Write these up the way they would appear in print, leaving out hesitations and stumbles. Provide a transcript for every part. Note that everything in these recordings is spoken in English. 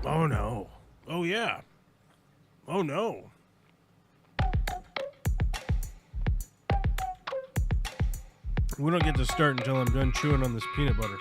Oh, no. Oh, yeah. Oh, no. We don't get to start until I'm done chewing on this peanut butter.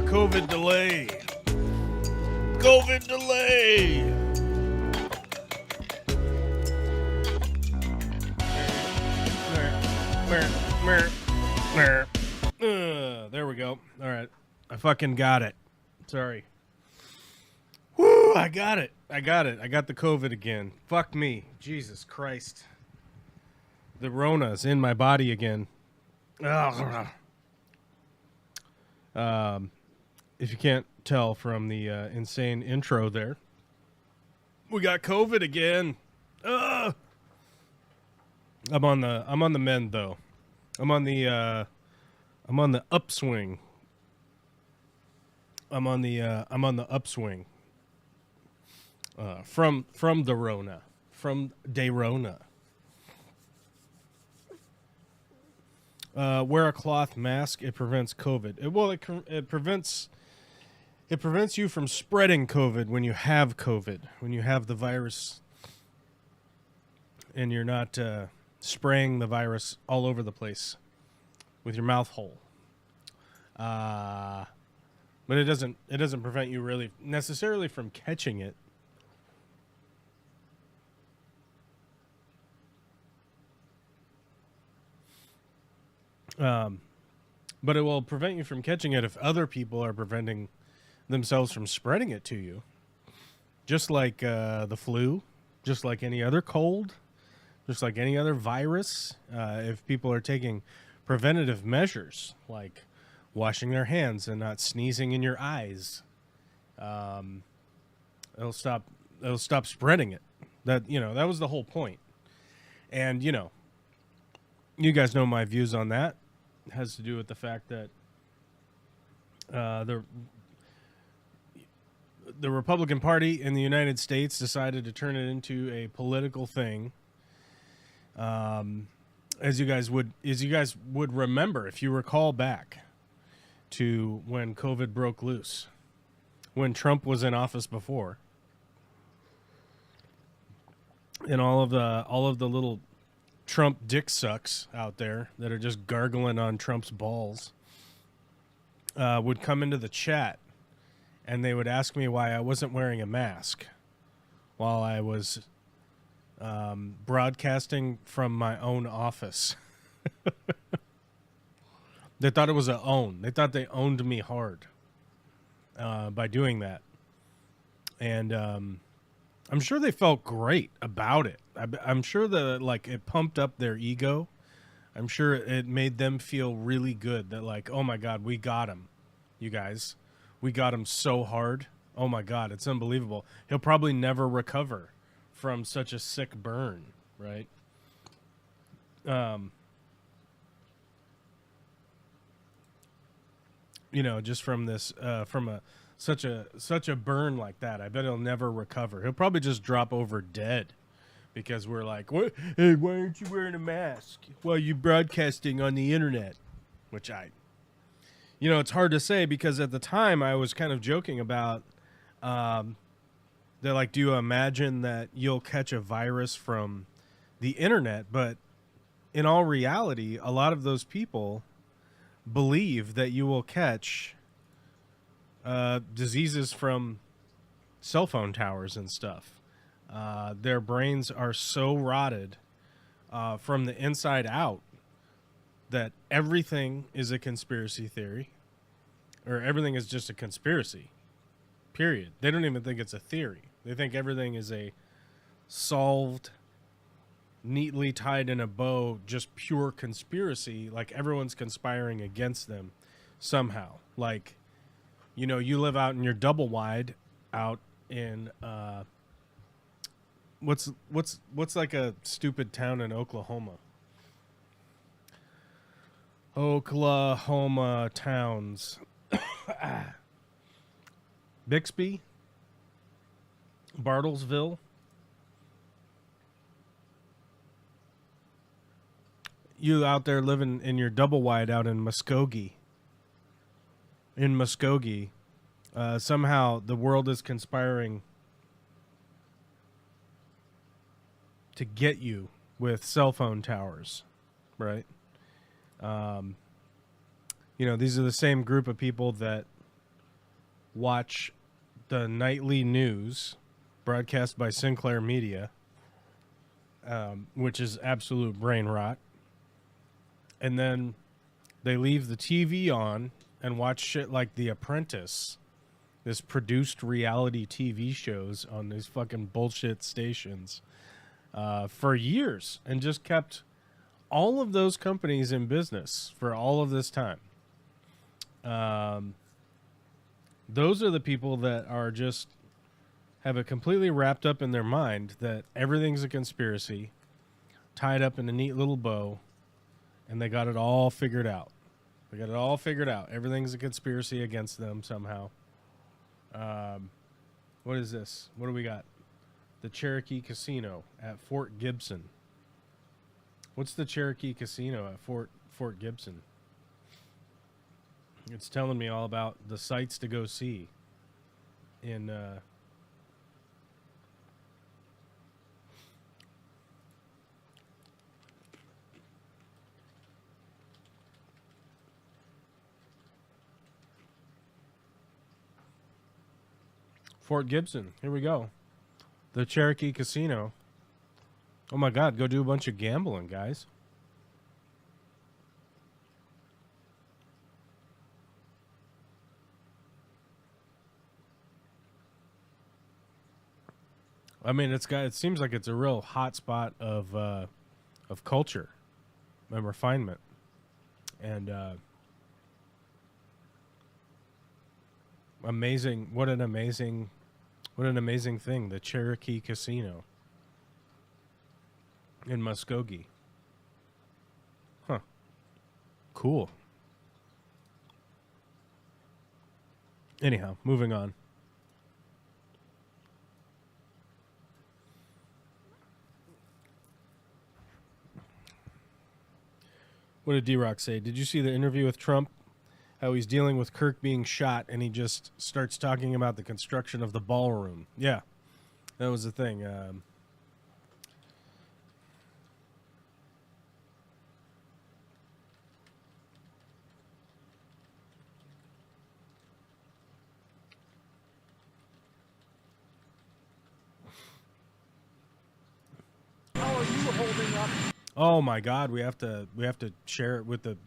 COVID delay. COVID delay. There we go. All right. I fucking got it. Sorry. Woo, I got it. I got the COVID again. Fuck me. Jesus Christ. The Rona's in my body again. Ugh. If you can't tell from the insane intro there, we got COVID again. I'm on the mend though. I'm on the upswing. I'm on the upswing. From the Rona, from Dayrona. Wear a cloth mask. It prevents COVID. It prevents you from spreading COVID when you have COVID, when you have the virus, and you're not spraying the virus all over the place with your mouth hole. But it doesn't prevent you really necessarily from catching it. But it will prevent you from catching it if other people are preventing themselves from spreading it to you. Just like the flu, just like any other cold, just like any other virus. If people are taking preventative measures, like washing their hands and not sneezing in your eyes, it'll stop spreading it. That was the whole point. And you guys know my views on that. It has to do with the fact that the Republican Party in the United States decided to turn it into a political thing. As you guys would remember, if you recall back to when COVID broke loose, when Trump was in office before, and all of the little Trump dick sucks out there that are just gargling on Trump's balls would come into the chat, and they would ask me why I wasn't wearing a mask while I was broadcasting from my own office. They thought it was a own. They thought they owned me hard by doing that. And I'm sure they felt great about it. I'm sure that it pumped up their ego. I'm sure it made them feel really good that oh my God, we got him, you guys. We got him so hard. Oh my God, it's unbelievable. He'll probably never recover from such a sick burn, right? Just from this, from such a burn like that, I bet he'll never recover. He'll probably just drop over dead because we're like, what? Hey, why aren't you wearing a mask while you're broadcasting on the internet? Which it's hard to say because at the time I was kind of joking about, they're like, do you imagine that you'll catch a virus from the internet? But in all reality, a lot of those people believe that you will catch diseases from cell phone towers and stuff. Their brains are so rotted from the inside out that everything is a conspiracy theory, or everything is just a conspiracy, period. They don't even think it's a theory. They think everything is a solved, neatly tied in a bow, just pure conspiracy. Like everyone's conspiring against them somehow. Like, you know, you live out in your double wide out in what's like a stupid town in Oklahoma? Oklahoma towns. Bixby, Bartlesville. You out there living in your double wide out in Muskogee. In Muskogee, somehow the world is conspiring to get you with cell phone towers, right? You know, these are the same group of people that watch the nightly news broadcast by Sinclair Media, which is absolute brain rot. And then they leave the TV on and watch shit like The Apprentice, this produced reality TV shows on these fucking bullshit stations for years, and just kept all of those companies in business for all of this time. Those are the people that are just have it completely wrapped up in their mind that everything's a conspiracy, tied up in a neat little bow, and they got it all figured out. They got it all figured out. Everything's a conspiracy against them somehow. What is this? What do we got? The Cherokee Casino at Fort Gibson. What's the Cherokee Casino at Fort Gibson? It's telling me all about the sights to go see in Fort Gibson. Here we go. The Cherokee Casino. Oh my God, go do a bunch of gambling, guys. I mean, it seems like it's a real hot spot of culture and refinement. And amazing, what an amazing thing, the Cherokee Casino in Muskogee. Huh. Cool. Anyhow, moving on. What did D-Rock say? Did you see the interview with Trump? How he's dealing with Kirk being shot, and he just starts talking about the construction of the ballroom. Yeah, that was the thing. How are you holding up? Oh my God, we have to share it with the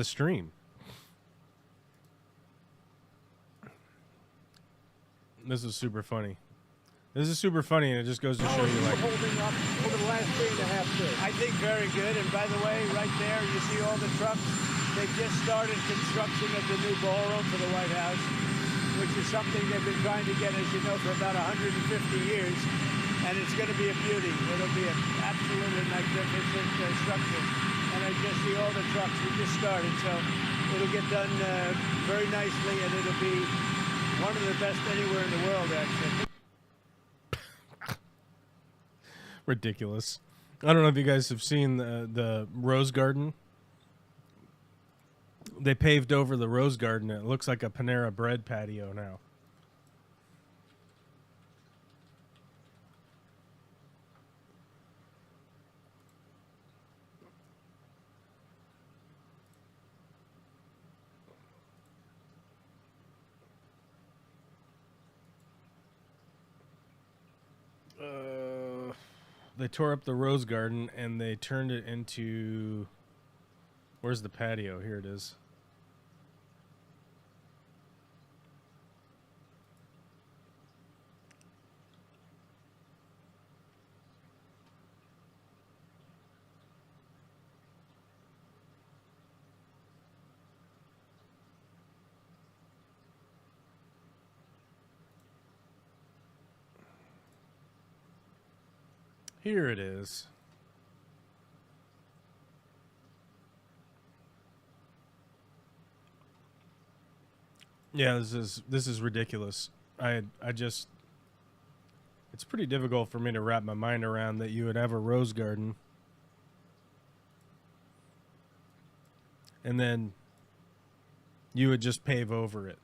stream. This is super funny. This is super funny, and it just goes to show you, like, holding up over the last day and a half days. I think very good. And by the way, right there, you see all the trucks. They've just started construction of the new ballroom for the White House, which is something they've been trying to get, as you know, for about 150 years. And it's going to be a beauty. It'll be an absolutely magnificent structure. And I just see all the trucks. We just started, so it'll get done very nicely, and it'll be one of the best anywhere in the world, actually. ridiculous. I don't know if you guys have seen the Rose Garden. They paved over the Rose Garden. It looks like a Panera Bread patio now. They tore up the Rose Garden and they turned it into... Where's the patio? Here it is. Here it is. Yeah, this is ridiculous. I just it's pretty difficult for me to wrap my mind around that you would have a rose garden and then you would just pave over it.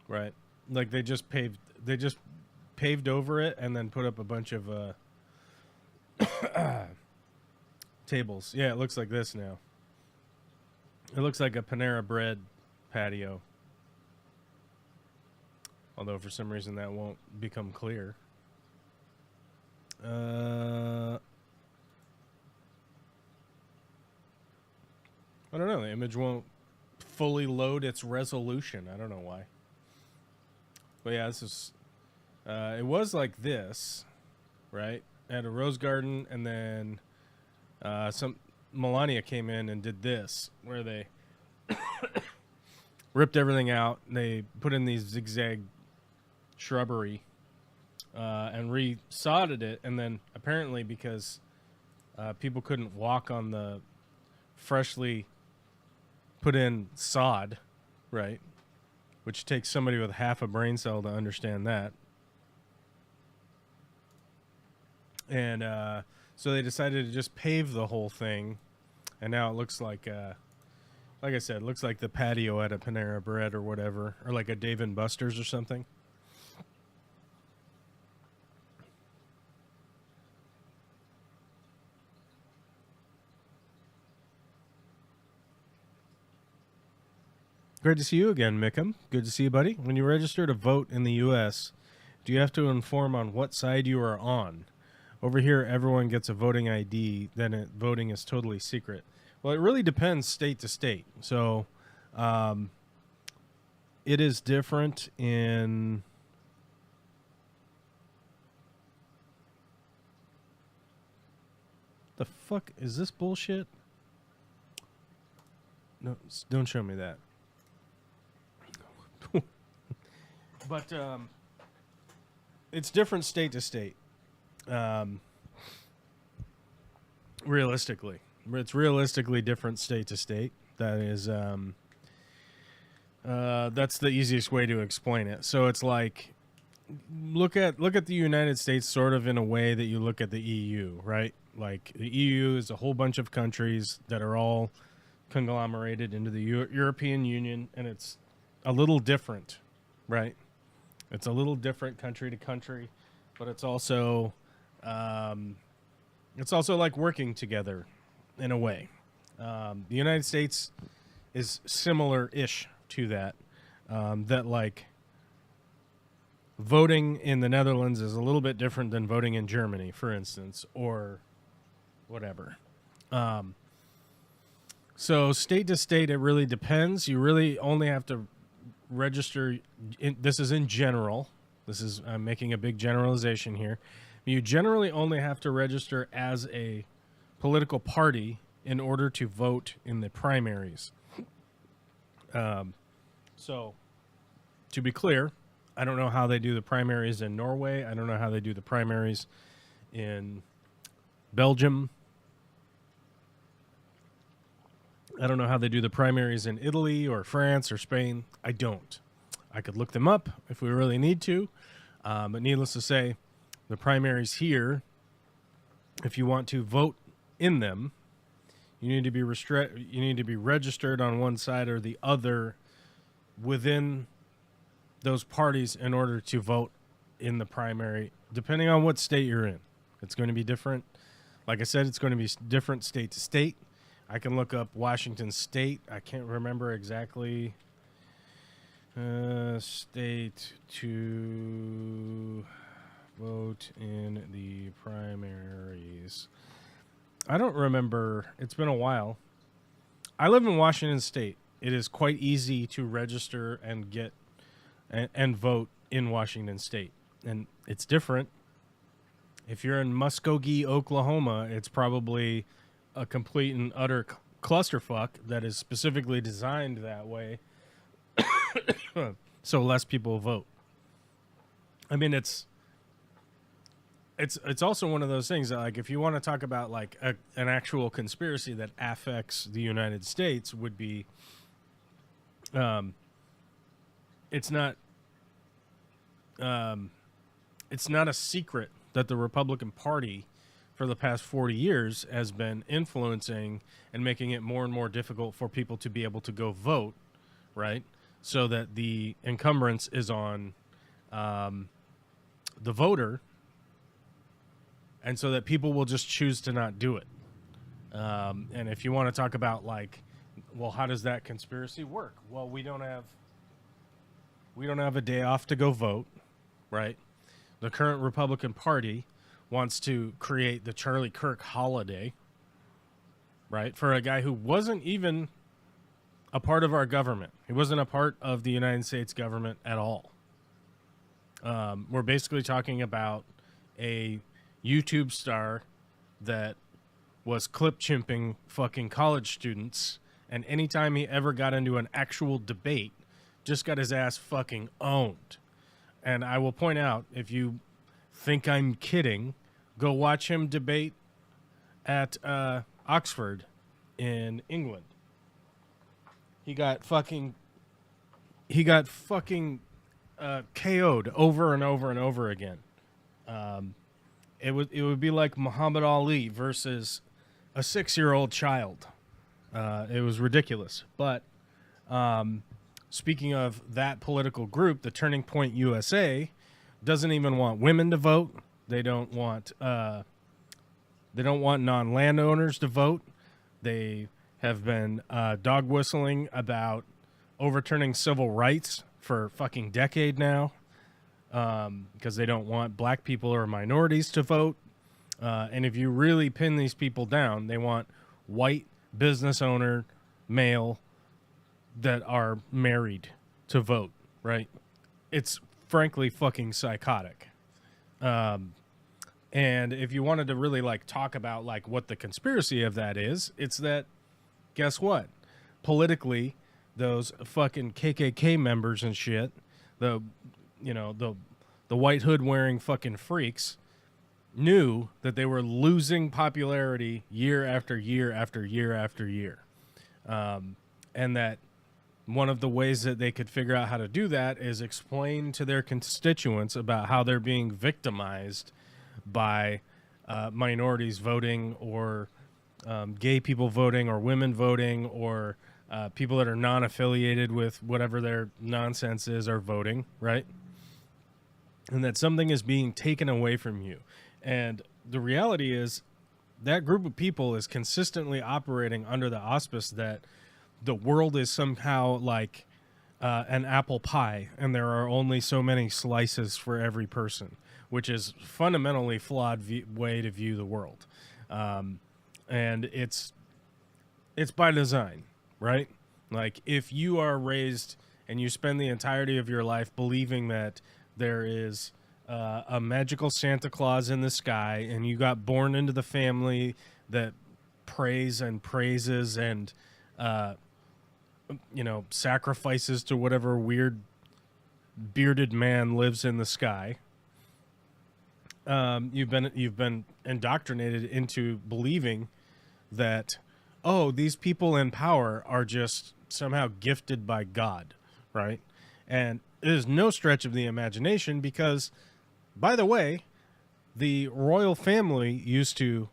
Right? Like they just paved over it and then put up a bunch of tables. Yeah, it looks like this now. It looks like a Panera Bread patio. Although for some reason that won't become clear. I don't know. The image won't fully load its resolution. I don't know why. But yeah, this is... it was like this, right? It had a rose garden, and then Melania came in and did this, where they ripped everything out. And they put in these zigzag shrubbery and re-sodded it, and then apparently because people couldn't walk on the freshly put in sod, right? Which takes somebody with half a brain cell to understand that. And so they decided to just pave the whole thing, and now it looks like I said, it looks like the patio at a Panera Bread or whatever, or like a Dave and Buster's or something. Great to see you again, Mickham. Good to see you, buddy. When you register to vote in the U.S., do you have to inform on what side you are on? Over here, everyone gets a voting ID, then voting is totally secret. Well, it really depends state to state. So it is different in... The fuck? Is this bullshit? No, don't show me that. But it's different state to state. Realistically, it's realistically different state to state. That is, that's the easiest way to explain it. So it's like, look at the United States sort of in a way that you look at the EU, right? Like the EU is a whole bunch of countries that are all conglomerated into the European Union, and it's a little different, right? It's a little different country to country, but it's also like working together in a way. The United States is similar-ish to that. That like voting in the Netherlands is a little bit different than voting in Germany, for instance, or whatever. So state to state, it really depends. You really only have to register. This is in general. I'm making a big generalization here. You generally only have to register as a political party in order to vote in the primaries. So, to be clear, I don't know how they do the primaries in Norway. I don't know how they do the primaries in Belgium. I don't know how they do the primaries in Italy or France or Spain. I don't. I could look them up if we really need to. But needless to say, the primaries here, if you want to vote in them, you need to be registered on one side or the other within those parties in order to vote in the primary, depending on what state you're in. It's going to be different. Like I said, it's going to be different state to state. I can look up Washington State. I can't remember exactly. State to vote in the primaries. I don't remember. It's been a while. I live in Washington State. It is quite easy to register and get and vote in Washington State. And it's different. If you're in Muskogee, Oklahoma, it's probably a complete and utter clusterfuck that is specifically designed that way so less people vote. I mean, it's it's also one of those things that, like, if you want to talk about like an actual conspiracy that affects the United States, would be it's not a secret that the Republican Party for the past 40 years has been influencing and making it more and more difficult for people to be able to go vote, right? So that the encumbrance is on the voter, and so that people will just choose to not do it. And if you want to talk about, like, well, how does that conspiracy work? Well, we don't have a day off to go vote, right? The current Republican Party wants to create the Charlie Kirk holiday, right? For a guy who wasn't even a part of our government. He wasn't a part of the United States government at all. We're basically talking about a YouTube star that was clip chimping fucking college students, and anytime he ever got into an actual debate, just got his ass fucking owned. And I will point out, if you think I'm kidding, go watch him debate at Oxford in England. He got fucking KO'd over and over and over again. It would be like Muhammad Ali versus a 6-year-old child. It was ridiculous. But speaking of that political group, the Turning Point USA doesn't even want women to vote. They don't want non-landowners to vote. They have been dog whistling about overturning civil rights for a fucking decade now, because they don't want black people or minorities to vote. And if you really pin these people down, they want white business owner male that are married to vote, right? It's frankly fucking psychotic. And if you wanted to really like talk about like what the conspiracy of that is, it's that, guess what? Politically, those fucking KKK members and shit, the white hood wearing fucking freaks, knew that they were losing popularity year after year after year after year. And that one of the ways that they could figure out how to do that is explain to their constituents about how they're being victimized by minorities voting, or gay people voting, or women voting, or people that are non-affiliated with whatever their nonsense is are voting, right? And that something is being taken away from you. And the reality is that group of people is consistently operating under the auspice that the world is somehow like an apple pie, and there are only so many slices for every person, which is fundamentally flawed way to view the world. And it's by design, right? Like, if you are raised and you spend the entirety of your life believing that there is a magical Santa Claus in the sky, and you got born into the family that prays and praises and sacrifices to whatever weird bearded man lives in the sky, you've been indoctrinated into believing that, oh, these people in power are just somehow gifted by God, right? And it is no stretch of the imagination, because, by the way, the royal family used to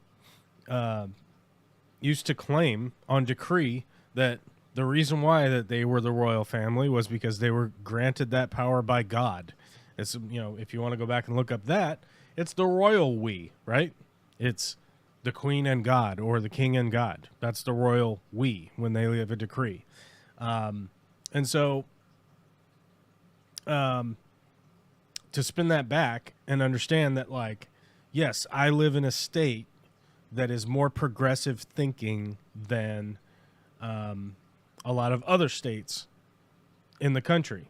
claim on decree that the reason why that they were the royal family was because they were granted that power by God. It's, if you want to go back and look up that, it's the royal we, right? It's the queen and God, or the king and God. That's the royal we when they leave a decree. And so to spin that back and understand that, like, yes, I live in a state that is more progressive thinking than a lot of other states in the country.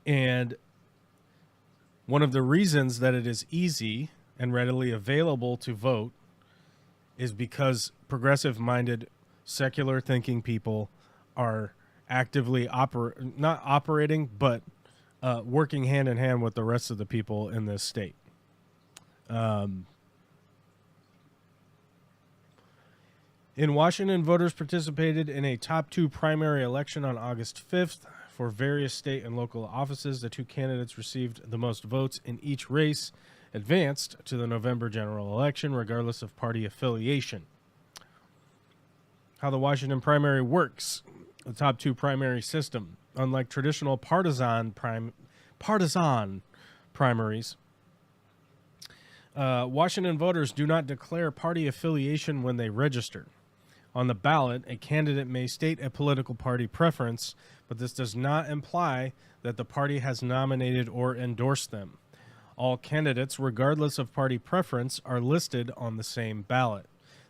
And one of the reasons that it is easy and readily available to vote is because progressive-minded, secular-thinking people are actively not operating, but working hand in hand with the rest of the people in this state. In Washington, voters participated in a top 2 primary election on August 5th. For various state and local offices, the 2 candidates received the most votes in each race, advanced to the November general election, regardless of party affiliation. How the Washington primary works. The top 2 primary system. Unlike traditional partisan primaries, Washington voters do not declare party affiliation when they register. On the ballot, a candidate may state a political party preference, but this does not imply that the party has nominated or endorsed them. All candidates, regardless of party preference, are listed on the same ballot.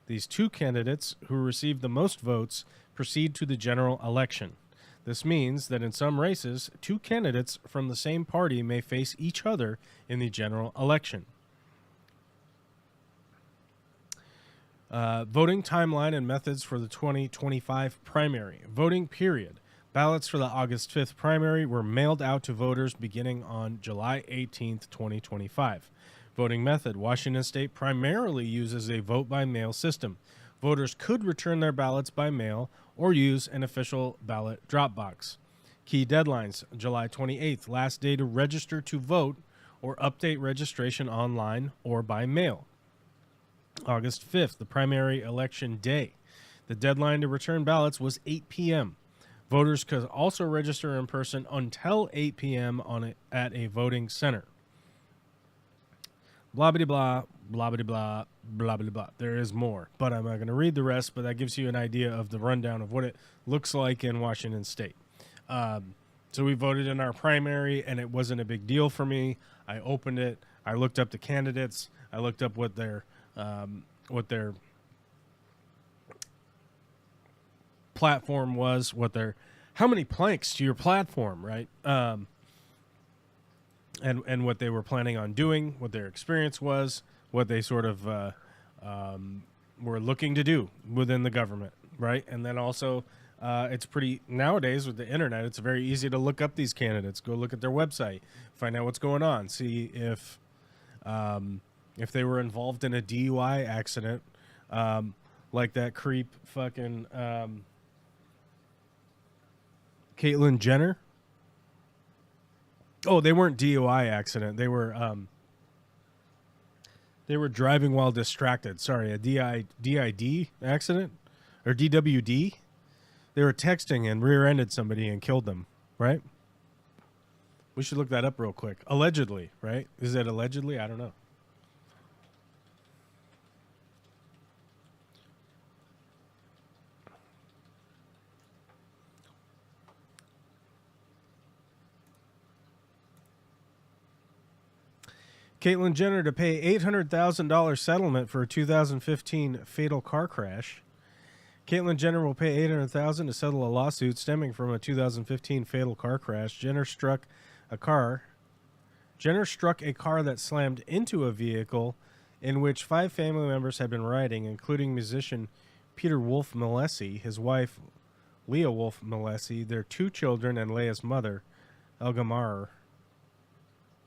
These 2 candidates who receive the most votes proceed to the general election. This means that in some races, 2 candidates from the same party may face each other in the general election. Voting timeline and methods for the 2025 primary. Voting period. Ballots for the August 5th primary were mailed out to voters beginning on July 18th, 2025. Voting method. Washington State primarily uses a vote-by-mail system. Voters could return their ballots by mail or use an official ballot drop box. Key deadlines. July 28th, last day to register to vote or update registration online or by mail. August 5th, the primary election day. The deadline to return ballots was 8 p.m. Voters could also register in person until 8 p.m. at a voting center. Blah, blah, blah, blah, blah, blah, blah, blah, blah. There is more, but I'm not going to read the rest, but that gives you an idea of the rundown of what it looks like in Washington State. So we voted in our primary, and it wasn't a big deal for me. I opened it. I looked up the candidates. I looked up what their platform was, how many planks to your platform, right? And what they were planning on doing, what their experience was, what they sort of were looking to do within the government, right? And then also, it's pretty, nowadays with the internet, it's very easy to look up these candidates, go look at their website, find out what's going on, see if they were involved in a DUI accident, like that creep fucking Caitlyn Jenner. Oh, they weren't DUI accident. They were driving while distracted. Sorry, a DID accident or DWD. They were texting and rear-ended somebody and killed them, right? We should look that up real quick. Allegedly, right? Is it allegedly? I don't know. Caitlyn Jenner to pay $800,000 settlement for a 2015 fatal car crash. Caitlyn Jenner will pay $800,000 to settle a lawsuit stemming from a 2015 fatal car crash. Jenner struck a car that slammed into a vehicle in which 5 family members had been riding, including musician Peter Wolf Malesi, his wife Leah Wolf Malesi, their 2 children, and Leah's mother, Elga Maher.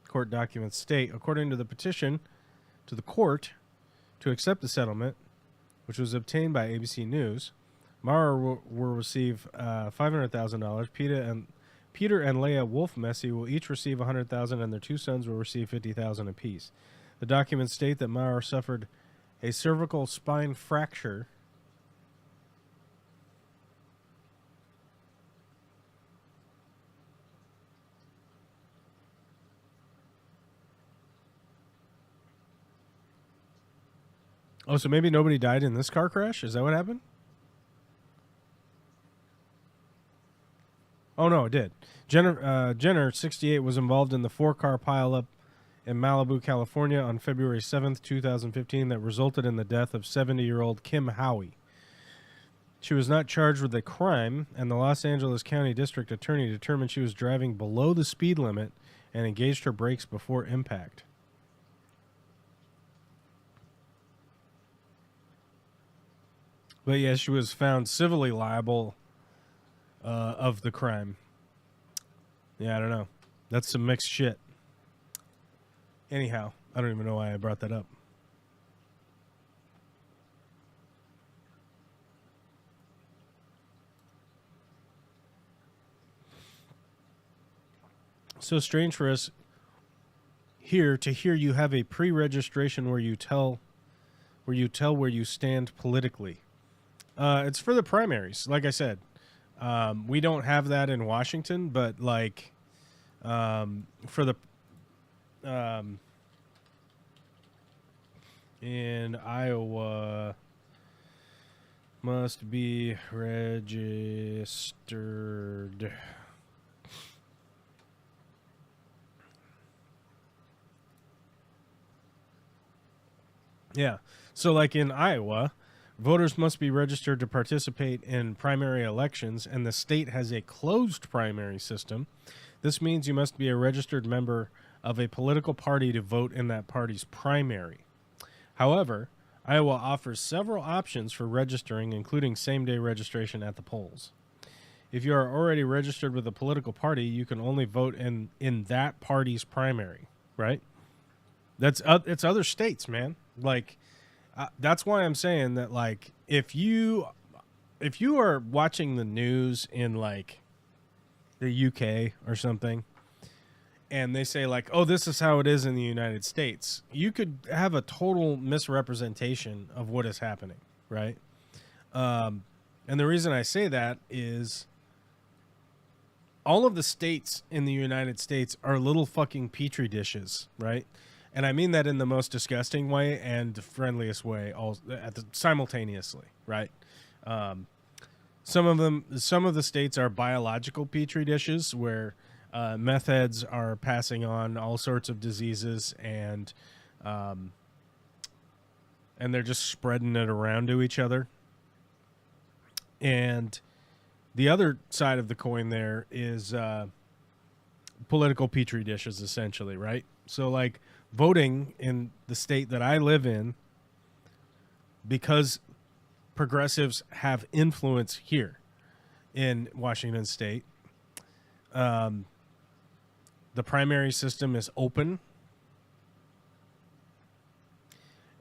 Court documents state, according to the petition to the court to accept the settlement, which was obtained by ABC News, Maher will receive $500,000. Peter and Leah Wolf Messi will each receive $100,000, and their 2 sons will receive $50,000 apiece. The documents state that Maher suffered a cervical spine fracture Oh, so maybe nobody died in this car crash? Is that what happened? Oh, no, it did. Jenner, 68, was involved in the 4-car pileup in Malibu, California on February 7th, 2015 that resulted in the death of 70-year-old Kim Howie. She was not charged with a crime, and the Los Angeles County District Attorney determined she was driving below the speed limit and engaged her brakes before impact. But yes, she was found civilly liable of the crime. Yeah, I don't know. That's some mixed shit. Anyhow, I don't even know why I brought that up. So strange for us here to hear you have a pre-registration where you tell where you stand politically. It's for the primaries, like I said. We don't have that in Washington, but like for the in Iowa must be registered. Yeah. So like in Iowa, voters must be registered to participate in primary elections, and the state has a closed primary system. This means you must be a registered member of a political party to vote in that party's primary. However, Iowa offers several options for registering, including same-day registration at the polls. If you are already registered with a political party, you can only vote in that party's primary, right? It's other states, man. Like, that's why I'm saying that, like, if you are watching the news in like the UK or something, and they say like, oh, this is how it is in the United States, you could have a total misrepresentation of what is happening, right? And the reason I say that is all of the states in the United States are little fucking petri dishes, right? And I mean that in the most disgusting way and the friendliest way, all simultaneously, right? Some of the states are biological petri dishes where meth heads are passing on all sorts of diseases, and they're just spreading it around to each other. And the other side of the coin there is political petri dishes, essentially, right? So, like, voting in the state that I live in, because progressives have influence here in Washington State, the primary system is open.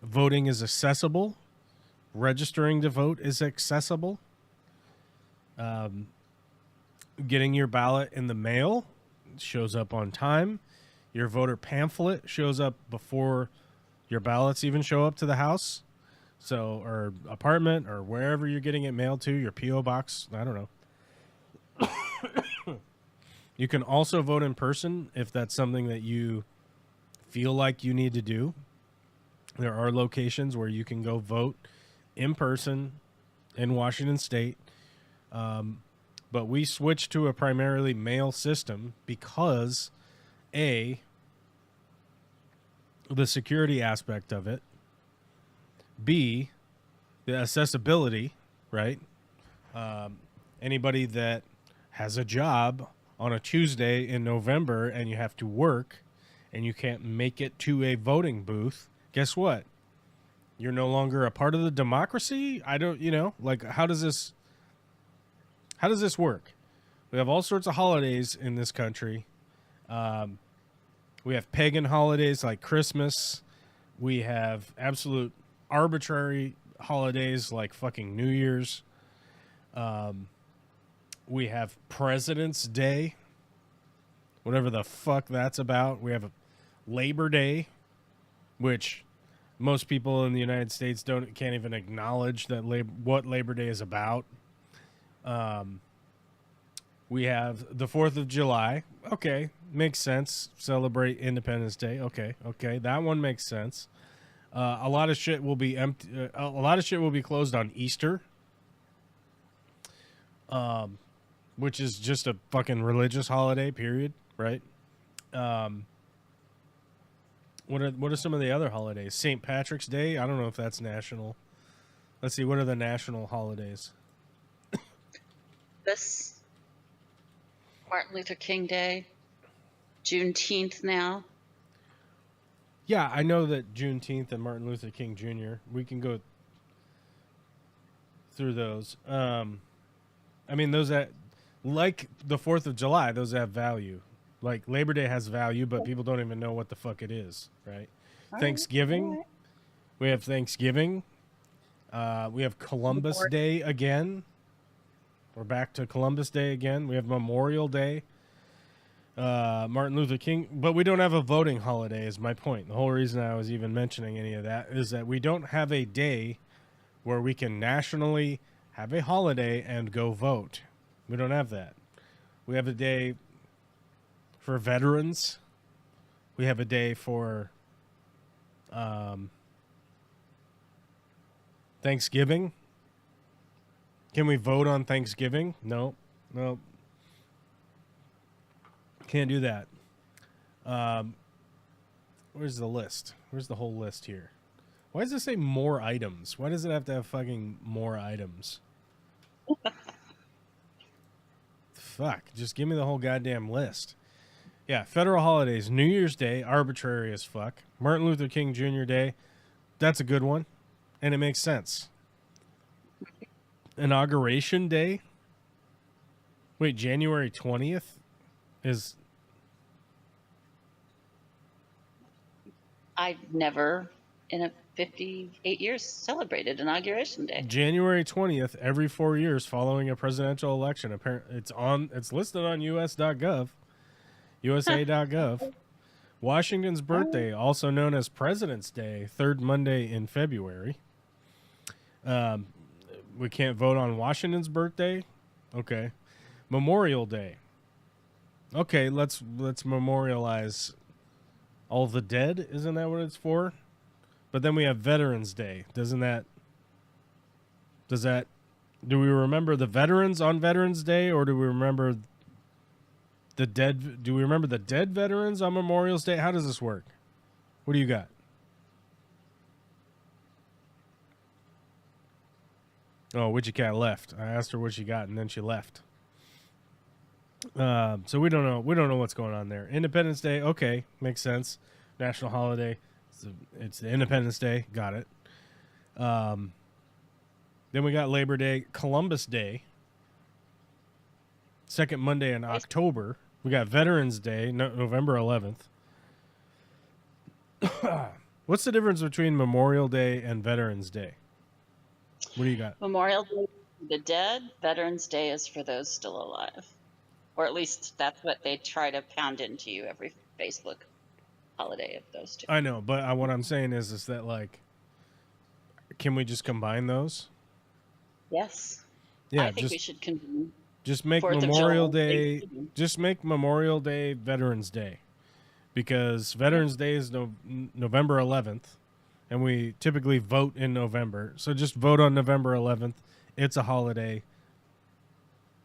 Voting is accessible. Registering to vote is accessible. Getting your ballot in the mail shows up on time. Your voter pamphlet shows up before your ballots even show up to the house. So, or apartment, or wherever you're getting it mailed to, your P.O. box, I don't know. You can also vote in person if that's something that you feel like you need to do. There are locations where you can go vote in person in Washington State. But we switched to a primarily mail system because, A, the security aspect of it, B, the accessibility, right? Anybody that has a job on a Tuesday in November and you have to work and you can't make it to a voting booth, guess what? You're no longer a part of the democracy. I don't, like, how does this work? We have all sorts of holidays in this country. We have pagan holidays like Christmas. We have absolute arbitrary holidays like fucking New Year's. We have President's Day, whatever the fuck that's about. We have a Labor Day, which most people in the United States can't even acknowledge that what Labor Day is about. We have the 4th of July. Okay, makes sense. Celebrate Independence Day. Okay, that one makes sense. A lot of shit will be empty. A lot of shit will be closed on Easter, which is just a fucking religious holiday. Period. Right. What are some of the other holidays? St. Patrick's Day. I don't know if that's national. Let's see. What are the national holidays? This Martin Luther King Day, Juneteenth now. Yeah, I know that Juneteenth and Martin Luther King Jr. We can go through those. I mean, those that, like the 4th of July, those have value. Like Labor Day has value, but people don't even know what the fuck it is, right? All right, Thanksgiving, all right. we have Thanksgiving. We have Columbus Day again. We're back to Columbus Day again. We have Memorial Day, Martin Luther King, but we don't have a voting holiday is my point. The whole reason I was even mentioning any of that is that we don't have a day where we can nationally have a holiday and go vote. We don't have that. We have a day for veterans. We have a day for Thanksgiving. Can we vote on Thanksgiving? No. Can't do that. Where's the list? Where's the whole list here? Why does it say more items? Why does it have to have fucking more items? Fuck. Just give me the whole goddamn list. Yeah, federal holidays. New Year's Day, arbitrary as fuck. Martin Luther King Jr. Day, that's a good one. And it makes sense. Inauguration Day? Wait, January 20th is... I've never, in 58 years, celebrated Inauguration Day. January 20th, every 4 years following a presidential election. Apparently, it's listed on US.gov, USA.gov. Washington's birthday, also known as President's Day, third Monday in February. We can't vote on Washington's birthday. Okay. Memorial Day. Okay, let's memorialize all the dead. Isn't that what it's for? But then we have Veterans Day. Do we remember the veterans on Veterans Day, or do we remember the dead? Do we remember the dead veterans on Memorial Day? How does this work? What do you got? Oh, Witchy Cat left. I asked her what she got, and then she left. So we don't know. We don't know what's going on there. Independence Day, okay, makes sense. National holiday. It's the Independence Day. Got it. Then we got Labor Day, Columbus Day. Second Monday in October. We got Veterans Day, November 11th. What's the difference between Memorial Day and Veterans Day? What do you got? Memorial Day is for the dead. Veterans Day is for those still alive. Or at least that's what they try to pound into you every Facebook holiday of those two. I know, but what I'm saying is that, like, can we just combine those? Yes. Yeah, I think we should continue. just make 4th of Memorial July, Day. Thanksgiving. Just make Memorial Day Veterans Day, because Veterans Day is November 11th, and we typically vote in November. So just vote on November 11th. It's a holiday.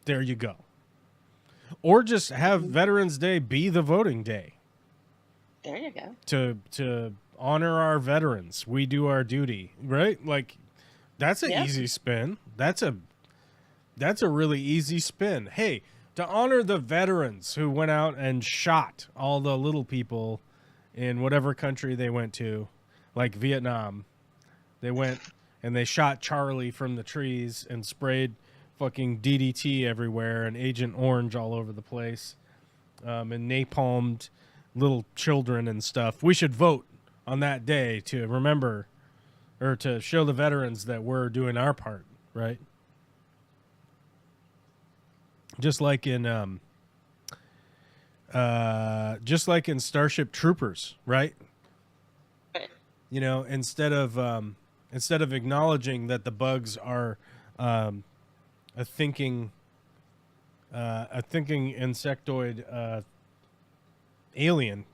There you go. Or just have Veterans Day be the voting day. There you go. To honor our veterans. We do our duty, right? Like, that's an easy spin. That's a really easy spin. Hey, to honor the veterans who went out and shot all the little people in whatever country they went to, like Vietnam. They went and they shot Charlie from the trees and sprayed fucking DDT everywhere and Agent Orange all over the place, and napalmed little children and stuff. We should vote on that day to remember, or to show the veterans that we're doing our part, right? Just like in Starship Troopers, right? You know, instead of acknowledging that the bugs are a thinking insectoid alien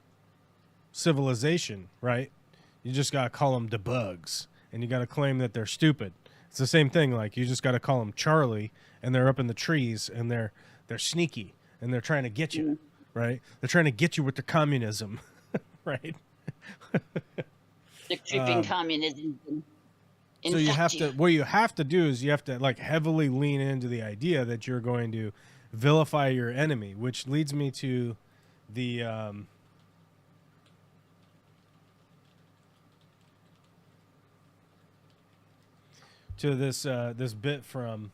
civilization, right? You just gotta call them the bugs, and you gotta claim that they're stupid. It's the same thing. Like, you just gotta call them Charlie, and they're up in the trees, and they're sneaky, and they're trying to get you, right? They're trying to get you with the communism, right? The creeping communism. So you have to. What you have to do is you have to, like, heavily lean into the idea that you're going to vilify your enemy, which leads me to the this bit from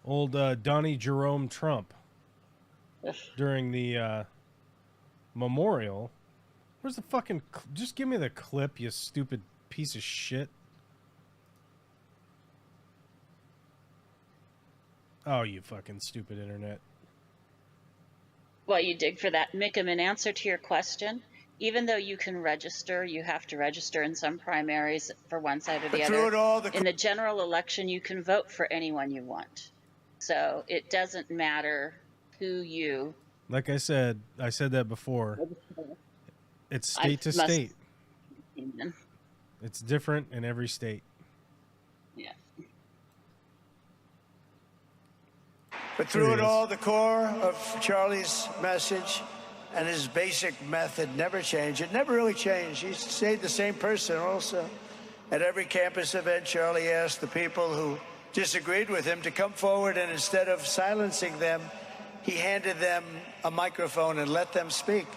Old Donnie Jerome Trump Ugh. during the memorial. Where's the fucking... Just give me the clip, you stupid piece of shit. Oh, you fucking stupid internet. Well, you dig for that, Mickham. In answer to your question, even though you can register, you have to register in some primaries for one side or the other. In the general election, you can vote for anyone you want. So it doesn't matter who you... Like I said that before. It's state to state. It's different in every state. Yeah. But through it all, the core of Charlie's message and his basic method never changed. It never really changed. He stayed the same person also. At every campus event, Charlie asked the people who disagreed with him to come forward, and instead of silencing them, he handed them a microphone and let them speak.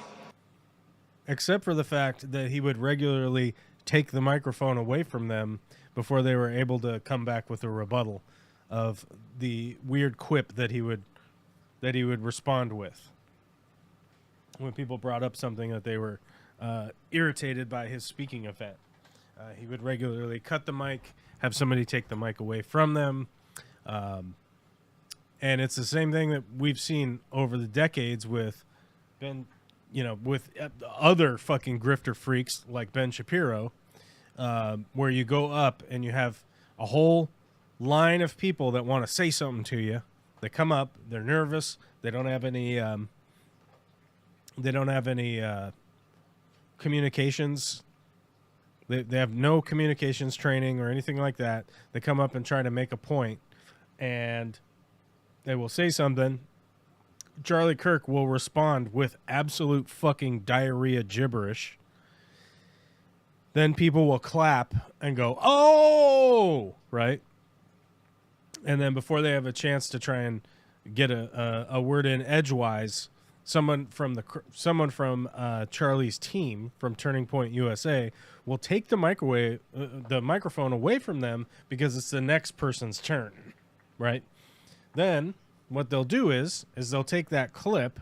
Except for the fact that he would regularly take the microphone away from them before they were able to come back with a rebuttal of the weird quip that he would respond with when people brought up something that they were irritated by his speaking event. He would regularly cut the mic, have somebody take the mic away from them, and it's the same thing that we've seen over the decades with with other fucking grifter freaks like Ben Shapiro, where you go up and you have a whole line of people that want to say something to you. They come up, they're nervous, they don't have any communications. They have no communications training or anything like that. They come up and try to make a point, and they will say something. Charlie Kirk will respond with absolute fucking diarrhea gibberish. Then people will clap and go, "Oh!" Right? And then before they have a chance to try and get a word in edgewise, someone from Charlie's team from Turning Point USA will take the microphone away from them because it's the next person's turn, right? Then what they'll do is they'll take that clip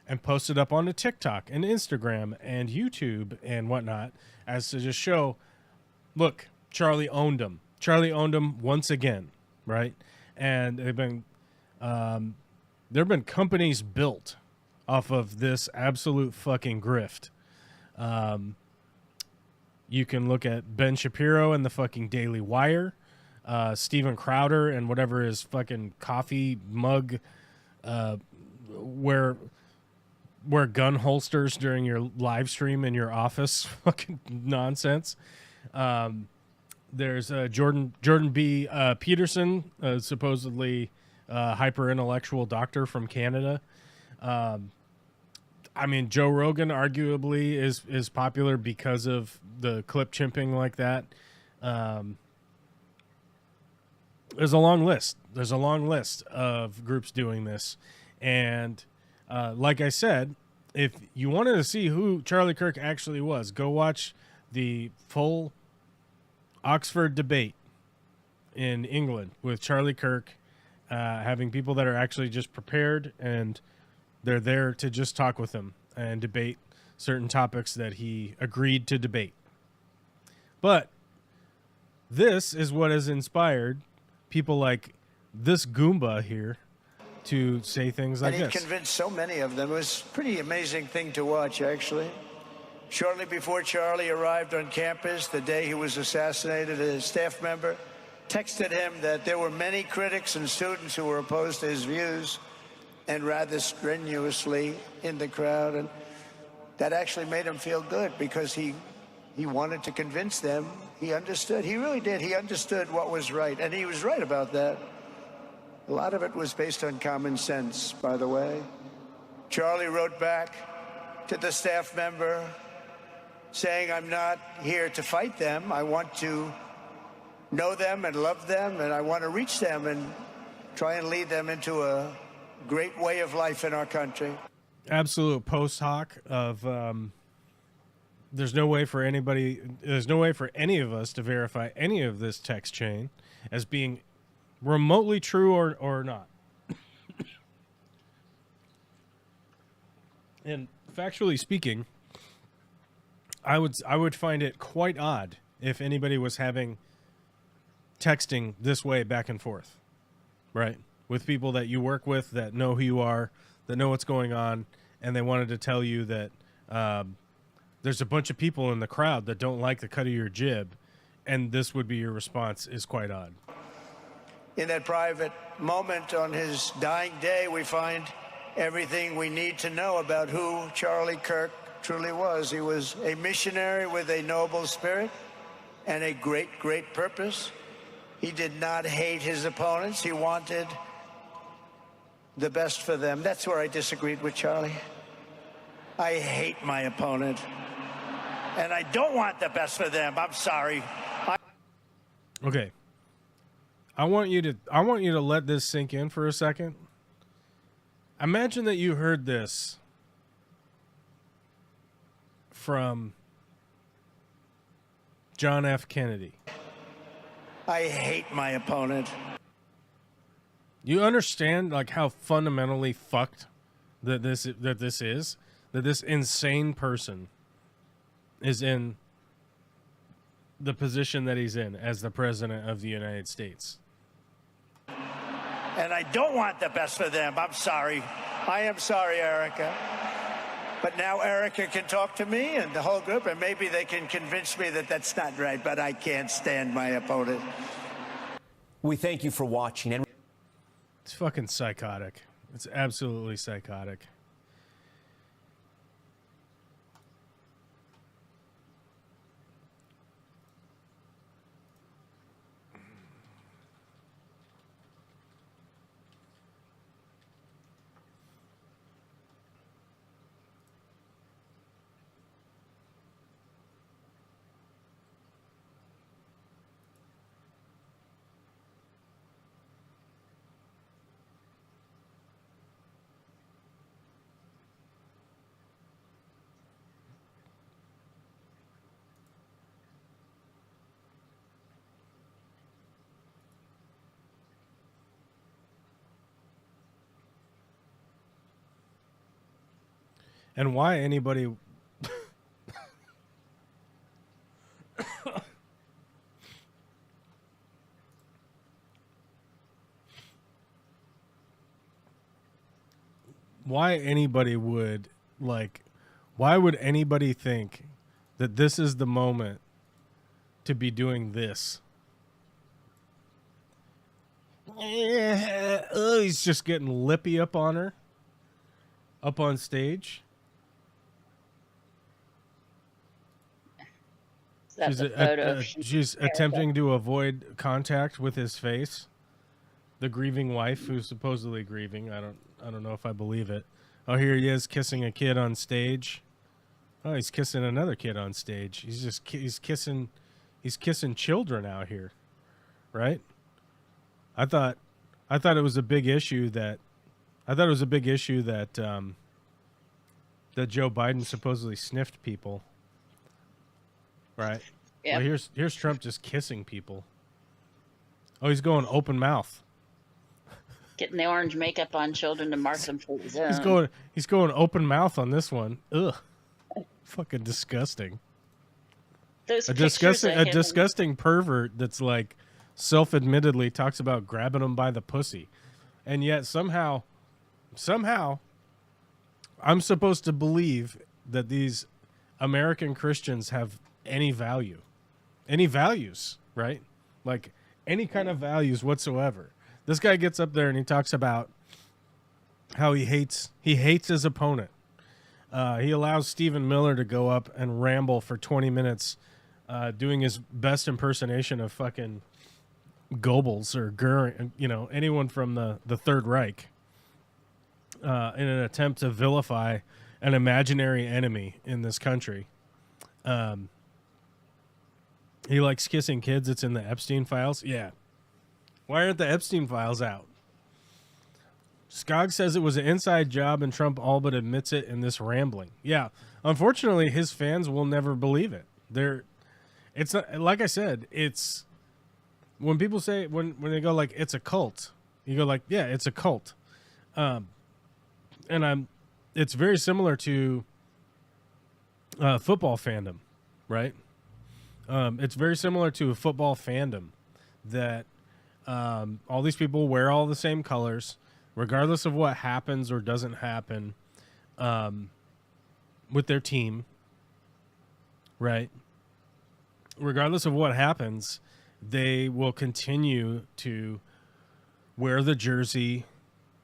and post it up onto TikTok and Instagram and YouTube and whatnot as to just show, look, Charlie owned him. Charlie owned him once again, right? And there have been companies built off of this absolute fucking grift. You can look at Ben Shapiro and the fucking Daily Wire, Steven Crowder and whatever his fucking coffee mug, where gun holsters during your live stream in your office, fucking nonsense. There's Jordan B. Peterson, supposedly hyper intellectual doctor from Canada. I mean, Joe Rogan arguably is popular because of the clip chimping like that. There's a long list. There's a long list of groups doing this. And like I said, if you wanted to see who Charlie Kirk actually was, go watch the full Oxford debate in England with Charlie Kirk, having people that are actually just prepared and they're there to just talk with him and debate certain topics that he agreed to debate. But this is what has inspired people like this Goomba here to say things like this. And he convinced so many of them. It was a pretty amazing thing to watch, actually. Shortly before Charlie arrived on campus, the day he was assassinated, a staff member texted him that there were many critics and students who were opposed to his views, and rather strenuously in the crowd. And that actually made him feel good because he wanted to convince them. He understood. He really did. He understood what was right. And he was right about that. A lot of it was based on common sense, by the way. Charlie wrote back to the staff member saying, "I'm not here to fight them. I want to know them and love them, and I want to reach them and try and lead them into a great way of life in our country." Absolute post hoc of there's no way for any of us to verify any of this text chain as being remotely true or not. And factually speaking, I would find it quite odd if anybody was having texting this way back and forth, right? With people that you work with, that know who you are, that know what's going on, and they wanted to tell you that there's a bunch of people in the crowd that don't like the cut of your jib, and this would be your response is quite odd. In that private moment on his dying day, we find everything we need to know about who Charlie Kirk truly was. He was a missionary with a noble spirit and a great, great purpose. He did not hate his opponents. He wanted the best for them. That's where I disagreed with Charlie. I hate my opponent, and I don't want the best for them. I'm sorry. Okay. I want you to let this sink in for a second. Imagine that you heard this from John F. Kennedy. I hate my opponent. You understand like how fundamentally fucked that this insane person is in the position that he's in as the president of the United States. And I don't want the best for them. I'm sorry. I am sorry, Erica. But now Erica can talk to me and the whole group, and maybe they can convince me that that's not right, but I can't stand my opponent. We thank you for watching. And it's fucking psychotic. It's absolutely psychotic. And why anybody why anybody would why would anybody think that this is the moment to be doing this? Oh, he's just getting lippy up on her, up on stage. She's attempting to avoid contact with his face. The grieving wife, who's supposedly grieving. I don't know if I believe it. Oh, here he is kissing a kid on stage. Oh, he's kissing another kid on stage. He's kissing children out here, right? I thought it was a big issue that that Joe Biden supposedly sniffed people. Right. Yep. Well, here's Trump just kissing people. Oh, he's going open mouth. Getting the orange makeup on children to mark them for his own. He's going open mouth on this one. Ugh. Fucking disgusting. A disgusting pervert that's like self-admittedly talks about grabbing him by the pussy. And yet somehow I'm supposed to believe that these American Christians have any values, right? Like any kind of values whatsoever. This guy gets up there and he talks about how he hates his opponent. He allows Stephen Miller to go up and ramble for 20 minutes doing his best impersonation of fucking Goebbels or Goering, anyone from the Third Reich in an attempt to vilify an imaginary enemy in this country. He likes kissing kids. It's in the Epstein files. Yeah. Why aren't the Epstein files out? Skog says it was an inside job and Trump all but admits it in this rambling. Yeah. Unfortunately, his fans will never believe it. It's not, like I said, it's when people say when they go like it's a cult, you go like, yeah, it's a cult. And it's very similar to football fandom, right? It's very similar to a football fandom that all these people wear all the same colors, regardless of what happens or doesn't happen with their team, right? Regardless of what happens, they will continue to wear the jersey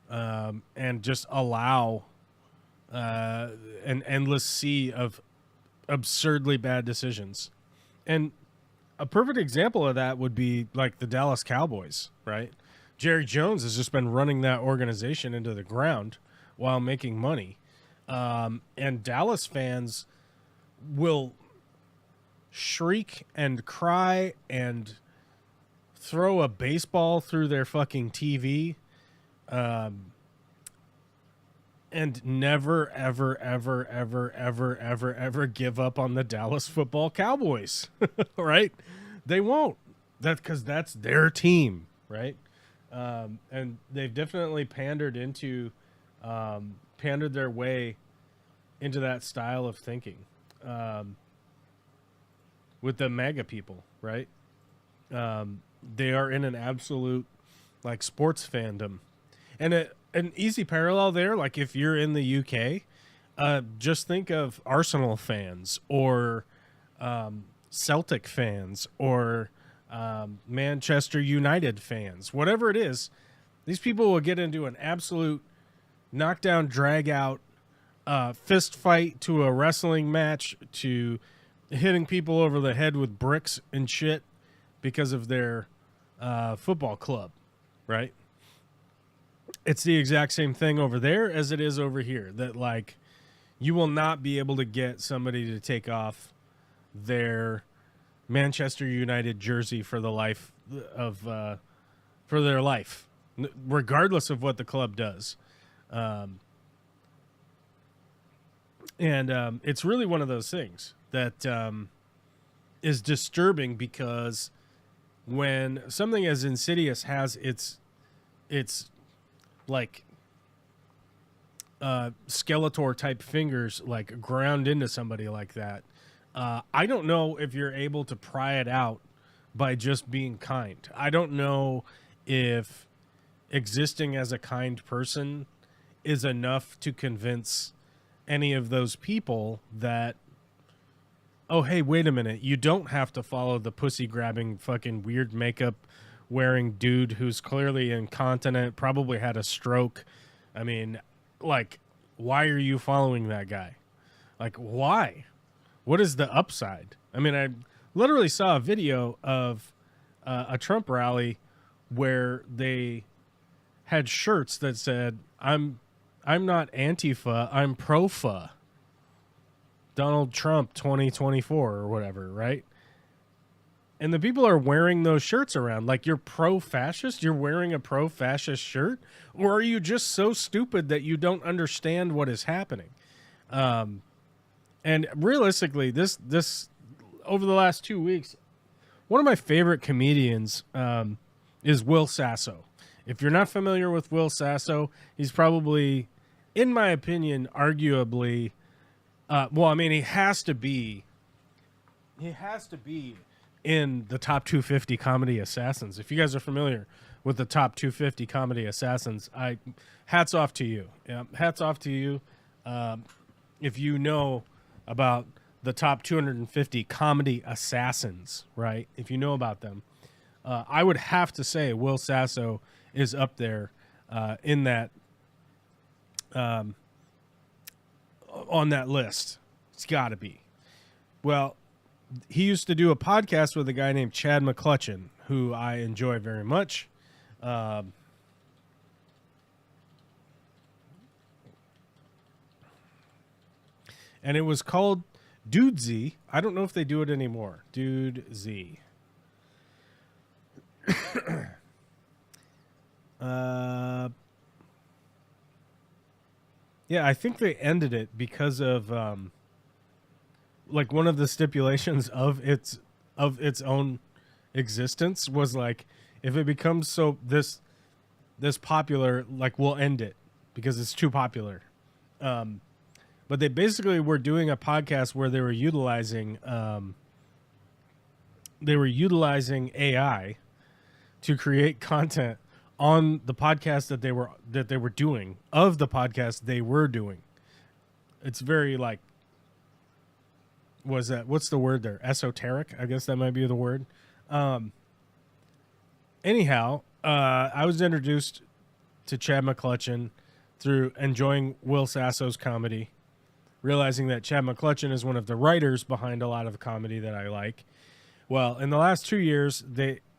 and just allow an endless sea of absurdly bad decisions. And a perfect example of that would be like the Dallas Cowboys, right? Jerry Jones has just been running that organization into the ground while making money. And Dallas fans will shriek and cry and throw a baseball through their fucking TV and never, ever, ever, ever, ever, ever, ever give up on the Dallas football Cowboys, right? They won't. That's because that's their team, right? And they've definitely pandered their way into that style of thinking with the MAGA people, right? They are in an absolute like sports fandom, and an easy parallel there. Like if you're in the UK, just think of Arsenal fans or Celtic fans or Manchester United fans, whatever it is. These people will get into an absolute knockdown, drag out, fist fight to a wrestling match to hitting people over the head with bricks and shit because of their football club, right? It's the exact same thing over there as it is over here. That like you will not be able to get somebody to take off their Manchester United jersey for the life of for their life, regardless of what the club does. And it's really one of those things that is disturbing, because when something as insidious has its like Skeletor type fingers like ground into somebody like that, I don't know if you're able to pry it out by just being kind. I don't know if existing as a kind person is enough to convince any of those people that, oh, hey, wait a minute, you don't have to follow the pussy grabbing fucking weird makeup wearing dude who's clearly incontinent, probably had a stroke. I mean, like, why are you following that guy? Like, why? What is the upside? I mean, I literally saw a video of a Trump rally where they had shirts that said, I'm not Antifa, I'm pro-fa. Donald Trump 2024 or whatever, right? And the people are wearing those shirts around. Like, you're pro-fascist? You're wearing a pro-fascist shirt? Or are you just so stupid that you don't understand what is happening? And realistically, this over the last 2 weeks, one of my favorite comedians is Will Sasso. If you're not familiar with Will Sasso, he's probably, in my opinion, arguably, well, I mean, he has to be in the top 250 comedy assassins. If you guys are familiar with the top 250 comedy assassins, hats off to you. Yeah, hats off to you. If you know about the top 250 comedy assassins, right? If you know about them, I would have to say Will Sasso is up there in that on that list. It's got to be. Well, he used to do a podcast with a guy named Chad McClutchin, who I enjoy very much. And it was called Dude Z. I don't know if they do it anymore. Dude Z. Yeah, I think they ended it because of like one of the stipulations of its own existence was like, if it becomes so this popular, like, we'll end it because it's too popular. But they basically were doing a podcast where they were utilizing AI to create content on the podcast that they were doing, of the podcast they were doing. It's very like, what's the word there? Esoteric, I guess that might be the word. Anyhow, I was introduced to Chad McClutchan through enjoying Will Sasso's comedy, realizing that Chad McClutchan is one of the writers behind a lot of the comedy that I like. Well, in the last 2 years,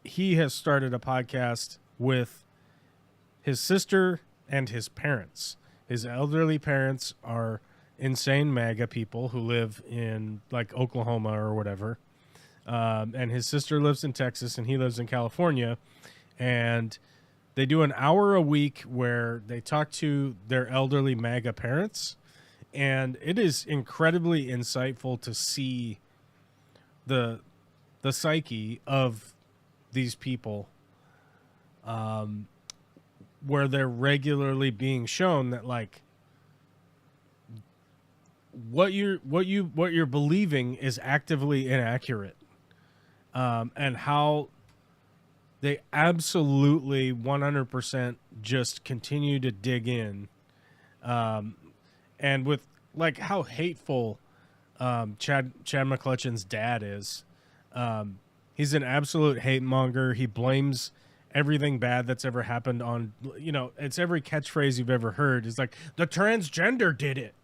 he has started a podcast with his sister and his parents. His elderly parents are insane MAGA people who live in like Oklahoma or whatever. And his sister lives in Texas and he lives in California. And they do an hour a week where they talk to their elderly MAGA parents. And it is incredibly insightful to see the psyche of these people, where they're regularly being shown that like what you're believing is actively inaccurate, and how they absolutely 100% just continue to dig in, and with like how hateful Chad McClutchan's dad is. He's an absolute hate monger. He blames everything bad that's ever happened on, it's every catchphrase you've ever heard. It's like, the transgender did it,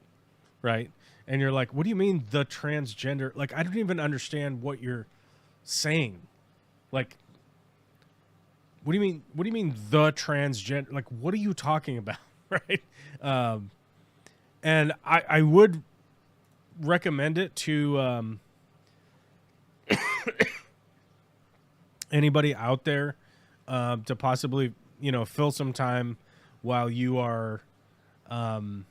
right? And you're like, what do you mean the transgender? Like, I don't even understand what you're saying. Like, what do you mean the transgender? Like, what are you talking about, right? And I would recommend it to anybody out there to possibly, fill some time while you are, kind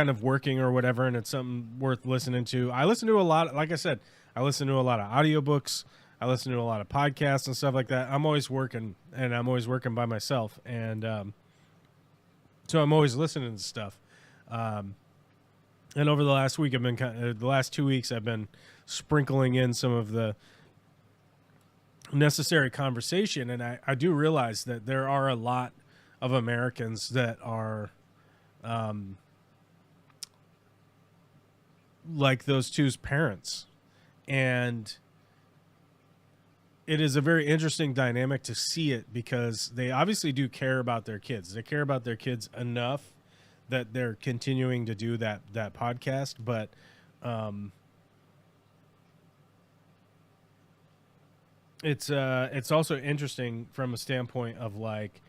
of working or whatever, and it's something worth listening to. I listen to a lot, like I said, I listen to a lot of audiobooks. I listen to a lot of podcasts and stuff like that. I'm always working, and I'm always working by myself. And so I'm always listening to stuff. And over the last week, the last 2 weeks, I've been sprinkling in some of the necessary conversation. And I do realize that there are a lot of Americans that are like those two's parents. And it is a very interesting dynamic to see it, because they obviously do care about their kids. They care about their kids enough that they're continuing to do that podcast. But it's also interesting from a standpoint of like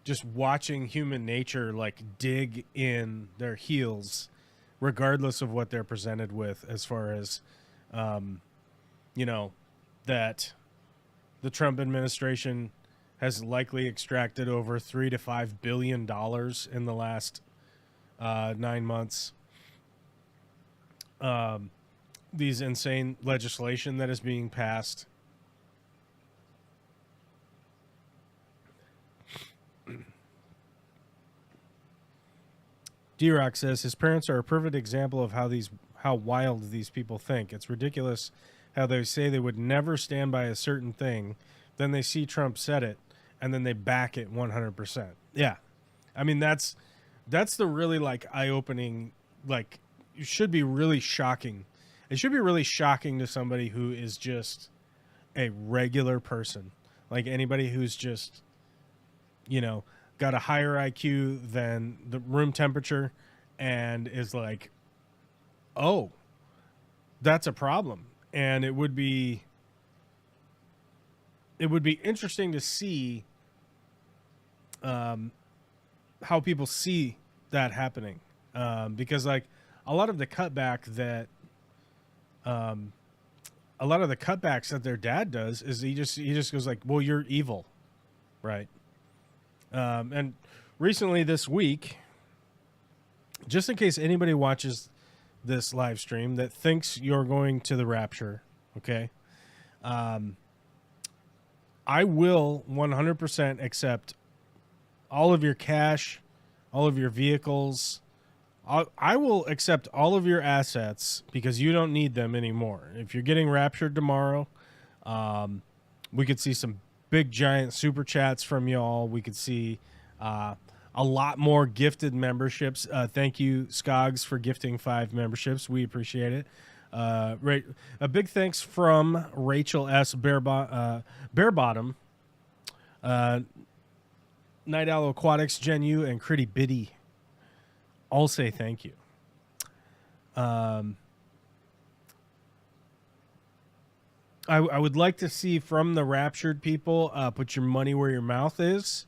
just watching human nature like dig in their heels, regardless of what they're presented with, as far as that the Trump administration has likely extracted over $3 to $5 billion in the last 9 months. These insane legislation that is being passed. D-Rock says his parents are a perfect example of how wild these people think. It's ridiculous how they say they would never stand by a certain thing, then they see Trump said it, and then they back it 100%. Yeah. I mean, that's the really like eye-opening, like, it should be really shocking. It should be really shocking to somebody who is just a regular person, like anybody who's just, got a higher IQ than the room temperature and is like, oh, that's a problem. And it would be interesting to see how people see that happening, because like a lot of the cutbacks that their dad does is he just goes like, well, you're evil, right? And recently this week, just in case anybody watches this live stream that thinks you're going to the rapture, okay? I will 100% accept all of your cash, all of your vehicles. I will accept all of your assets because you don't need them anymore. If you're getting raptured tomorrow, we could see some big giant super chats from y'all. We could see a lot more gifted memberships. Thank you, Skogs, for gifting 5 memberships. We appreciate it. A big thanks from Rachel S. Barebottom, Night Owl Aquatics, Gen U, and Critty Biddy. All say thank you. I would like to see from the raptured people, put your money where your mouth is.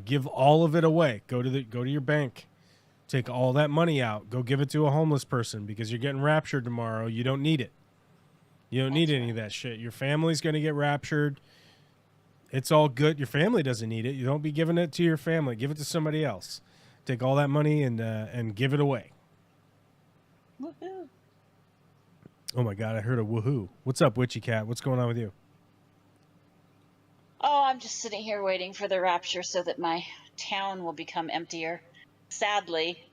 Give all of it away. Go to your bank. Take all that money out. Go give it to a homeless person because you're getting raptured tomorrow. You don't need it. You don't need any of that shit. Your family's going to get raptured. It's all good. Your family doesn't need it. You don't be giving it to your family. Give it to somebody else. Take all that money and give it away. Woohoo. Oh my God, I heard a woohoo. What's up, Witchy Cat? What's going on with you? Oh, I'm just sitting here waiting for the rapture so that my town will become emptier. Sadly,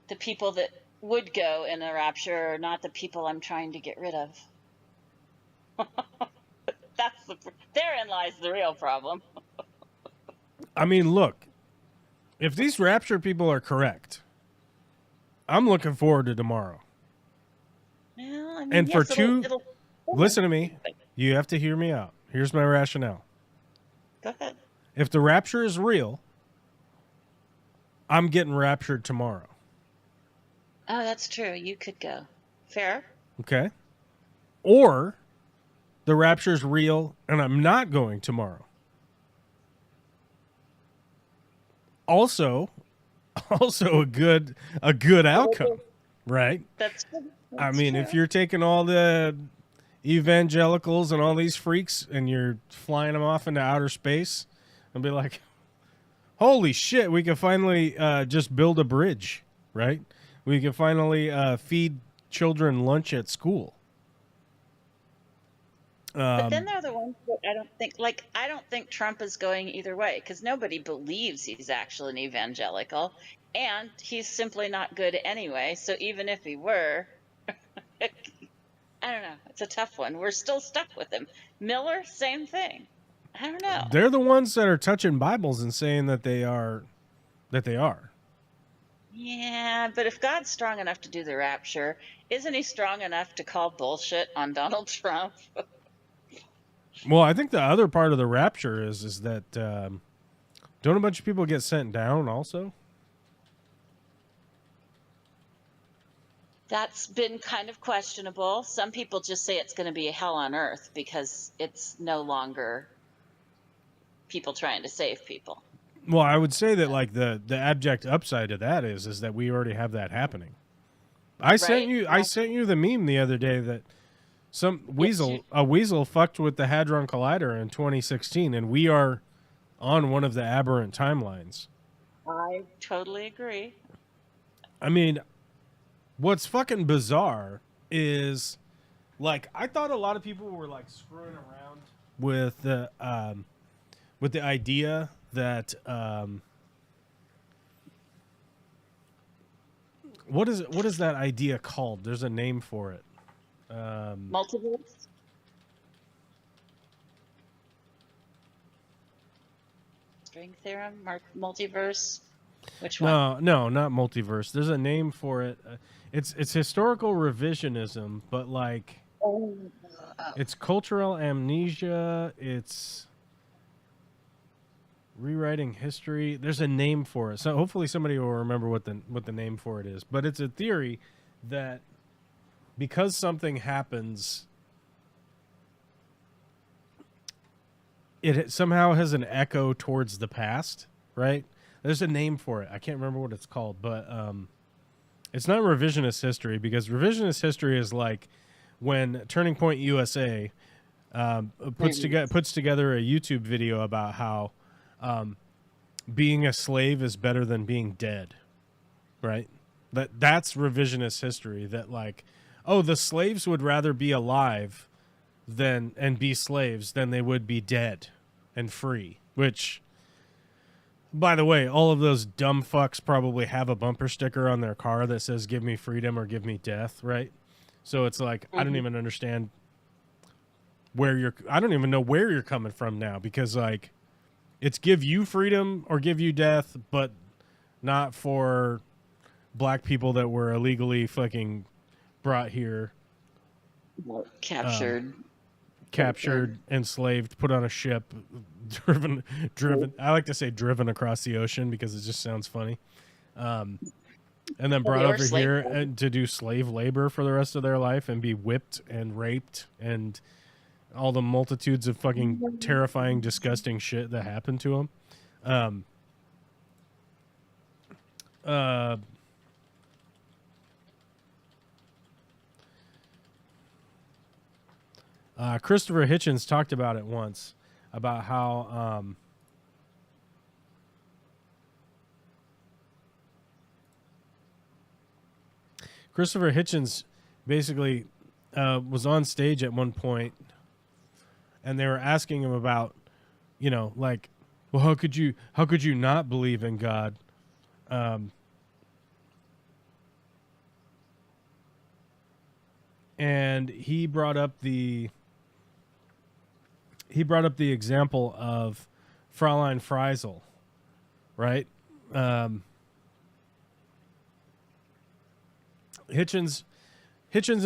the people that would go in a rapture are not the people I'm trying to get rid of. Therein lies the real problem. I mean, look, if these rapture people are correct, I'm looking forward to tomorrow. Well, I mean, And for it'll listen to me. You have to hear me out. Here's my rationale. Go ahead. If the rapture is real, I'm getting raptured tomorrow. Oh, that's true. You could go. Fair. Okay. Or the rapture is real and I'm not going tomorrow. Also a good outcome, right? That's I mean, true. if you're taking all the evangelicals and all these freaks and you're flying them off into outer space and be like, holy shit, we can finally just build a bridge, right? We can finally feed children lunch at school. But then they're the ones that I don't think Trump is going either way because nobody believes he's actually an evangelical and he's simply not good anyway. So even if he were, I don't know. It's a tough one. We're still stuck with him. Miller, same thing. I don't know. They're the ones that are touching Bibles and saying that they are. Yeah, but if God's strong enough to do the rapture, isn't he strong enough to call bullshit on Donald Trump? Well, I think the other part of the rapture is that don't a bunch of people get sent down also? That's been kind of questionable. Some people just say it's going to be a hell on earth because it's no longer people trying to save people. Well, I would say that like the abject upside of that is that we already have that happening. I sent you the meme the other day that a weasel fucked with the Hadron Collider in 2016, and we are on one of the aberrant timelines. I totally agree. I mean, what's fucking bizarre is, like, I thought a lot of people were like screwing around with the idea that what is that idea called? There's a name for it. Multiverse? String theorem? Multiverse? Which one? No, not multiverse. There's a name for it. It's historical revisionism, but like it's cultural amnesia. It's rewriting history. There's a name for it. So hopefully somebody will remember what the name for it is. But it's a theory that because something happens, it somehow has an echo towards the past, right? There's a name for it. I can't remember what it's called, but it's not revisionist history, because revisionist history is like when Turning Point USA puts together a YouTube video about how being a slave is better than being dead, right? That's revisionist history. That like, oh, the slaves would rather be alive than and be slaves than they would be dead and free. Which, by the way, all of those dumb fucks probably have a bumper sticker on their car that says "Give me freedom" or "Give me death," right? So it's like, I don't even understand I don't even know where you're coming from now, because like it's give you freedom or give you death, but not for black people that were illegally fucking brought here, captured, enslaved, put on a ship, driven. I like to say driven across the ocean because it just sounds funny. And then brought over here to do slave labor for the rest of their life and be whipped and raped and all the multitudes of fucking terrifying, disgusting shit that happened to them. Christopher Hitchens talked about it once, about how Christopher Hitchens basically was on stage at one point, and they were asking him about, you know, like, well, how could you not believe in God? And he brought up the example of Fräulein Freisel, right? Hitchens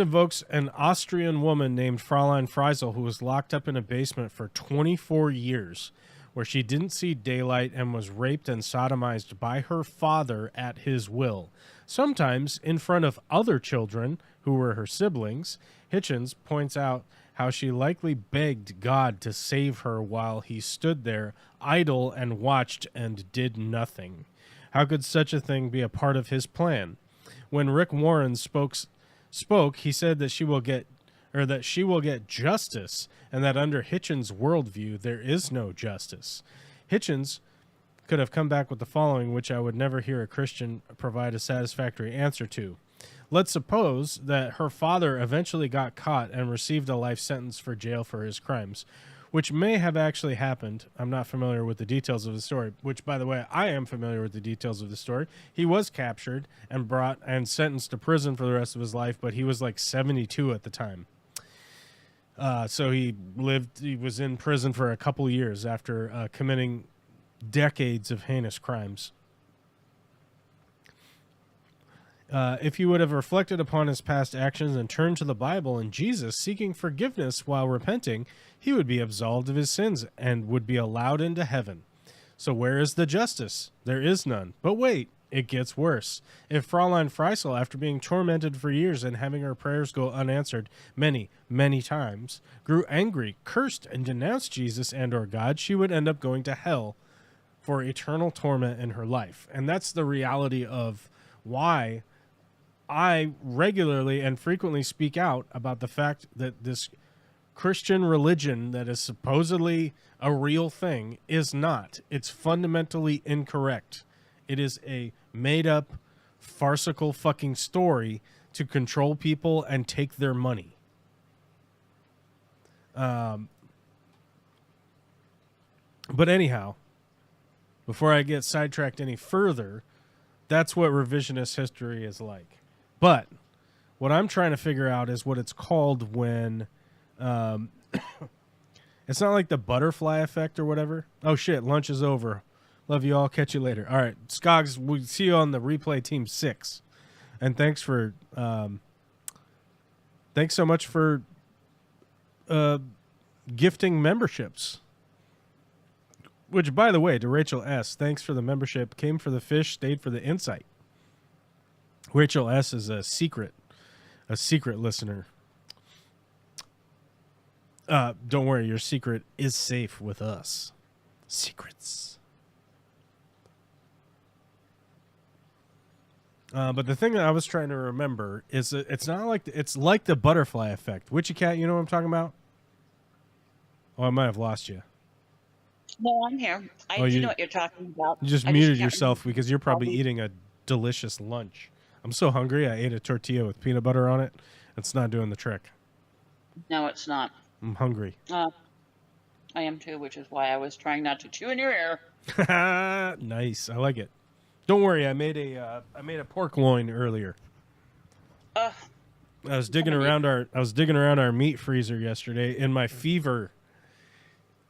invokes an Austrian woman named Fräulein Freisel who was locked up in a basement for 24 years, where she didn't see daylight and was raped and sodomized by her father at his will, sometimes in front of other children who were her siblings. Hitchens points out how she likely begged God to save her while he stood there idle and watched and did nothing. How could such a thing be a part of his plan? When Rick Warren spoke, he said that she will get justice, and that under Hitchens' worldview there is no justice. Hitchens could have come back with the following, which I would never hear a Christian provide a satisfactory answer to. Let's suppose that her father eventually got caught and received a life sentence for jail for his crimes, which may have actually happened. I'm not familiar with the details of the story, which, by the way, I am familiar with the details of the story. He was captured and brought and sentenced to prison for the rest of his life, but he was like 72 at the time. So he was in prison for a couple years after committing decades of heinous crimes. If he would have reflected upon his past actions and turned to the Bible and Jesus, seeking forgiveness while repenting, he would be absolved of his sins and would be allowed into heaven. So where is the justice? There is none. But wait, it gets worse. If Fräulein Freisel, after being tormented for years and having her prayers go unanswered many, many times, grew angry, cursed, and denounced Jesus and or God, she would end up going to hell for eternal torment in her life. And that's the reality of why I regularly and frequently speak out about the fact that this Christian religion that is supposedly a real thing is not. It's fundamentally incorrect. It is a made-up, farcical fucking story to control people and take their money. But anyhow, before I get sidetracked any further, that's what revisionist history is like. But what I'm trying to figure out is what it's called when it's not like the butterfly effect or whatever. Oh shit, lunch is over. Love you all. Catch you later. All right, Skogs, we'll see you on the replay team 6. And thanks so much for gifting memberships. Which, by the way, to Rachel S., thanks for the membership. Came for the fish, stayed for the insight. Rachel S. is a secret listener. Don't worry, your secret is safe with us. Secrets. But the thing that I was trying to remember is that it's not like it's like the butterfly effect. Witchy Cat, you know what I'm talking about? Oh, I might have lost you. No, I'm here. I do know what you're talking about. You just muted yourself because you're probably eating a delicious lunch. I'm so hungry, I ate a tortilla with peanut butter on it. It's not doing the trick. No, it's not. I'm hungry. I am too, which is why I was trying not to chew in your ear. Nice. I like it. Don't worry. I made a pork loin earlier. I was digging around our meat freezer yesterday in my fever.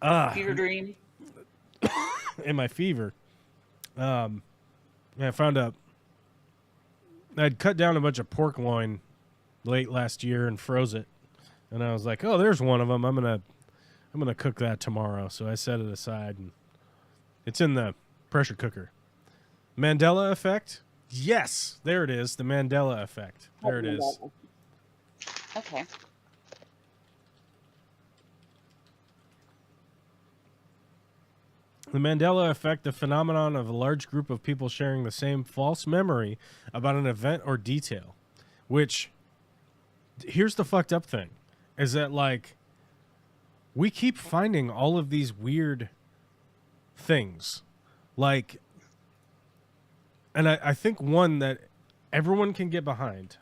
Fever dream. In my fever. I found out I'd cut down a bunch of pork loin late last year and froze it. And I was like, "Oh, there's one of them. I'm going to cook that tomorrow." So I set it aside and it's in the pressure cooker. Mandela effect? Yes, there it is. The Mandela effect. There it is. Okay. The Mandela effect, the phenomenon of a large group of people sharing the same false memory about an event or detail. Which, here's the fucked up thing, is that, like, we keep finding all of these weird things. Like, and I think one that everyone can get behind.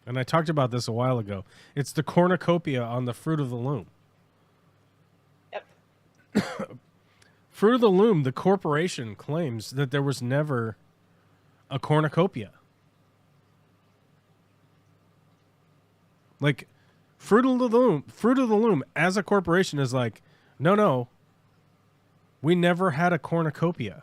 And I talked about this a while ago. It's the cornucopia on the Fruit of the Loom. Yep. Fruit of the Loom, the corporation, claims that there was never a cornucopia. Like, Fruit of the Loom as a corporation is like, no, we never had a cornucopia.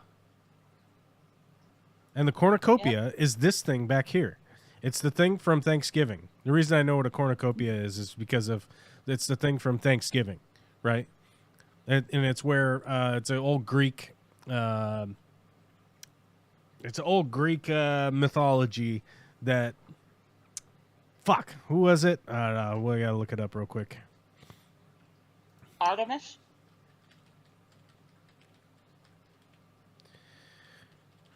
And the cornucopia is this thing back here. It's the thing from Thanksgiving. The reason I know what a cornucopia is because of it's the thing from Thanksgiving, right? And it's where it's an old Greek mythology that fuck, who was it? I don't know. We gotta look it up real quick. Artemis?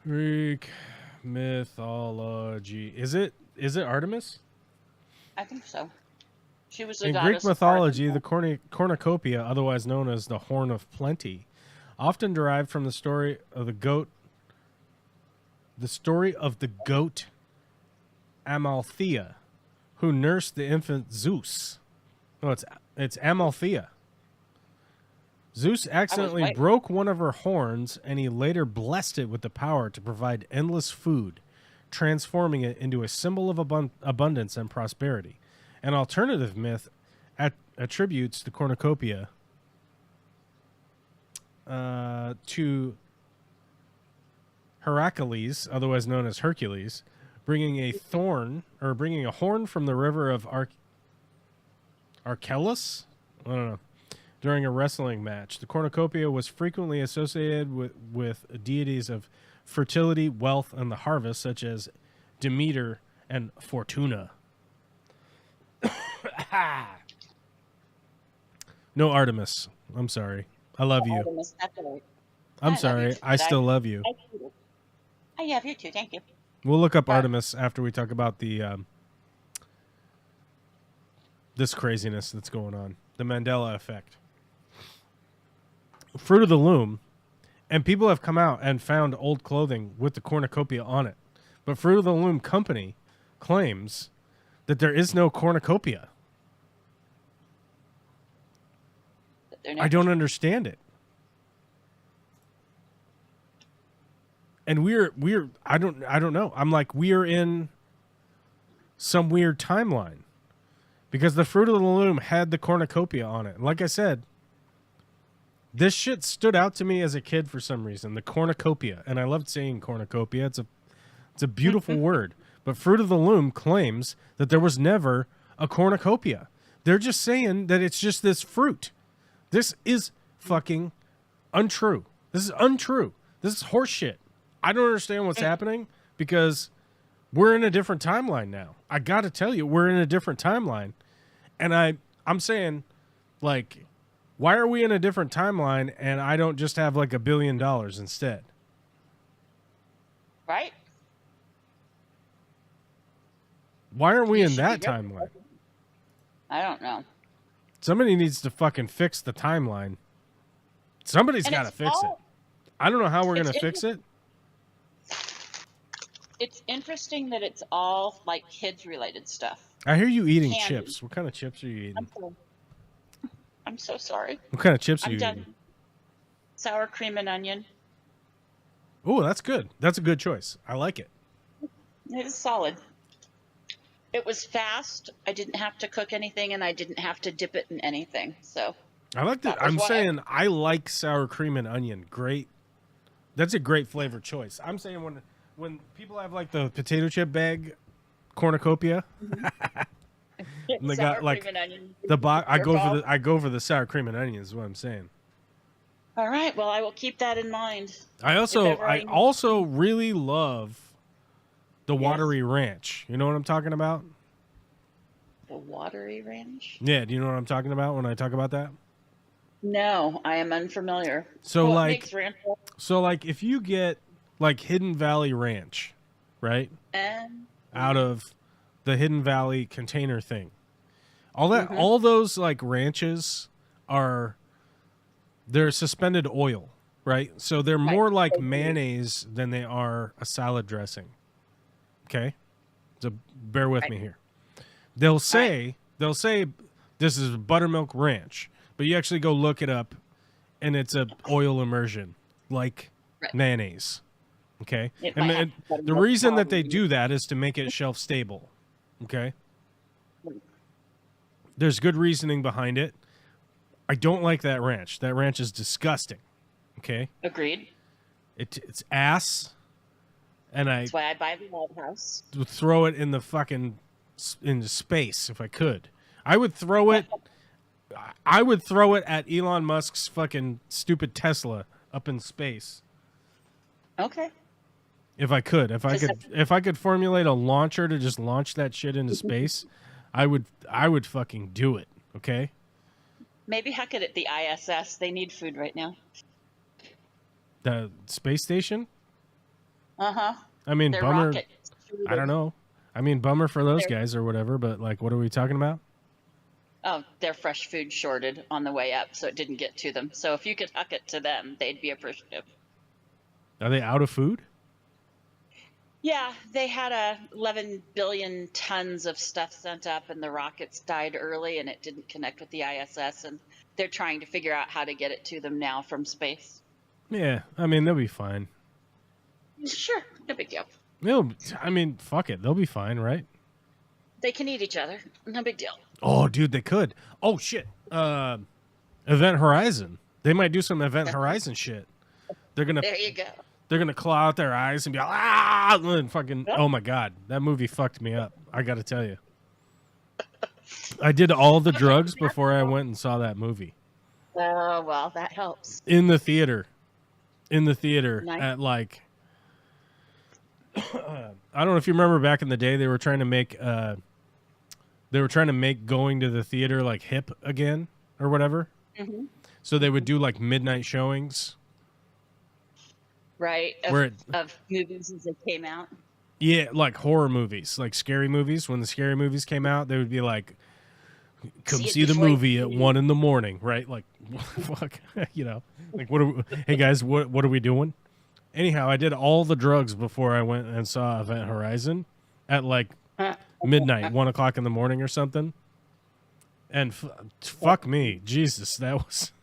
Greek mythology. Is it Artemis? I think so. She was the In goddess Greek mythology, the cornucopia, otherwise known as the Horn of Plenty, often derived from the story of the goat Amalthea, who nursed the infant Zeus. No, it's Amalthea. Zeus accidentally broke one of her horns, and he later blessed it with the power to provide endless food, transforming it into a symbol of abundance and prosperity. An alternative myth attributes the cornucopia to Heracles, otherwise known as Hercules, bringing a horn from the river of Archelaus? I don't know. During a wrestling match, the cornucopia was frequently associated with deities of fertility, wealth, and the harvest, such as Demeter and Fortuna. No Artemis. I'm sorry. I love you. Artemis, that's right. I'm sorry. I still love you. I love you too. Thank you. We'll look up Artemis after we talk about the this craziness that's going on. The Mandela effect. Fruit of the Loom, and people have come out and found old clothing with the cornucopia on it. But Fruit of the Loom Company claims that there is no cornucopia. I don't understand it. And we're I don't know. I'm like, we're in some weird timeline. Because the Fruit of the Loom had the cornucopia on it. And like I said, this shit stood out to me as a kid for some reason. The cornucopia. And I loved saying cornucopia. It's a beautiful word. But Fruit of the Loom claims that there was never a cornucopia. They're just saying that it's just this fruit. This is fucking untrue. This is untrue. This is horseshit. I don't understand what's happening because we're in a different timeline now. I got to tell you, we're in a different timeline. And I'm saying, like, why are we in a different timeline and I don't just have like $1 billion instead? Right? Why aren't we in that timeline? I don't know. Somebody needs to fucking fix the timeline. Somebody's got to fix it. I don't know how we're going to fix it. It's interesting that it's all like kids related stuff. I hear you eating Candy. chips. What kind of chips are you eating? I'm so sorry. What kind of chips are I'm you done. eating? Sour cream and onion. Oh, that's good. That's a good choice. I like it. It is solid. It was fast. I didn't have to cook anything, and I didn't have to dip it in anything. So I like that. that was I'm why saying I like sour cream and onion. Great. That's a great flavor choice. I'm saying when people have like the potato chip bag cornucopia, and they sour got like cream and onion. the box. I Your go for the sour cream and onion. Is what I'm saying. All right. Well, I will keep that in mind. I If ever also really love the watery ranch. You know what I'm talking about? The watery ranch? Yeah. Do you know what I'm talking about when I talk about that? No, I am unfamiliar. So What like, makes ranch? if you get like Hidden Valley Ranch, right? Out of the Hidden Valley container thing. All those like ranches they're suspended oil, right? So they're more like mayonnaise than they are a salad dressing. Okay? So bear with me here. They'll say this is buttermilk ranch, but you actually go look it up and it's a oil immersion like mayonnaise. Okay? And the reason that they do that is to make it shelf stable. Okay? There's good reasoning behind it. I don't like that ranch. That ranch is disgusting. Okay? Agreed. It's ass. And That's why I buy the White House. would throw it in the fucking into space if I could. I would throw it at Elon Musk's fucking stupid Tesla up in space. Okay. If I could formulate a launcher to just launch that shit into space, I would fucking do it. Okay? Maybe huck it at the ISS. They need food right now. The space station? Uh-huh. I mean, Their bummer. rocket. I don't know. I mean, bummer for those guys or whatever, but like, what are we talking about? Oh, their fresh food shorted on the way up, so it didn't get to them. So if you could huck it to them, they'd be appreciative. Are they out of food? Yeah, they had 11 billion tons of stuff sent up, and the rockets died early, and it didn't connect with the ISS, and they're trying to figure out how to get it to them now from space. Yeah, I mean, they'll be fine. Sure, no big deal. Fuck it. They'll be fine, right? They can eat each other. No big deal. Oh, dude, they could. Oh, shit. Event Horizon. They might do some Event Horizon shit. There you go. They're gonna claw out their eyes and be like, ah, and fucking. Oh my god, that movie fucked me up. I got to tell you. I did all the drugs before I went and saw that movie. Oh well, that helps. In the theater, Nice. at like. I don't know if you remember back in the day, they were trying to make going to the theater like hip again or whatever. Mm-hmm. So they would do like midnight showings. Right, of movies as they came out. Yeah, like horror movies, like scary movies. When the scary movies came out, they would be like, "Come see the movie at 1 a.m, right? Like, fuck, like hey guys, what are we doing? Anyhow, I did all the drugs before I went and saw Event Horizon at like midnight, 1 o'clock in the morning or something. And fuck me, Jesus, that was.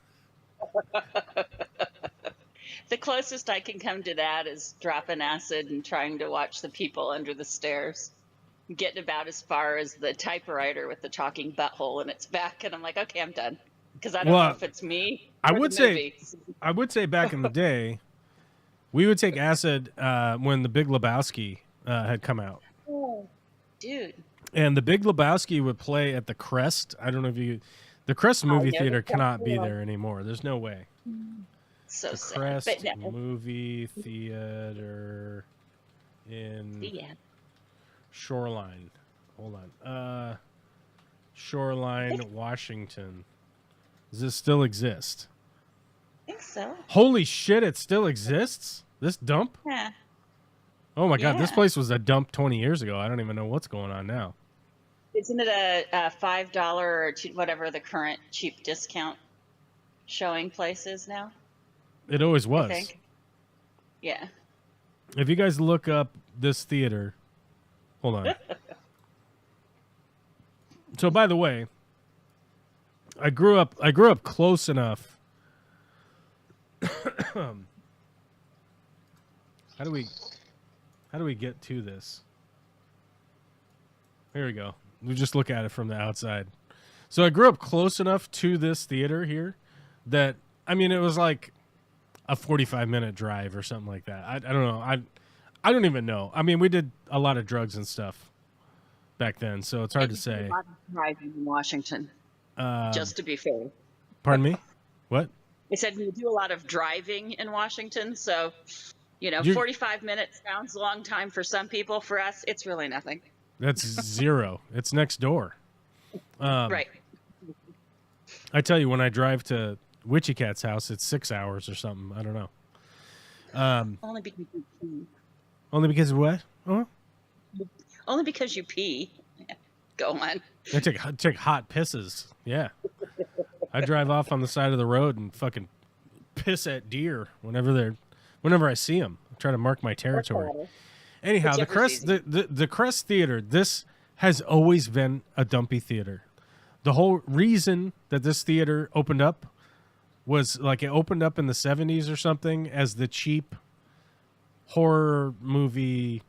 The closest I can come to that is dropping acid and trying to watch the people under the stairs. Getting about as far as the typewriter with the talking butthole in its back, and I'm like, okay, I'm done. Because I don't know if it's me. I would say back in the day, we would take acid when The Big Lebowski had come out. Oh, dude. And The Big Lebowski would play at the Crest. I don't know if the Crest movie theater cannot be there anymore. There's no way. So the sad. Crest movie theater in Shoreline. Hold on. Shoreline, Washington. Does this still exist? I think so. Holy shit, it still exists? This dump? Yeah. Oh my god, this place was a dump 20 years ago. I don't even know what's going on now. Isn't it a $5 or whatever the current cheap discount showing place is now? It always was. I think. Yeah. If you guys look up this theater. Hold on. So, by the way, I grew up close enough. How do we get to this? Here we go. We just look at it from the outside. So I grew up close enough to this theater here that, I mean, it was like a 45-minute drive or something like that. I don't know. I don't even know. I mean, we did a lot of drugs and stuff back then, so it's hard to say. A lot of driving in Washington, just to be fair. Pardon me? What? I said we do a lot of driving in Washington, so, 45 minutes sounds a long time for some people. For us, it's really nothing. That's zero. It's next door. Right. I tell you, when I drive to Witchy Cat's house, it's 6 hours or something. I don't know. Only because you pee. Only because of what? Huh? Only because you pee. Go on. I take hot pisses. Yeah. I drive off on the side of the road and fucking piss at deer whenever I see them. I try to mark my territory. Anyhow, the Crest Theater, this has always been a dumpy theater. The whole reason that this theater opened up was like it opened up in the 70s or something as the cheap horror movie.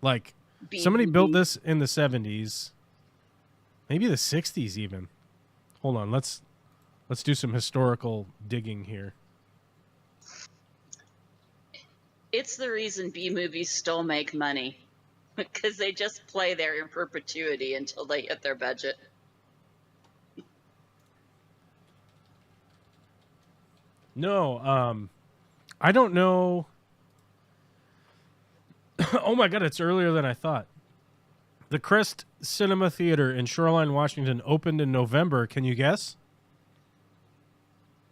Like somebody built this in the 70s, maybe the 60s even. Hold on, let's do some historical digging here. It's the reason B movies still make money, because they just play there in perpetuity until they hit their budget. No, I don't know. Oh my God, it's earlier than I thought. The Crest Cinema Theater in Shoreline, Washington opened in November. Can you guess?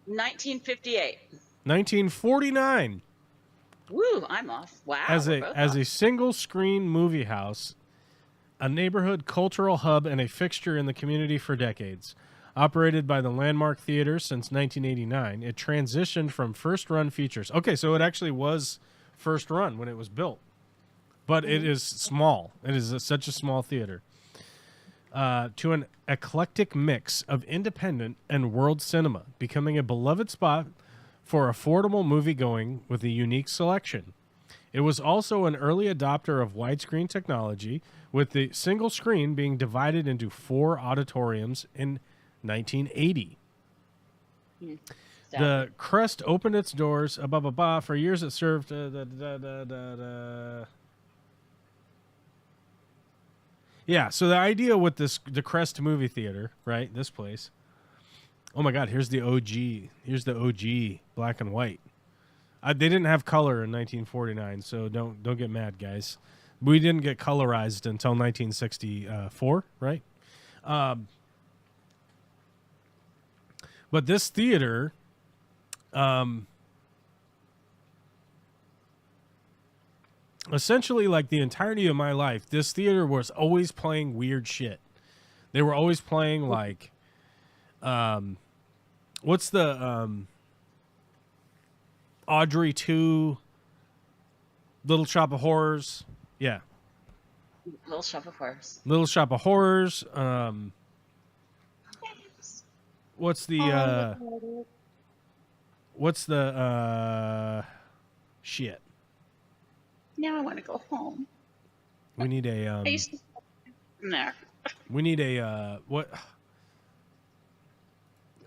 1958. 1949. Woo, I'm off. Wow. As a single screen movie house, a neighborhood cultural hub and a fixture in the community for decades. Operated by the Landmark Theater since 1989, it transitioned from first run features. Okay, so it actually was first run when it was built. But it is small. It is such a small theater. To an eclectic mix of independent and world cinema, becoming a beloved spot for affordable moviegoing with a unique selection. It was also an early adopter of widescreen technology, with the single screen being divided into 4 auditoriums in 1980. The Crest opened its doors. For years, it served. Yeah, so the idea with the Crest movie theater, right? This place. Oh my God, here's the OG. Here's the OG black and white. They didn't have color in 1949, so don't get mad, guys. We didn't get colorized until 1964, right? But this theater, essentially, like the entirety of my life, this theater was always playing weird shit. They were always playing like, what's the Audrey 2, Little Shop of Horrors? Yeah. Little Shop of Horrors. Little Shop of Horrors. What's the shit? Now I want to go home. We need a I used to there. we need a what?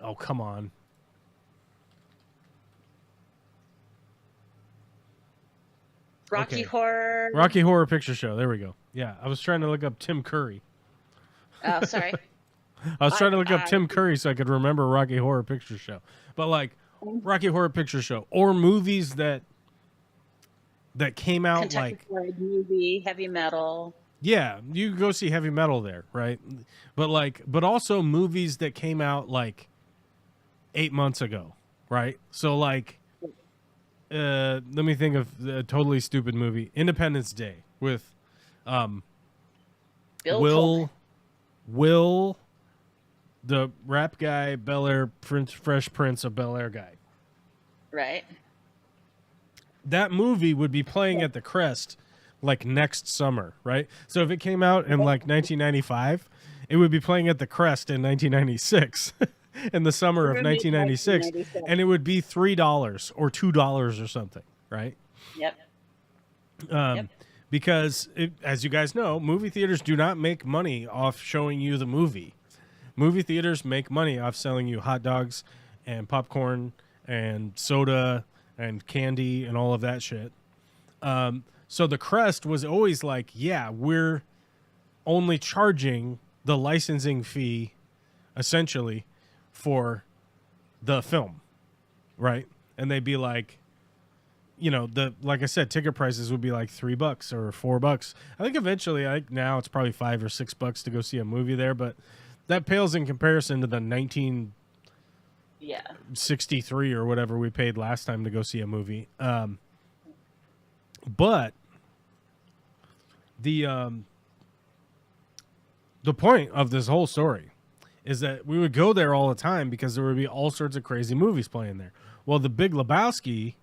Oh, come on. Rocky Horror. Rocky Horror Picture Show. There we go. Yeah, I was trying to look up Tim Curry. Oh, sorry. I was trying to look up Tim Curry so I could remember Rocky Horror Picture Show. But like Rocky Horror Picture Show or movies that came out Kentucky Fried Movie, heavy metal. Yeah, you go see heavy metal there, right? But also movies that came out like 8 months ago, right? So like let me think of a totally stupid movie, Independence Day with Will, the rap guy, Fresh Prince of Bel-Air guy. Right. That movie would be playing at the Crest, like next summer, right? So if it came out in like 1995, it would be playing at the Crest in 1996, in the summer of 1996, and it would be $3 or $2 or something, right? Yep. Because as you guys know, movie theaters do not make money off showing you the movie. Movie theaters make money off selling you hot dogs and popcorn and soda and candy and all of that shit. So the Crest was always like, yeah, we're only charging the licensing fee, essentially, for the film, right? And they'd be like, you know, like I said, ticket prices would be like $3 or $4. I think eventually, now it's probably $5 or $6 to go see a movie there, but that pales in comparison to the 1963 or whatever we paid last time to go see a movie. But the point of this whole story is that we would go there all the time because there would be all sorts of crazy movies playing there. Well, The Big Lebowski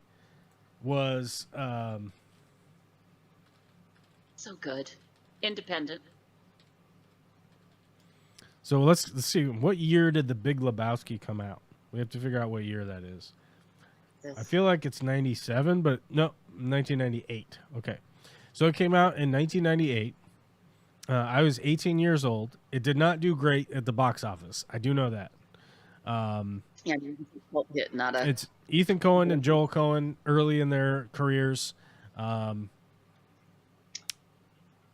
was so good, independent. So let's see, what year did The Big Lebowski come out? We have to figure out what year that is. I feel like it's 97, but no, 1998. Okay. So it came out in 1998. I was 18 years old. It did not do great at the box office. I do know that. It's Ethan Coen and Joel Coen early in their careers.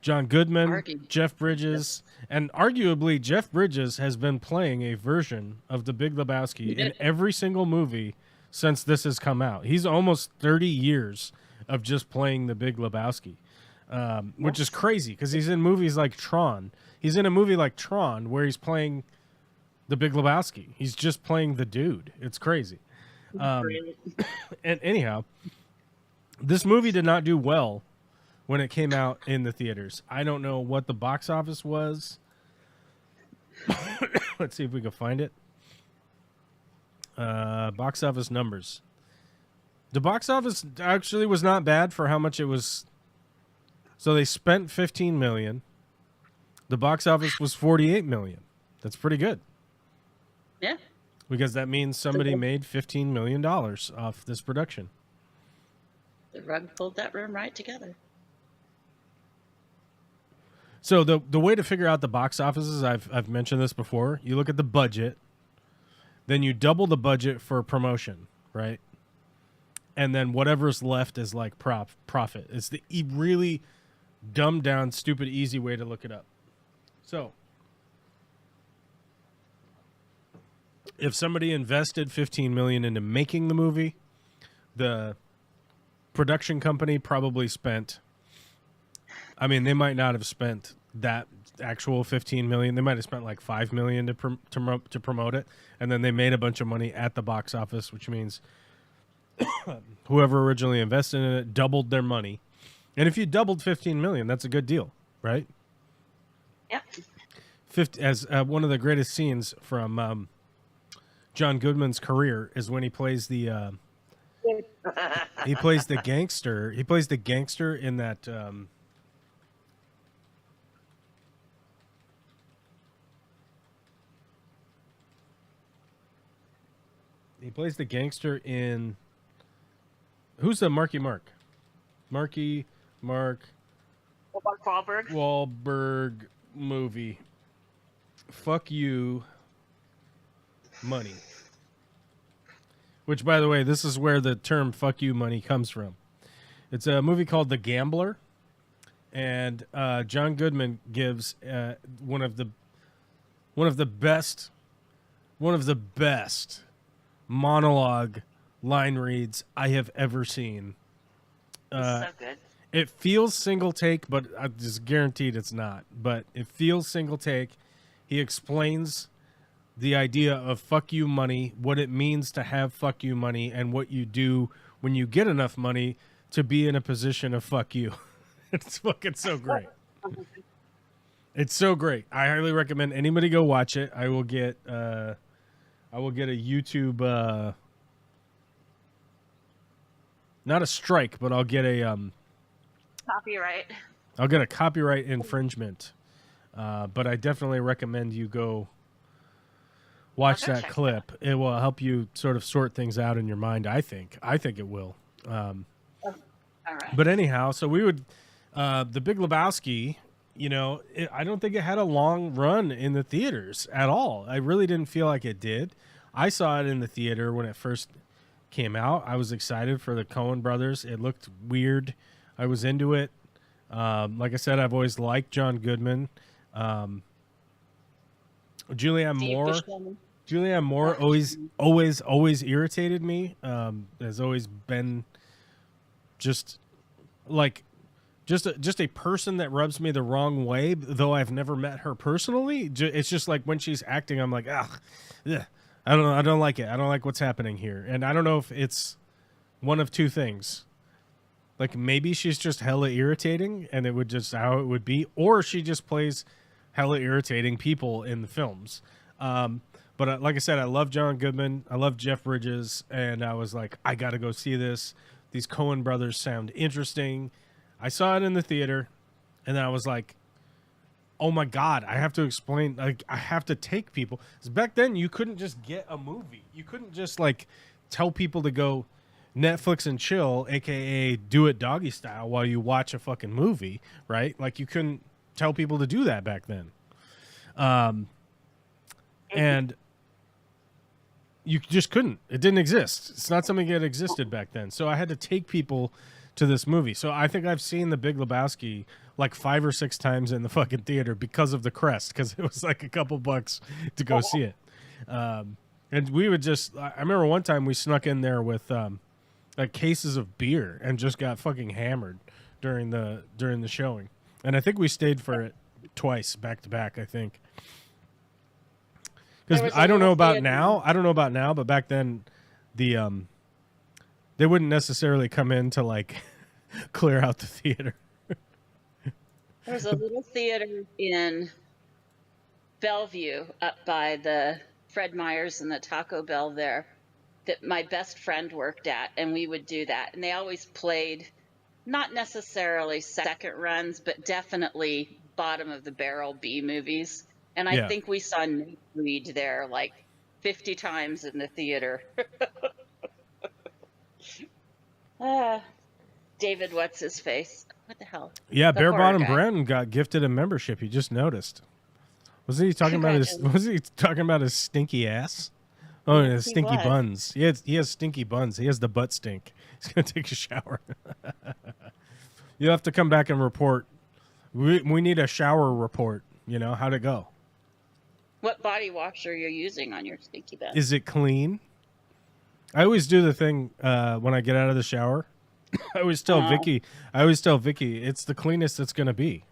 John Goodman, Jeff Bridges, and arguably Jeff Bridges has been playing a version of The Big Lebowski in every single movie since this has come out. He's almost 30 years of just playing The Big Lebowski, which is crazy because he's in movies like Tron. He's in a movie like Tron where he's playing The Big Lebowski. He's just playing the dude. It's crazy. And anyhow, this movie did not do well when it came out in the theaters. I don't know what the box office was. Let's see if we can find it. Box office numbers. The box office actually was not bad for how much it was. So they spent $15 million. The box office was $48 million. That's pretty good. Yeah. Because that means somebody made $15 million off this production. The rug pulled that room right together. So the way to figure out the box offices, I've mentioned this before. You look at the budget, then you double the budget for promotion, right? And then whatever's left is like profit. It's the really dumbed down, stupid, easy way to look it up. So if somebody invested $15 million into making the movie, the production company probably spent, I mean, they might not have spent that actual $15 million. They might have spent like $5 million to promote it, and then they made a bunch of money at the box office, which means whoever originally invested in it doubled their money. And if you doubled $15 million, that's a good deal, right? Yeah. As one of the greatest scenes from John Goodman's career is when he plays the gangster. He plays the gangster in that. He plays the gangster in. Who's the Marky Mark? Mark Wahlberg movie. Fuck You, Money. Which, by the way, this is where the term "fuck you, money" comes from. It's a movie called The Gambler, and John Goodman gives one of the best monologue line reads I have ever seen. So good. It feels single take, but I just guaranteed it's not. But it feels single take. He explains the idea of fuck you money, what it means to have fuck you money, and what you do when you get enough money to be in a position of fuck you. It's fucking so great. It's so great. I highly recommend anybody go watch it. I will get a YouTube not a strike, but I'll get a copyright. I'll get a copyright infringement. But I definitely recommend you go watch I'll go that check clip. It will help you sort of sort things out in your mind. I think it will. All right. But anyhow, so we would, the Big Lebowski, you know, I don't think it had a long run in the theaters at all. I really didn't feel like it did. I saw it in the theater when it first came out. I was excited for the Coen brothers. It looked weird. I was into it. Like I said, I've always liked John Goodman. Julianne Moore always irritated me. Has always been just a person that rubs me the wrong way, though I've never met her personally. It's just like when she's acting, I'm like, ugh, I don't know. I don't like it. I don't like what's happening here. And I don't know if it's one of two things. Like maybe she's just hella irritating and it would just how it would be, or she just plays hella irritating people in the films. But like I said, I love John Goodman. I love Jeff Bridges. And I was like, I got to go see this. These Coen brothers sound interesting. I saw it in the theater and then I was like, oh my God, I have to explain. Like, I have to take people. 'Cause back then you couldn't just get a movie. You couldn't just like tell people to go Netflix and chill, aka do it doggy style while you watch a fucking movie, right? Like you couldn't tell people to do that back then. And you just couldn't. It didn't exist. It's not something that existed back then. So I had to take people to this movie. So I think I've seen The Big Lebowski like 5 or 6 times in the fucking theater because of the crest, because it was like a couple bucks to go see it. And we would just, I remember one time we snuck in there with like cases of beer and just got fucking hammered during the showing. And I think we stayed for it twice back to back, I think. Because I don't know about now. I don't know about now, but back then they wouldn't necessarily come in to like clear out the theater. There's a little theater in Bellevue up by the Fred Meyer's and the Taco Bell there that my best friend worked at, and we would do that. And they always played not necessarily second runs, but definitely bottom of the barrel B movies. And I think we saw Nate Reed there like 50 times in the theater. David, what's his face? What the hell? Yeah, Bare Bottom Brandon got gifted a membership. He just noticed. Wasn't he talking about his stinky ass? Oh, his stinky buns. He has stinky buns. He has the butt stink. He's gonna take a shower. You have to come back and report. We need a shower report. You know, how'd it go? What body wash are you using on your stinky butt? Is it clean? I always do the thing when I get out of the shower. I always tell Vicky, it's the cleanest it's going to be.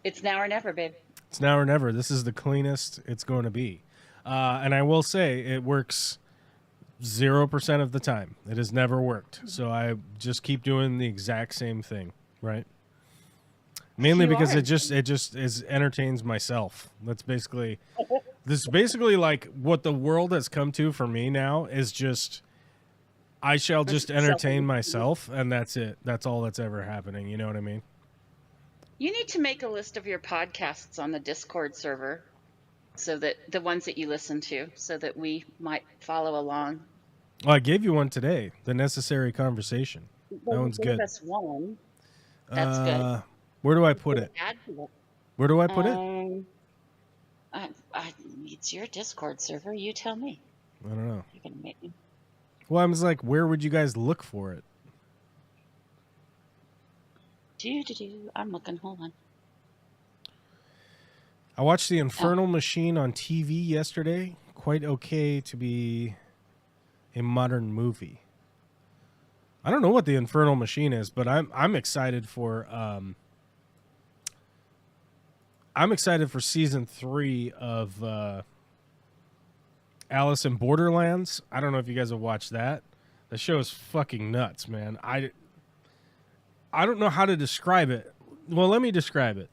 It's now or never, babe. It's now or never. This is the cleanest it's going to be. And I will say it works 0% of the time. It has never worked. So I just keep doing the exact same thing, right? Mainly because it just entertains myself. This is basically like what the world has come to for me now is just I shall just entertain myself, and that's it. That's all that's ever happening. You know what I mean? You need to make a list of your podcasts on the Discord server, so that the ones that you listen to, so that we might follow along. Well, I gave you one today, The Necessary Conversation. That one's good. That's one. That's good. Where do I put it? Where do I put it? It's your Discord server. You tell me. I don't know. You're gonna make me. Well, I was like, where would you guys look for it? I'm looking. Hold on. I watched The Infernal Machine on TV yesterday. Quite okay to be a modern movie. I don't know what The Infernal Machine is, but I'm excited for season 3 of Alice in Borderlands. I don't know if you guys have watched that. The show is fucking nuts, man. I don't know how to describe it. Well, let me describe it.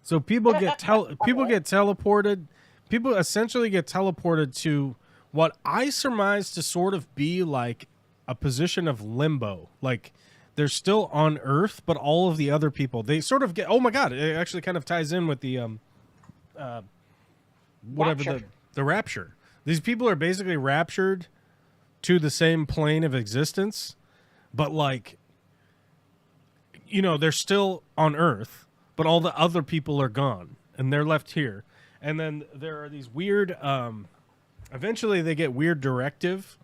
So people get teleported. People essentially get teleported to what I surmise to sort of be like a position of limbo. Like they're still on Earth, but all of the other people, they sort of get. Oh my God! It actually kind of ties in with the whatever Rapture. the rapture. These people are basically raptured to the same plane of existence, but like, you know, they're still on Earth, but all the other people are gone and they're left here. And then there are these weird, eventually they get weird directive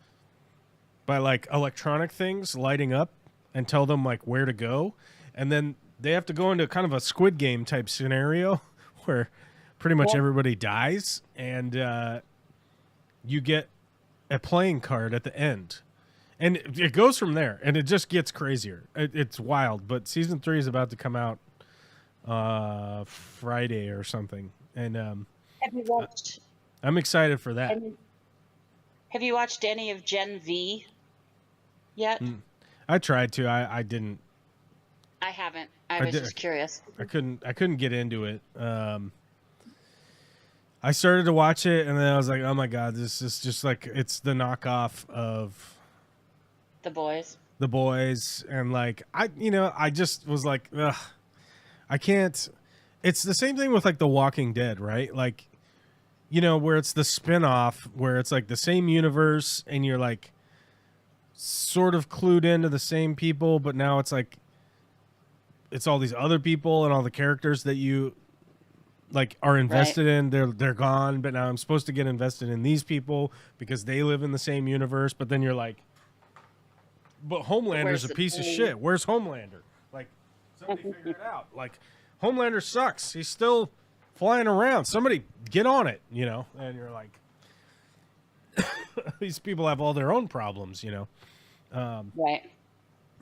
by like electronic things lighting up and tell them like where to go. And then they have to go into kind of a Squid Game type scenario where pretty much everybody dies, and you get a playing card at the end. And it goes from there, and it just gets crazier. It's wild, but season 3 is about to come out Friday or something. And Have you watched? I'm excited for that. Have you watched any of Gen V yet? I tried to. I didn't. I haven't. I was just curious. I couldn't get into it. I started to watch it, and then I was like, oh my God, this is just like, it's the knockoff of The Boys. The Boys. And like, I just was like, ugh, I can't. It's the same thing with like The Walking Dead, right? Like, you know, where it's the spin-off where it's like the same universe and you're like sort of clued into the same people, but now it's like it's all these other people and all the characters that you like are invested in. They're gone, but now I'm supposed to get invested in these people because they live in the same universe. But then you're like, but Homelander's a piece of shit. Where's Homelander? Like, somebody figure it out. Like, Homelander sucks. He's still flying around. Somebody get on it, you know? And you're like, these people have all their own problems, you know? Right.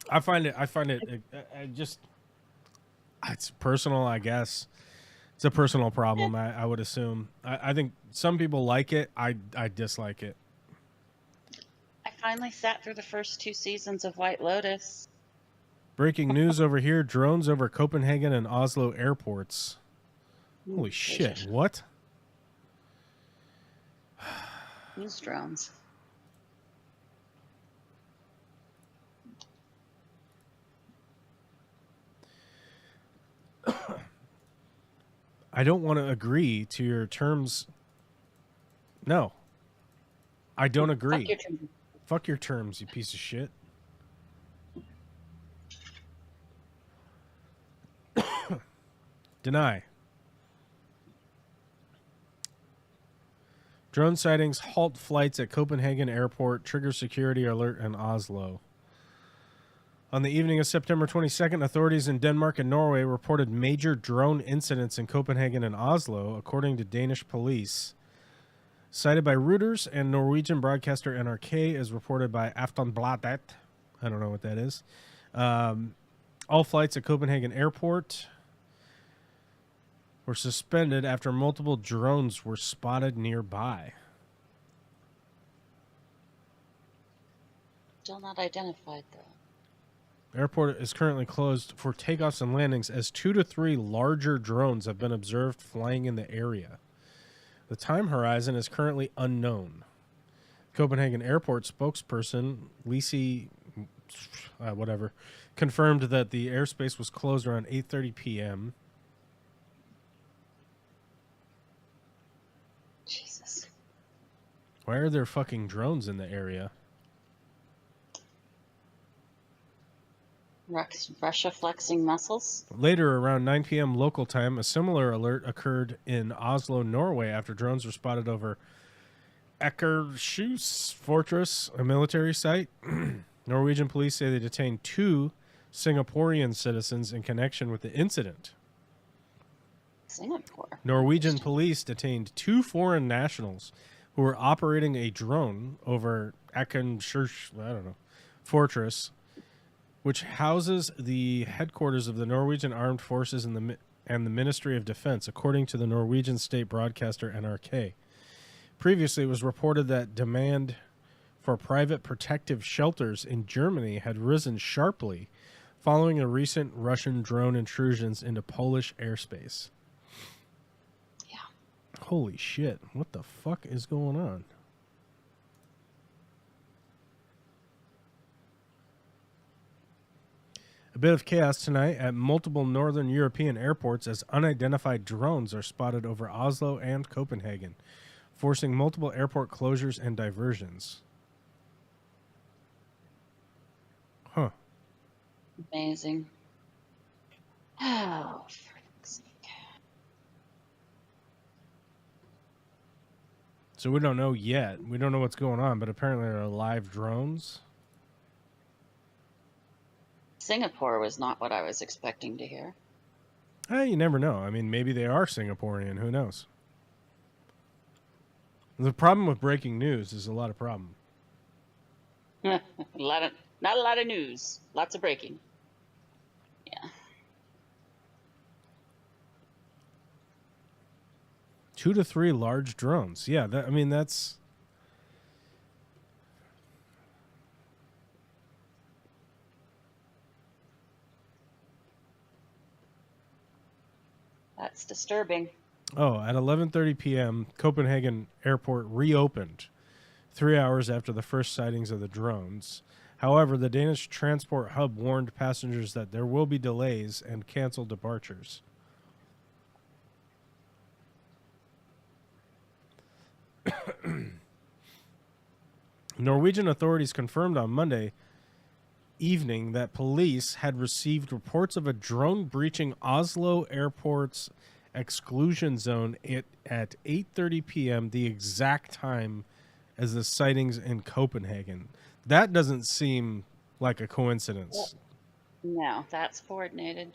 I find it just, it's personal, I guess. It's a personal problem, I would assume. I think some people like it. I dislike it. I finally sat through the first 2 seasons of White Lotus. Breaking news over here. Drones over Copenhagen and Oslo airports. Holy shit, what? Use drones. I don't want to agree to your terms. No. I don't agree. Fuck your terms, you piece of shit. Deny. Drone sightings halt flights at Copenhagen Airport, trigger security alert in Oslo. On the evening of September 22nd, authorities in Denmark and Norway reported major drone incidents in Copenhagen and Oslo, according to Danish police. Cited by Reuters and Norwegian broadcaster NRK, as reported by Aftonbladet. I don't know what that is. All flights at Copenhagen Airport were suspended after multiple drones were spotted nearby. Still not identified, though. Airport is currently closed for takeoffs and landings as 2 to 3 larger drones have been observed flying in the area. The time horizon is currently unknown. Copenhagen Airport spokesperson Lisi, confirmed that the airspace was closed around 8:30 p.m. Jesus. Why are there fucking drones in the area? Russia flexing muscles. Later, around 9 p.m. local time, a similar alert occurred in Oslo, Norway, after drones were spotted over Akershus Fortress, a military site. Norwegian police say they detained 2 Singaporean citizens in connection with the incident. Singapore. Norwegian police detained 2 foreign nationals who were operating a drone over Akershus, Fortress, which houses the headquarters of the Norwegian Armed Forces and the Ministry of Defense, according to the Norwegian state broadcaster NRK. Previously, it was reported that demand for private protective shelters in Germany had risen sharply following a recent Russian drone intrusions into Polish airspace. Yeah. Holy shit. What the fuck is going on? bit of chaos tonight at multiple northern European airports as unidentified drones are spotted over Oslo and Copenhagen, forcing multiple airport closures and diversions. Huh. Amazing. Oh, for fuck's sake. So we don't know yet. We don't know what's going on, but apparently there are live drones. Singapore was not what I was expecting to hear. Hey, you never know. I mean, maybe they are Singaporean. Who knows? The problem with breaking news is a lot of problem. Not a lot of news. Lots of breaking. Yeah. 2 to 3 large drones. Yeah, I mean, that's... That's disturbing. Oh, at 11:30 p.m., Copenhagen Airport reopened 3 hours after the first sightings of the drones. However, the Danish transport hub warned passengers that there will be delays and canceled departures. Norwegian authorities confirmed on Monday evening that police had received reports of a drone breaching Oslo Airport's exclusion zone at 8:30 p.m., the exact time as the sightings in Copenhagen. That doesn't seem like a coincidence. No, that's coordinated.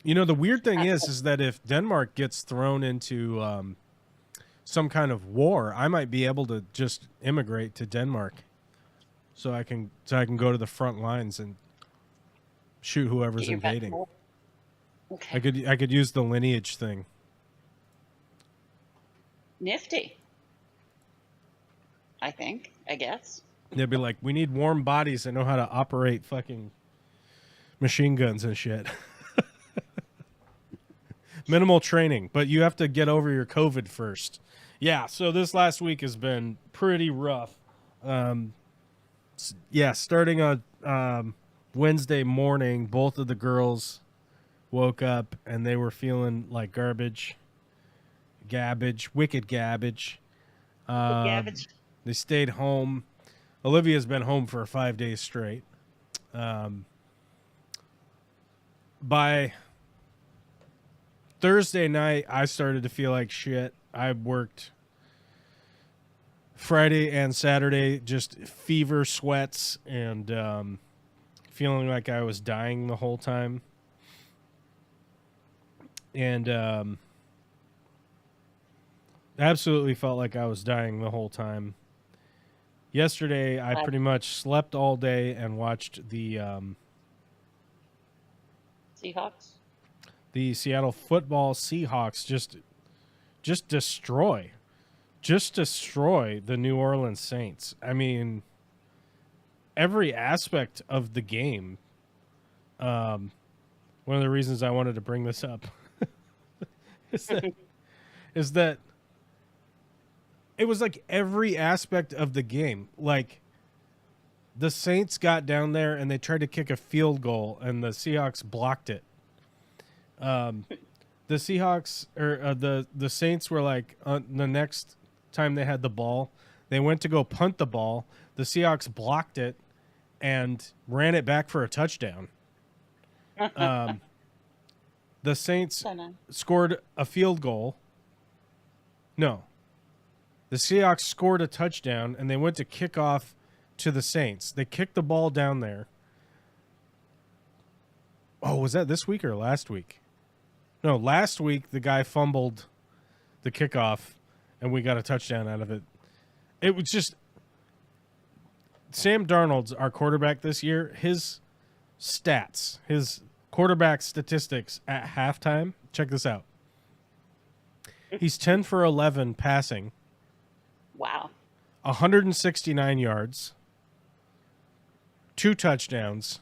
You know, the weird thing is that if Denmark gets thrown into some kind of war, I might be able to just immigrate to Denmark, so I can go to the front lines and shoot whoever's invading. Okay. I could use the lineage thing. Nifty. I guess. They'd be like, we need warm bodies that know how to operate fucking machine guns and shit. Minimal training, but you have to get over your COVID first. Yeah, so this last week has been pretty rough. Starting on Wednesday morning, both of the girls woke up and they were feeling like garbage. Wicked gabbage. Gabbage. They stayed home. Olivia's been home for 5 days straight. By Thursday night, I started to feel like shit. I worked Friday and Saturday, just fever, sweats, and feeling like I was dying the whole time. And absolutely felt like I was dying the whole time. Yesterday, I pretty much slept all day and watched the Seahawks. The Seattle football Seahawks just destroy the New Orleans Saints. I mean, every aspect of the game. One of the reasons I wanted to bring this up is that it was like every aspect of the game. Like, the Saints got down there and they tried to kick a field goal and the Seahawks blocked it. The Seahawks or the Saints were like the next time they had the ball, they went to go punt the ball. The Seahawks blocked it and ran it back for a touchdown. The Saints scored a field goal. No. The Seahawks scored a touchdown and they went to kick off to the Saints. They kicked the ball down there. Oh, was that this week or last week? No, last week the guy fumbled the kickoff and we got a touchdown out of it. It was just Sam Darnold's our quarterback this year. His stats, his quarterback statistics at halftime. Check this out. He's 10 for 11 passing. Wow. 169 yards, 2 touchdowns,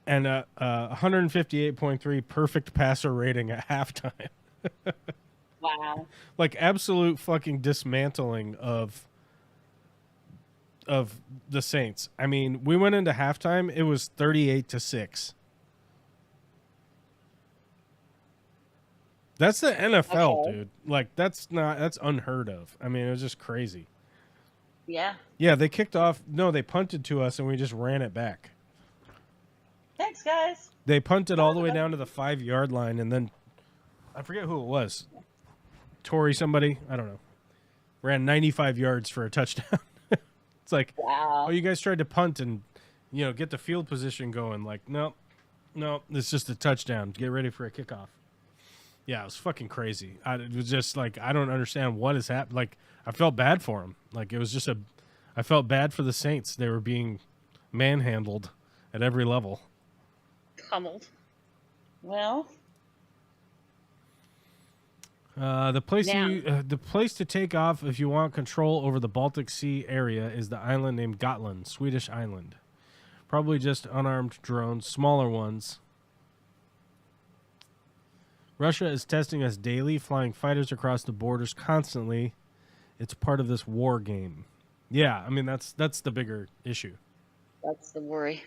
and a 158.3 perfect passer rating at halftime. Wow. Like absolute fucking dismantling of of the Saints. I mean, we went into halftime. It was 38-6. That's the NFL, Okay. dude. Like, that's unheard of. I mean, it was just crazy. Yeah. Yeah, they kicked off. No, they punted to us, and we just ran it back. Thanks, guys. They punted all the way down to the 5-yard line, and then I forget who it was. Tory somebody, I don't know. Ran 95 yards for a touchdown. It's like, Wow. oh, you guys tried to punt and, get the field position going. Like, no, it's just a touchdown. Get ready for a kickoff. Yeah, it was fucking crazy. It was just like, I don't understand what has happened. Like, I felt bad for him. Like, it was just I felt bad for the Saints. They were being manhandled at every level. Pummeled. Well. The place to take off if you want control over the Baltic Sea area is the island named Gotland, Swedish island. Probably just unarmed drones, smaller ones. Russia is testing us daily, flying fighters across the borders constantly. It's part of this war game. Yeah, I mean, that's the bigger issue. That's the worry.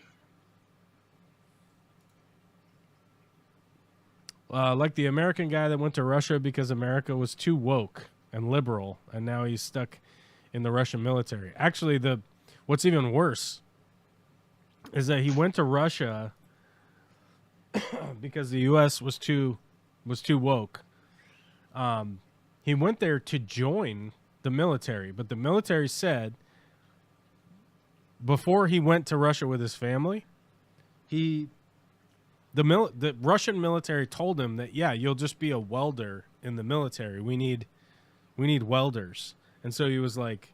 Like the American guy that went to Russia because America was too woke and liberal, and now he's stuck in the Russian military. Actually, what's even worse is that he went to Russia because the U.S. was too woke. He went there to join the military, but the military said before he went to Russia with his family, the Russian military told him that, yeah, you'll just be a welder in the military. We need welders. And so he was like,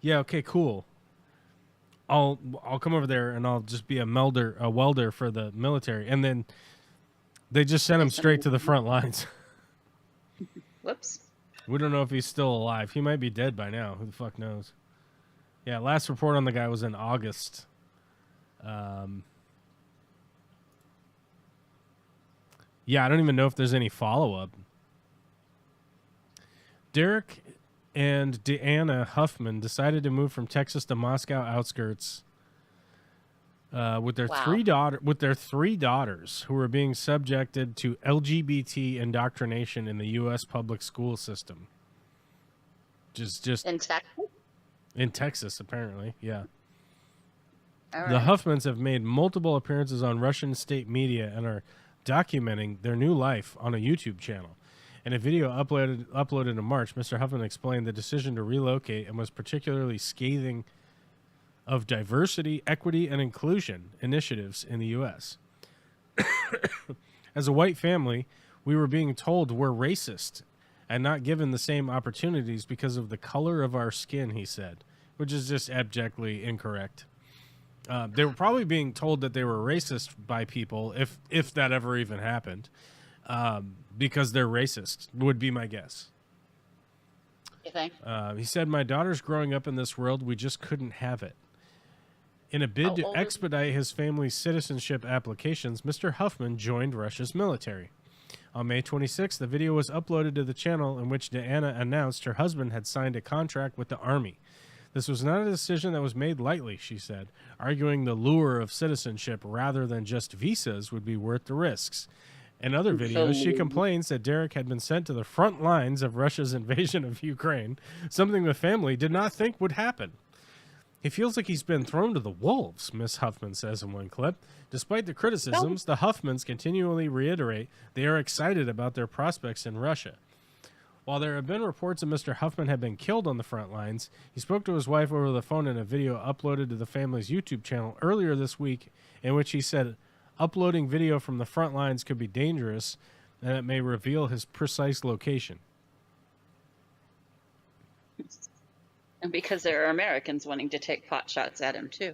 yeah, okay, cool. I'll come over there and I'll just be a welder for the military. And then they just sent him straight to the front lines. Whoops. We don't know if he's still alive. He might be dead by now. Who the fuck knows? Yeah, last report on the guy was in August. Yeah, I don't even know if there's any follow-up. Derek and Deanna Huffman decided to move from Texas to Moscow outskirts with their three daughters who were being subjected to LGBT indoctrination in the U.S. public school system. Just In Texas? in Texas, apparently, yeah. All right. The Huffmans have made multiple appearances on Russian state media and are documenting their new life on a YouTube channel. In a video uploaded in March, Mr. Huffman explained the decision to relocate and was particularly scathing of diversity, equity, and inclusion initiatives in the U.S. As a white family, we were being told we're racist and not given the same opportunities because of the color of our skin, he said, which is just abjectly incorrect. They were probably being told that they were racist by people, if that ever even happened, because they're racist, would be my guess. You think? He said, my daughter's growing up in this world. We just couldn't have it. In a bid to expedite his family's citizenship applications, Mr. Huffman joined Russia's military. On May 26th, the video was uploaded to the channel in which Deanna announced her husband had signed a contract with the Army. This was not a decision that was made lightly, she said, arguing the lure of citizenship rather than just visas would be worth the risks. In other videos, she complains that Derek had been sent to the front lines of Russia's invasion of Ukraine, something the family did not think would happen. He feels like he's been thrown to the wolves, Miss Huffman says in one clip. Despite the criticisms, the Huffmans continually reiterate they are excited about their prospects in Russia. While there have been reports that Mr. Huffman had been killed on the front lines, he spoke to his wife over the phone in a video uploaded to the family's YouTube channel earlier this week in which he said uploading video from the front lines could be dangerous and it may reveal his precise location. And because there are Americans wanting to take pot shots at him, too.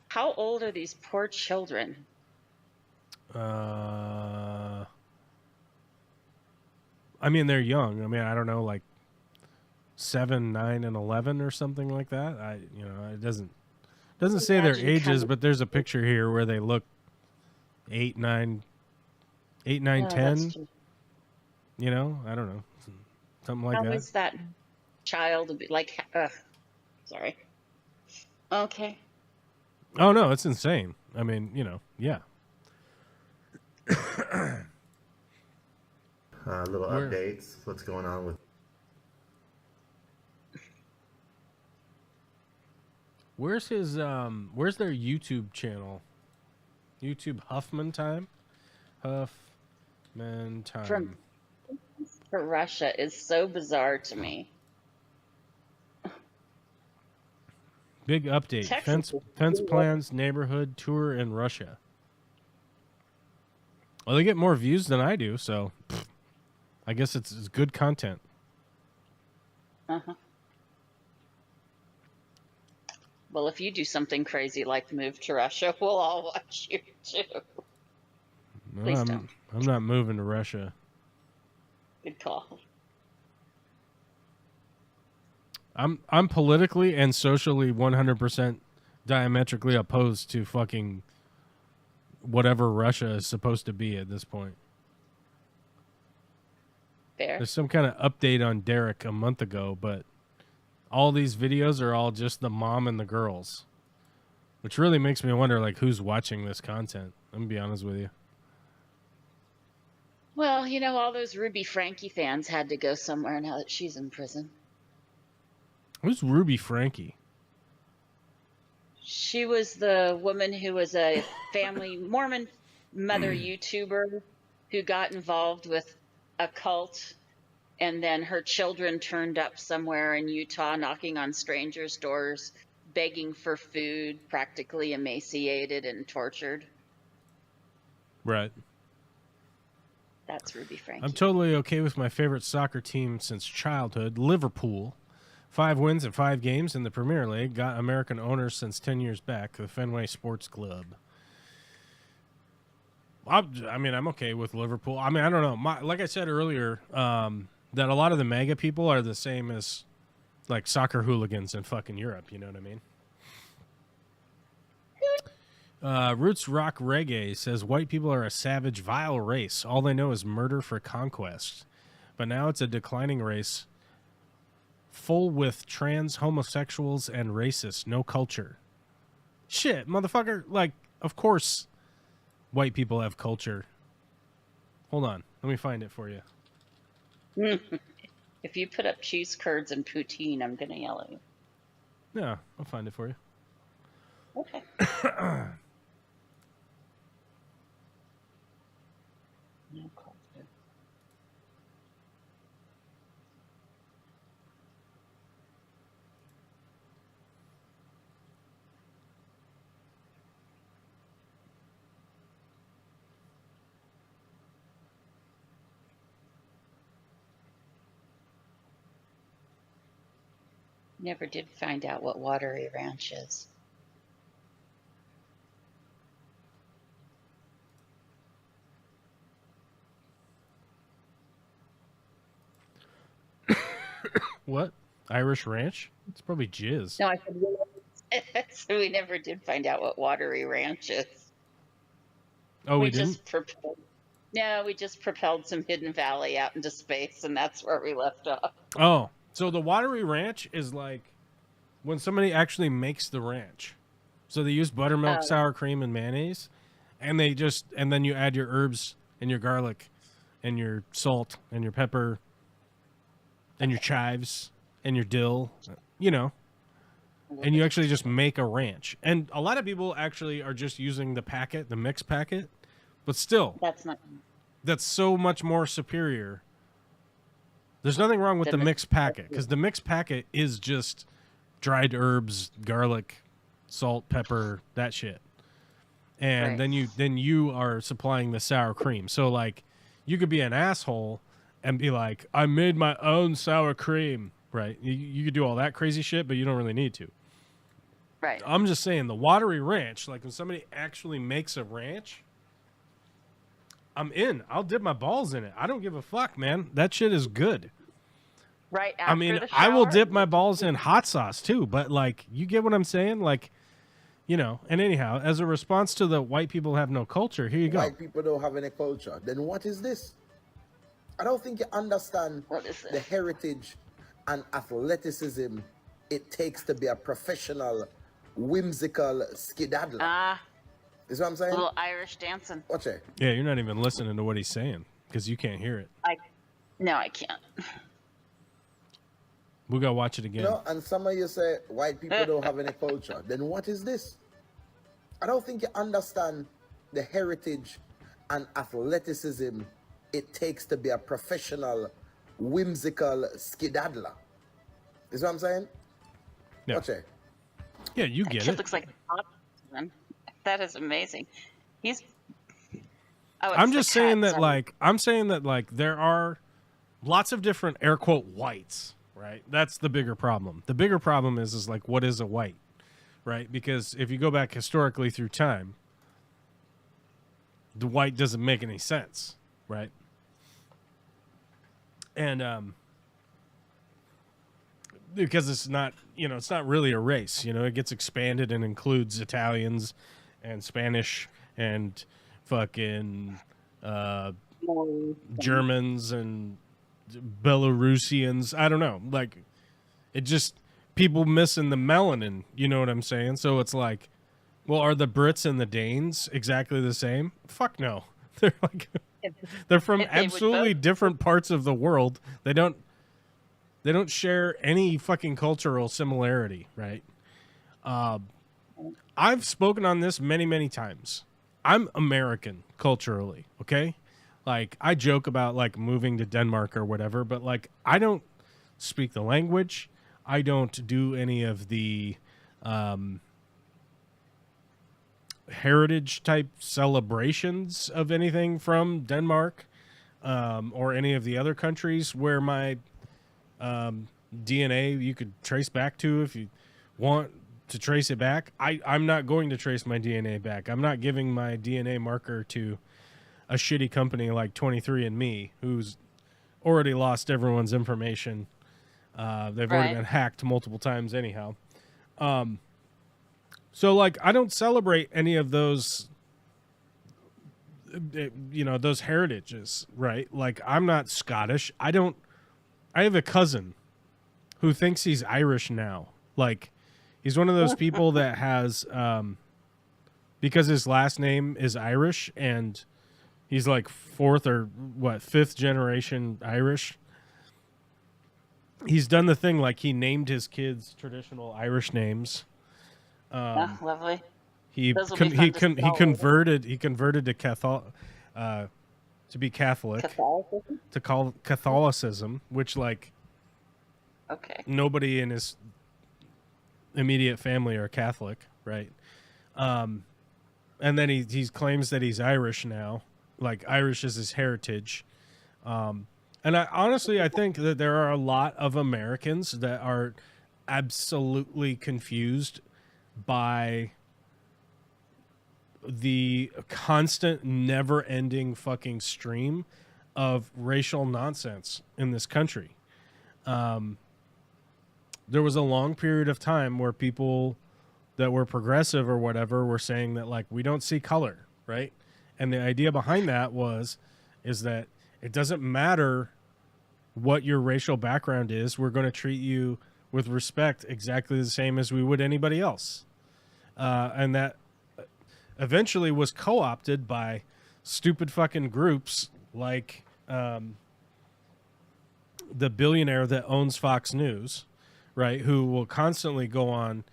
How old are these poor children? I mean, they're young. I mean, I don't know, like 7, 9, and 11 or something like that. It doesn't say their ages, but there's a picture here where they look 8, 9, 10. You know, I don't know, something like that. How is that child like? Sorry. Okay. Oh no, it's insane. I mean, yeah. Little updates. What's going on with? Where's his where's their YouTube channel? YouTube Huffman time? Huffman time. From for Russia is so bizarre to me. Big update. Texas Fence plans, neighborhood tour in Russia. Well, they get more views than I do, so I guess it's good content. Uh-huh. Well, if you do something crazy like move to Russia, we'll all watch you too. No, Please don't. I'm not moving to Russia. Good call. I'm politically and socially 100% diametrically opposed to fucking whatever Russia is supposed to be at this point. Fair. There's some kind of update on Derek a month ago, but all these videos are all just the mom and the girls, which really makes me wonder, like, who's watching this content. I'm gonna be honest with you. Well, all those Ruby Frankie fans had to go somewhere now that she's in prison. Who's Ruby Frankie? She was the woman who was a family Mormon mother YouTuber who got involved with a cult, and then her children turned up somewhere in Utah knocking on strangers' doors, begging for food, practically emaciated and tortured. Right. That's Ruby Frankie. I'm totally okay with my favorite soccer team since childhood, Liverpool. 5 wins in 5 games in the Premier League. Got American owners since 10 years back. The Fenway Sports Club. I'm okay with Liverpool. I mean, I don't know. Like I said earlier, that a lot of the MAGA people are the same as, like, soccer hooligans in fucking Europe. You know what I mean? Roots Rock Reggae says white people are a savage, vile race. All they know is murder for conquest. But now it's a declining race, full with trans, homosexuals, and racists. No culture. Shit, motherfucker. Like, of course white people have culture. Hold on. Let me find it for you. If you put up cheese curds and poutine, I'm going to yell at you. Yeah, I'll find it for you. Okay. No culture. Never did find out what Watery Ranch is. What? Irish Ranch? It's probably jizz. No, I said so we never did find out what Watery Ranch is. Oh, we didn't? We just propelled some Hidden Valley out into space, and that's where we left off. Oh, so the Watery Ranch is like when somebody actually makes the ranch. So they use buttermilk, sour cream, and mayonnaise, and then you add your herbs and your garlic and your salt and your pepper and your chives and your dill, and you actually just make a ranch. And a lot of people actually are just using the mix packet, but still, that's so much more superior. There's nothing wrong with the mixed packet, because the mixed packet is just dried herbs, garlic, salt, pepper, that shit. And then you are supplying the sour cream. So, like, you could be an asshole and be like, I made my own sour cream, right? You could do all that crazy shit, but you don't really need to. Right. I'm just saying, the Watery Ranch, like when somebody actually makes a ranch, I'm in. I'll dip my balls in it. I don't give a fuck, man. That shit is good. Right after I mean, the shower, I will dip my balls in hot sauce too, but like, you get what I'm saying? Like, and anyhow, as a response to the white people have no culture, here you go. White people don't have any culture. Then what is this? I don't think you understand the heritage and athleticism it takes to be a professional whimsical skedaddler. Ah, Is what I'm a saying? little Irish dancing. Watch it. Yeah, you're not even listening to what he's saying because you can't hear it. No, I can't. We gotta watch it again. You know, and some of you say white people don't have any culture. Then what is this? I don't think you understand the heritage and athleticism it takes to be a professional, whimsical skedaddler. Is what I'm saying? Yeah. Watch it. Yeah, you get Kid it. looks like a top man. That is amazing. He's. Oh, I'm it's just the saying cat, that, sorry. like, I'm saying that, like, there are lots of different air quote whites, right? That's the bigger problem. The bigger problem is like, what is a white, right? Because if you go back historically through time, the white doesn't make any sense, right? And because it's not, you know, it's not really a race. You know, it gets expanded and includes Italians and Spanish and fucking Germans and Belarusians. I don't know. Like, it just, people missing the melanin. You know what I'm saying? So it's like, well, are the Brits and the Danes exactly the same? Fuck no. They're like, they're from absolutely different parts of the world. They don't share any fucking cultural similarity, right? I've spoken on this many, many times. I'm American culturally, okay? Like, I joke about, like, moving to Denmark or whatever, but, like, I don't speak the language. I don't do any of the heritage-type celebrations of anything from Denmark or any of the other countries where my DNA you could trace back to if you want to trace it back. I'm not going to trace my DNA back. I'm not giving my DNA marker to a shitty company like 23andMe who's already lost everyone's information. They've already been hacked multiple times anyhow. So, like, I don't celebrate any of those, you know, those heritages, right? Like, I'm not Scottish. I have a cousin who thinks he's Irish now. Like, he's one of those people that has, because his last name is Irish and he's like fifth generation Irish. He's done the thing, like, he named his kids traditional Irish names. Lovely. He converted to to be Catholic. Catholicism? To call Catholicism, which, like, nobody in his immediate family are Catholic, right? And then he claims that he's Irish now, like Irish is his heritage. And I think that there are a lot of Americans that are absolutely confused by the constant, never-ending fucking stream of racial nonsense in this country. There was a long period of time where people that were progressive or whatever were saying that, like, we don't see color, right? And the idea behind that is that it doesn't matter what your racial background is. We're going to treat you with respect exactly the same as we would anybody else. And that eventually was co-opted by stupid fucking groups like the billionaire that owns Fox News, right? Who will constantly go on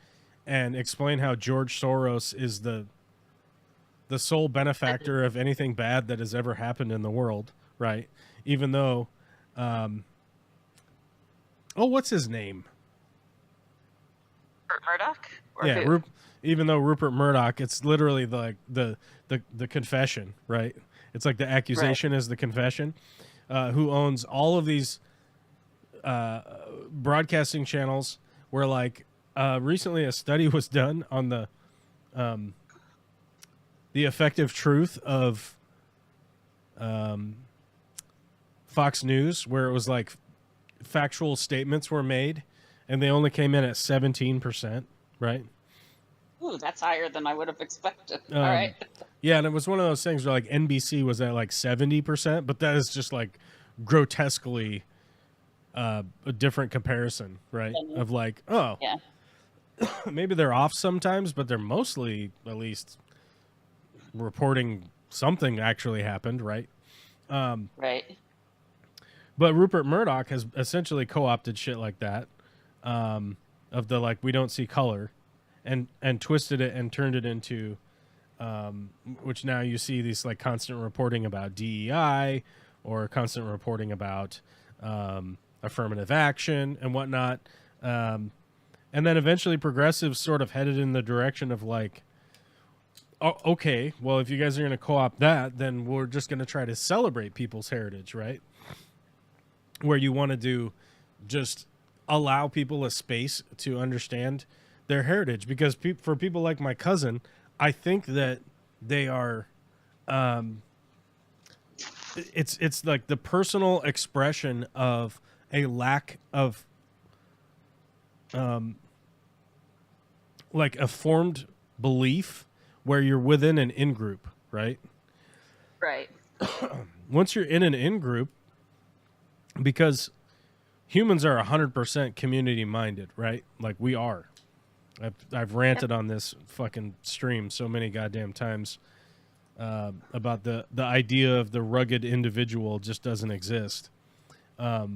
and explain how George Soros is the sole benefactor of anything bad that has ever happened in the world, right? Even though, what's his name? Murdoch? Yeah, even though Rupert Murdoch, it's literally the confession, right? It's like the accusation is the confession. Who owns all of these broadcasting channels? Where, like, recently a study was done on the effective truth of Fox News, where it was like factual statements were made, and they only came in at 17%, right? Ooh, that's higher than I would have expected. All right. Yeah, and it was one of those things where, like, NBC was at like 70%, but that is just like grotesquely a different comparison, right? Of like, maybe they're off sometimes, but they're mostly at least reporting something actually happened, right? Right. But Rupert Murdoch has essentially co-opted shit like that, of the like we don't see color, and twisted it and turned it into, which now you see these like constant reporting about DEI or constant reporting about affirmative action and whatnot, and then eventually progressives sort of headed in the direction of like, oh, okay, well if you guys are going to co-opt that, then we're just going to try to celebrate people's heritage, right? Where you want to do just allow people a space to understand their heritage, because for people like my cousin, I think that they are it's like the personal expression of a lack of like a formed belief where you're within an in-group, right? Right. Once you're in an in-group, because humans are 100% community minded, right? Like we are. I've ranted on this fucking stream so many goddamn times about the idea of the rugged individual just doesn't exist. But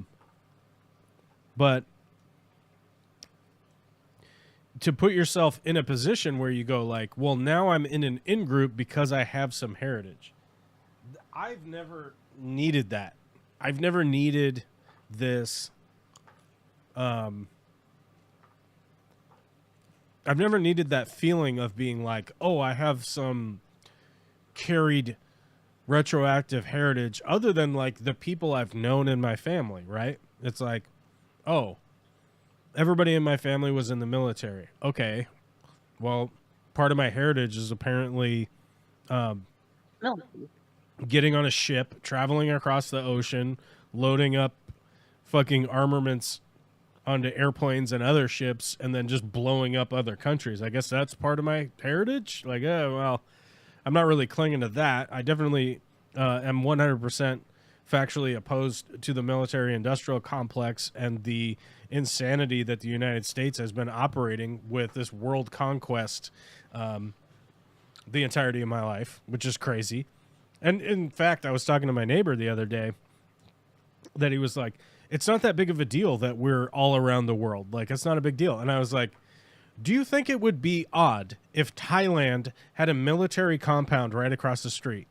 to put yourself in a position where you go like, well, now I'm in an in-group because I have some heritage. I've never needed that. I've never needed this. I've never needed that feeling of being like, oh, I have some carried retroactive heritage other than like the people I've known in my family, right? It's like, oh, everybody in my family was in the military. Okay. Well, part of my heritage is apparently getting on a ship, traveling across the ocean, loading up fucking armaments onto airplanes and other ships, and then just blowing up other countries. I guess that's part of my heritage. Like, well, I'm not really clinging to that. I definitely am 100% factually opposed to the military-industrial complex and the insanity that the United States has been operating with this world conquest the entirety of my life, which is crazy. And in fact, I was talking to my neighbor the other day that he was like, it's not that big of a deal that we're all around the world. Like, it's not a big deal. And I was like, do you think it would be odd if Thailand had a military compound right across the street?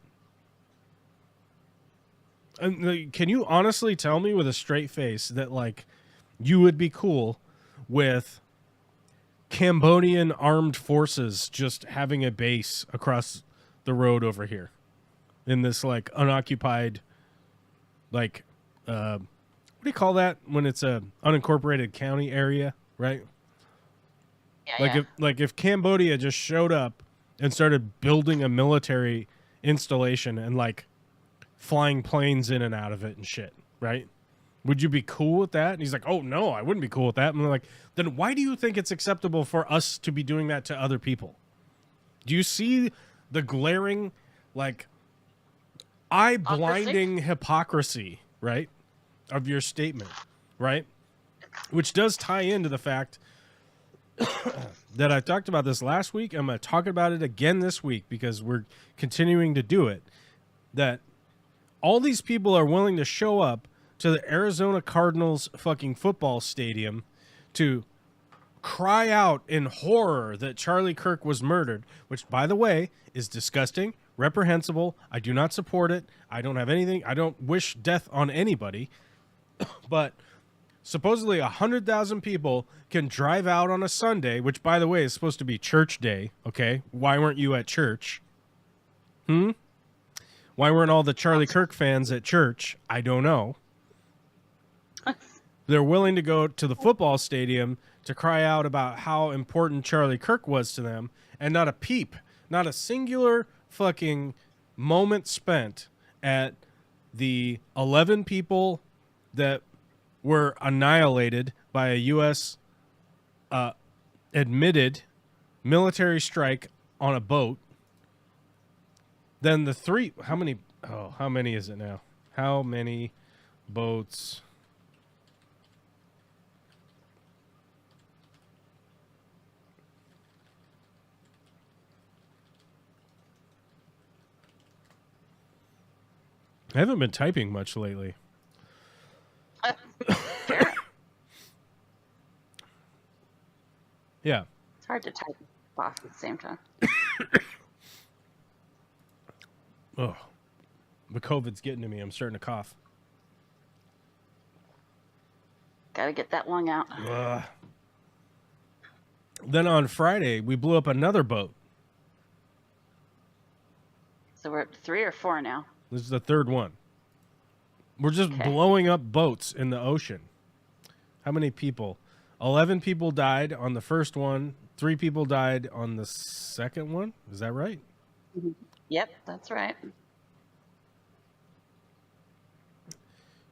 And can you honestly tell me with a straight face that, like, you would be cool with Cambodian armed forces just having a base across the road over here in this, like, unoccupied, like, what do you call that when it's a unincorporated county area, right? Yeah, If Cambodia just showed up and started building a military installation and like flying planes in and out of it and shit, right? Would you be cool with that? And he's like, oh no, I wouldn't be cool with that. And we're like, then why do you think it's acceptable for us to be doing that to other people? Do you see the glaring, like, eye-blinding hypocrisy, right, of your statement, right? Which does tie into the fact that I talked about this last week. I'm going to talk about it again this week because we're continuing to do it. That all these people are willing to show up to the Arizona Cardinals fucking football stadium to cry out in horror that Charlie Kirk was murdered, which, by the way, is disgusting, reprehensible. I do not support it. I don't have anything. I don't wish death on anybody. But supposedly 100,000 people can drive out on a Sunday, which, by the way, is supposed to be church day. Okay, why weren't you at church? Why weren't all the Charlie Kirk fans at church? I don't know. They're willing to go to the football stadium to cry out about how important Charlie Kirk was to them, and not a peep, not a singular fucking moment spent at the 11 people that were annihilated by a U.S. Admitted military strike on a boat. Then the three, how many is it now? How many boats? I haven't been typing much lately. Sure. Yeah. It's hard to type off at the same time. Oh, the COVID's getting to me. I'm starting to cough. Gotta get that lung out. Ugh. Then on Friday, we blew up another boat. So we're at 3 or 4 now. This is the third one. We're just Okay. blowing up boats in the ocean. How many people? 11 people died on the first one. 3 people died on the second one. Is that right? Yep, that's right.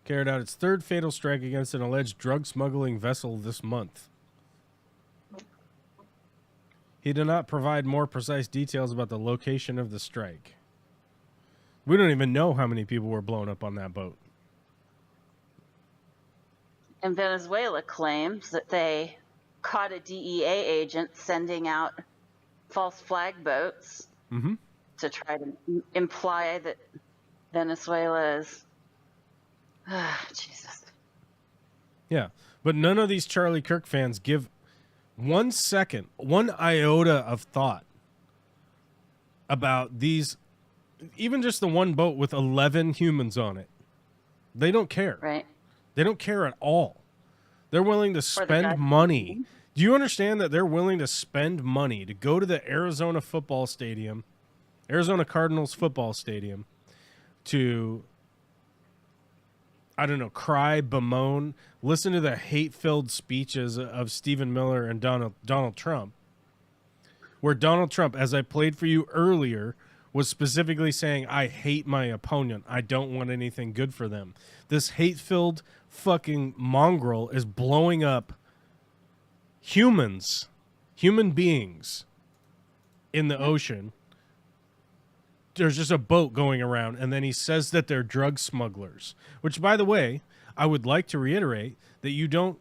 Carried out its third fatal strike against an alleged drug smuggling vessel this month. He did not provide more precise details about the location of the strike. We don't even know how many people were blown up on that boat. And Venezuela claims that they caught a DEA agent sending out false flag boats to try to imply that Venezuela is... Jesus. Yeah, but none of these Charlie Kirk fans give 1 second, 1 iota of thought about these, even just the one boat with 11 humans on it. They don't care. Right. They don't care at all. They're willing to spend money. Do you understand that they're willing to spend money to go to the Arizona Cardinals football stadium to, I don't know, cry, bemoan, listen to the hate-filled speeches of Stephen Miller and Donald Trump, where Donald Trump, as I played for you earlier, was specifically saying, I hate my opponent. I don't want anything good for them. This hate-filled fucking mongrel is blowing up human beings in the ocean. There's just a boat going around, and then he says that they're drug smugglers, which, by the way, I would like to reiterate that you don't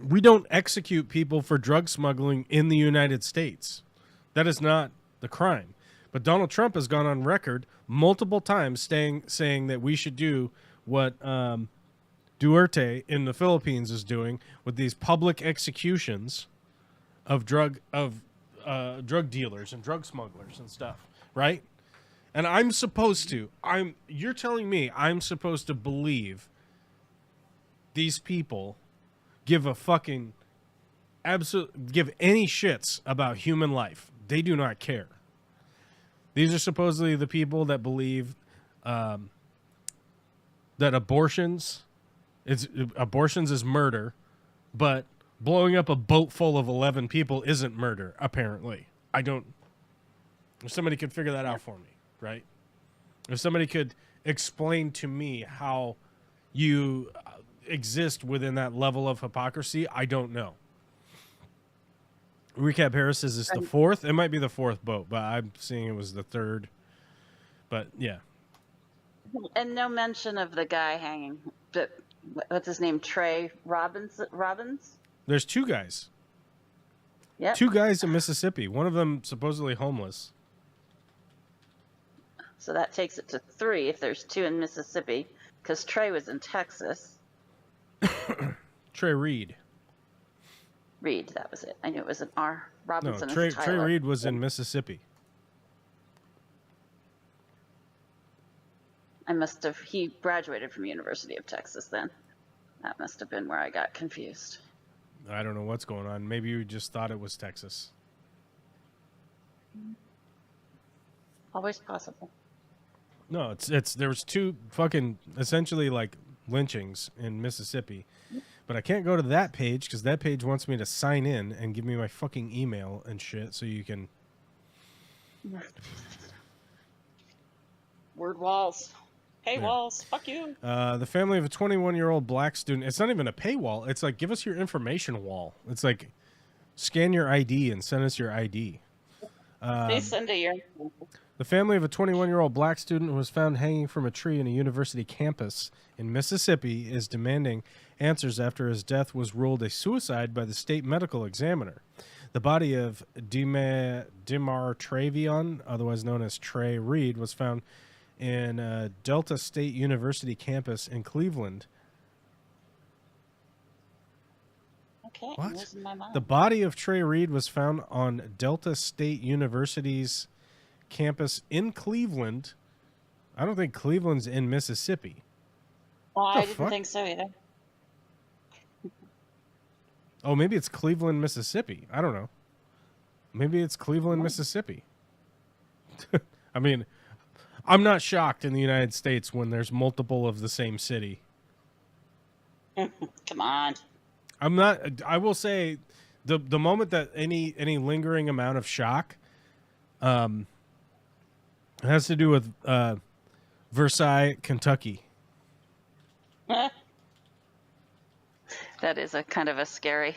we don't execute people for drug smuggling in the United States. That is not the crime. But Donald Trump has gone on record multiple times saying that we should do what Duarte in the Philippines is doing with these public executions of drug dealers and drug smugglers and stuff, right? And you're telling me I'm supposed to believe these people give any shits about human life. They do not care. These are supposedly the people that believe that abortions is murder, but blowing up a boat full of 11 people isn't murder, apparently. If somebody could figure that out for me, right? If somebody could explain to me how you exist within that level of hypocrisy, I don't know. Recap Harris says it's the fourth. It might be the fourth boat, but I'm seeing it was the third. But yeah. And no mention of the guy hanging. But what's his name? Trey Robbins? There's 2 guys. Yep. 2 guys in Mississippi. One of them supposedly homeless. So that takes it to 3 if there's 2 in Mississippi, because Trey was in Texas. Trey Reed. Reed, that was it. I knew it was an R. No, Robinson Trey is Tyler. Reed was in Mississippi. He graduated from University of Texas then. That must have been where I got confused. I don't know what's going on. Maybe you just thought it was Texas. Always possible. No, there was 2 fucking essentially like lynchings in Mississippi. But I can't go to that page because that page wants me to sign in and give me my fucking email and shit so you can... Word walls. Paywalls. Fuck you. The family of a 21-year-old black student... It's not even a paywall. It's like, give us your information wall. It's like, scan your ID and send us your ID. They send a The family of a 21-year-old black student who was found hanging from a tree in a university campus in Mississippi is demanding answers after his death was ruled a suicide by the state medical examiner. The body of Dimar Travion, otherwise known as Trey Reed, was found in Delta State University campus in Cleveland. Okay, What? I'm losing my mind. The body of Trey Reed was found on Delta State University's campus in Cleveland. I don't think Cleveland's in Mississippi. Well, I didn't fuck? think so either. Oh, maybe it's Cleveland, Mississippi. I don't know. Maybe it's Cleveland, Mississippi. I mean, I'm not shocked in the United States when there's multiple of the same city. Come on. I'm not. I will say, the moment that any lingering amount of shock, has to do with Versailles, Kentucky. That is a kind of a scary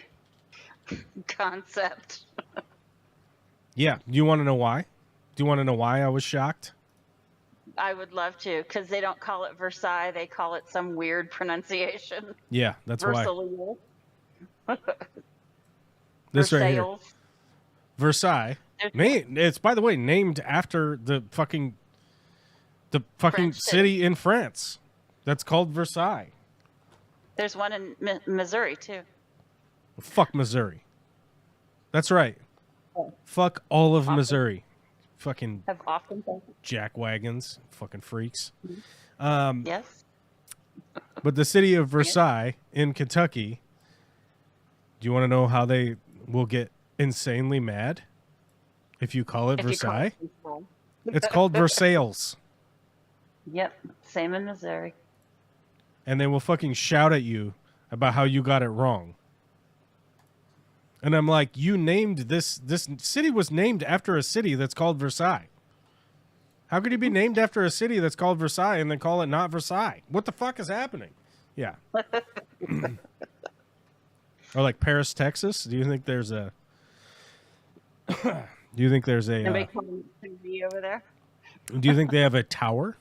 concept. Yeah. Do you want to know why? Do you want to know why I was shocked? I would love to, because they don't call it Versailles; they call it some weird pronunciation. Yeah, that's why. This right here, Versailles. It's, by the way, named after the fucking French city in France. That's called Versailles. There's one in Missouri too. Fuck Missouri. That's right. Oh. Fuck all of Missouri. Fucking Have often jackwagons. Fucking freaks. Yes. But the city of Versailles in Kentucky, do you want to know how they will get insanely mad if you call it Versailles? It's called Versailles. Yep. Same in Missouri. And they will fucking shout at you about how you got it wrong. And I'm like, you named this city was named after a city that's called Versailles. How could you be named after a city that's called Versailles and then call it not Versailles? What the fuck is happening? Yeah. Or like Paris, Texas. Do you think there's a Anybody calling me over there? do you think they have a tower?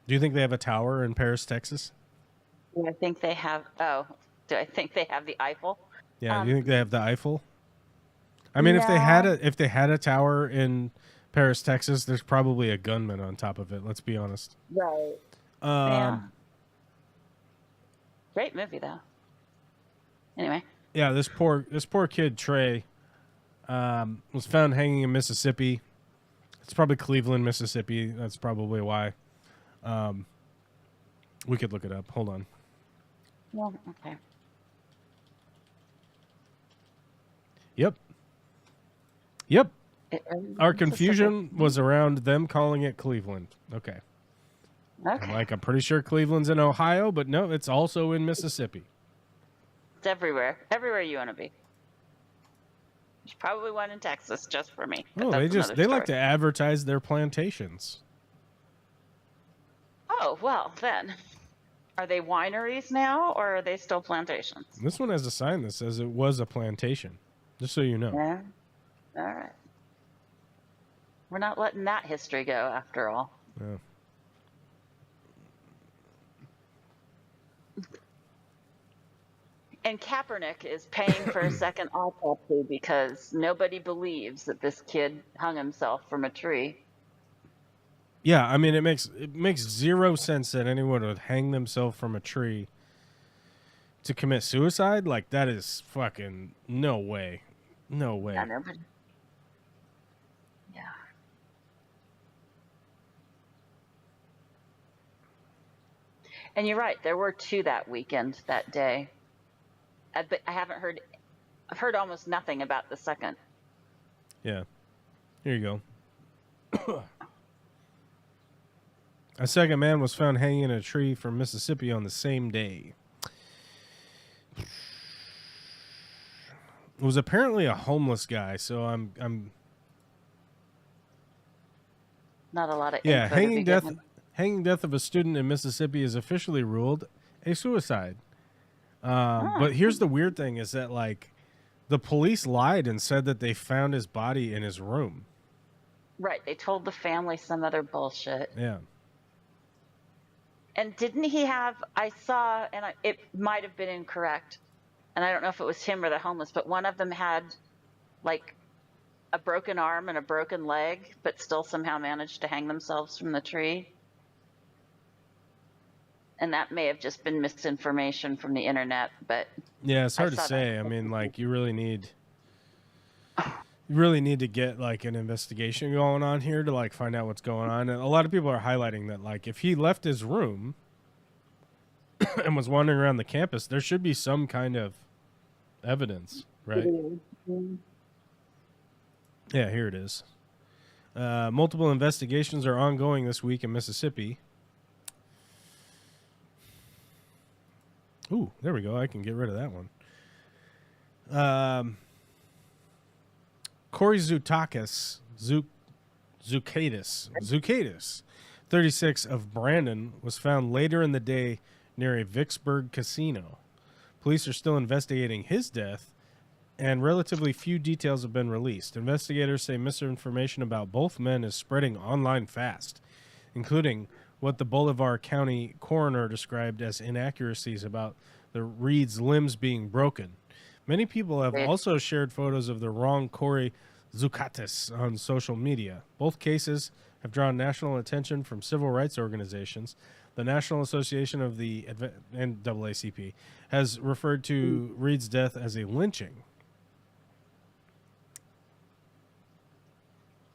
Do you think they have a tower in Paris, Texas? Do I think they have? Oh, do I think they have the Eiffel? Yeah. Do you think they have the Eiffel? I mean, if they had a tower in Paris, Texas, there's probably a gunman on top of it. Let's be honest. Right. Yeah. Great movie though. Anyway. Yeah, this poor kid Trey was found hanging in Mississippi. It's probably Cleveland, Mississippi. That's probably why. We could look it up. Hold on. Well, okay. Yep. Our confusion was around them calling it Cleveland. Okay. Okay. I'm pretty sure Cleveland's in Ohio, but no, it's also in Mississippi. It's everywhere. Everywhere you want to be. There's probably one in Texas just for me. Oh, they like to advertise their plantations. Oh, well, then. Are they wineries now, or are they still plantations? This one has a sign that says it was a plantation, just so you know. Yeah. All right. We're not letting that history go, after all. Yeah. And Kaepernick is paying for a second autopsy because nobody believes that this kid hung himself from a tree. Yeah, I mean, it makes zero sense that anyone would hang themselves from a tree to commit suicide. Like, that is fucking no way. No way. Yeah, nobody. Yeah. And you're right. There were two that weekend, that day. But I haven't heard. I've heard almost nothing about the second. Yeah. Here you go. A second man was found hanging in a tree from Mississippi on the same day. It was apparently a homeless guy, so I'm Not a lot of yeah, info to be given. hanging death of a student in Mississippi is officially ruled a suicide. But here's the weird thing is that, like, the police lied and said that they found his body in his room. Right. They told the family some other bullshit. Yeah. And didn't he have, I saw, and it might have been incorrect, and I don't know if it was him or the homeless, but one of them had like a broken arm and a broken leg, but still somehow managed to hang themselves from the tree. And that may have just been misinformation from the internet, but Yeah, it's hard to say. I mean, like, you really need to get like an investigation going on here to like find out what's going on. And a lot of people are highlighting that like if he left his room and was wandering around the campus, there should be some kind of evidence, right? Yeah, here it is. Multiple investigations are ongoing this week in Mississippi. Ooh, there we go. I can get rid of that one. Corey Zukaitis, 36, of Brandon, was found later in the day near a Vicksburg casino. Police are still investigating his death, and relatively few details have been released. Investigators say misinformation about both men is spreading online fast, including what the Bolivar County coroner described as inaccuracies about the Reed's limbs being broken. Many people have also shared photos of the wrong Corey Zukaitis on social media. Both cases have drawn national attention from civil rights organizations. The National Association of the NAACP has referred to Reed's death as a lynching.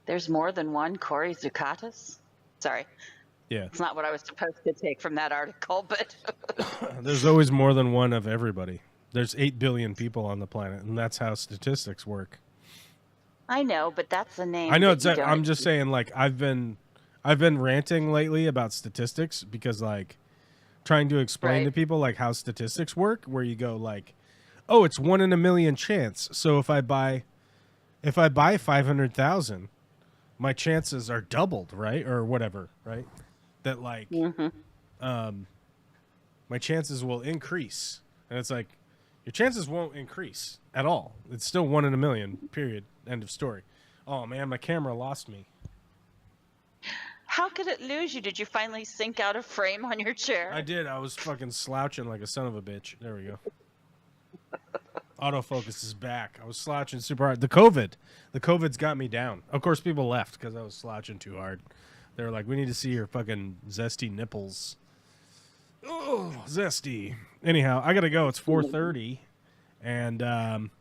there's more than one Corey Zukaitis? Sorry. Yeah. It's not what I was supposed to take from that article, but There's always more than one of everybody. There's 8 billion people on the planet, and that's how statistics work. I know, but that's the name. I know. I'm just saying, like, I've been ranting lately about statistics because, like, trying to explain to people, like, how statistics work, where you go, like, oh, it's 1 in a million chance. So if I buy 500,000, my chances are doubled, right? Or whatever, right? That, like, my chances will increase. And it's like, your chances won't increase at all. It's still 1 in a million, period. End of story. Oh, man, my camera lost me. How could it lose you? Did you finally sink out of frame on your chair? I did. I was fucking slouching like a son of a bitch. There we go. Autofocus is back. I was slouching super hard. The COVID's got me down. Of course, people left because I was slouching too hard. They were like, we need to see your fucking zesty nipples. Oh, zesty. Anyhow, I got to go. It's 4:30. And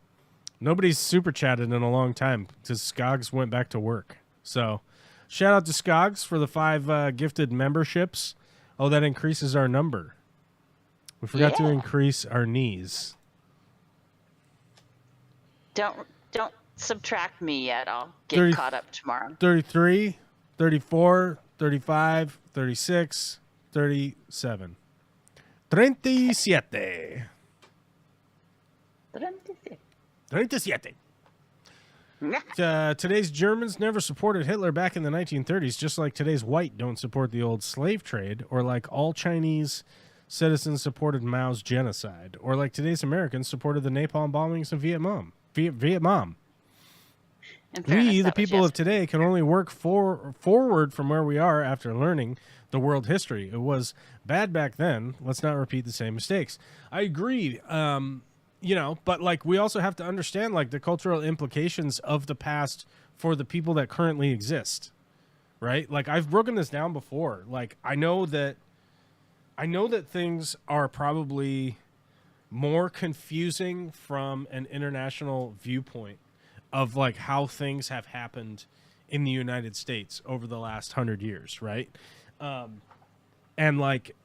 nobody's super chatted in a long time because Skogs went back to work. So shout out to Skogs for the 5 gifted memberships. Oh, that increases our number. We forgot to increase our knees. Don't subtract me yet. I'll get caught up tomorrow. 33, 34, 35, 36, 37. 37. 37. Today's Germans never supported Hitler back in the 1930s, just like today's white don't support the old slave trade, or like all Chinese citizens supported Mao's genocide, or like today's Americans supported the napalm bombings in Vietnam. We, the people of today, can only work forward from where we are after learning the world history. It was bad back then. Let's not repeat the same mistakes. I agree. But like we also have to understand like the cultural implications of the past for the people that currently exist. Right? Like I've broken this down before. Like I know that things are probably more confusing from an international viewpoint of like how things have happened in the United States over the last 100 years, right? And like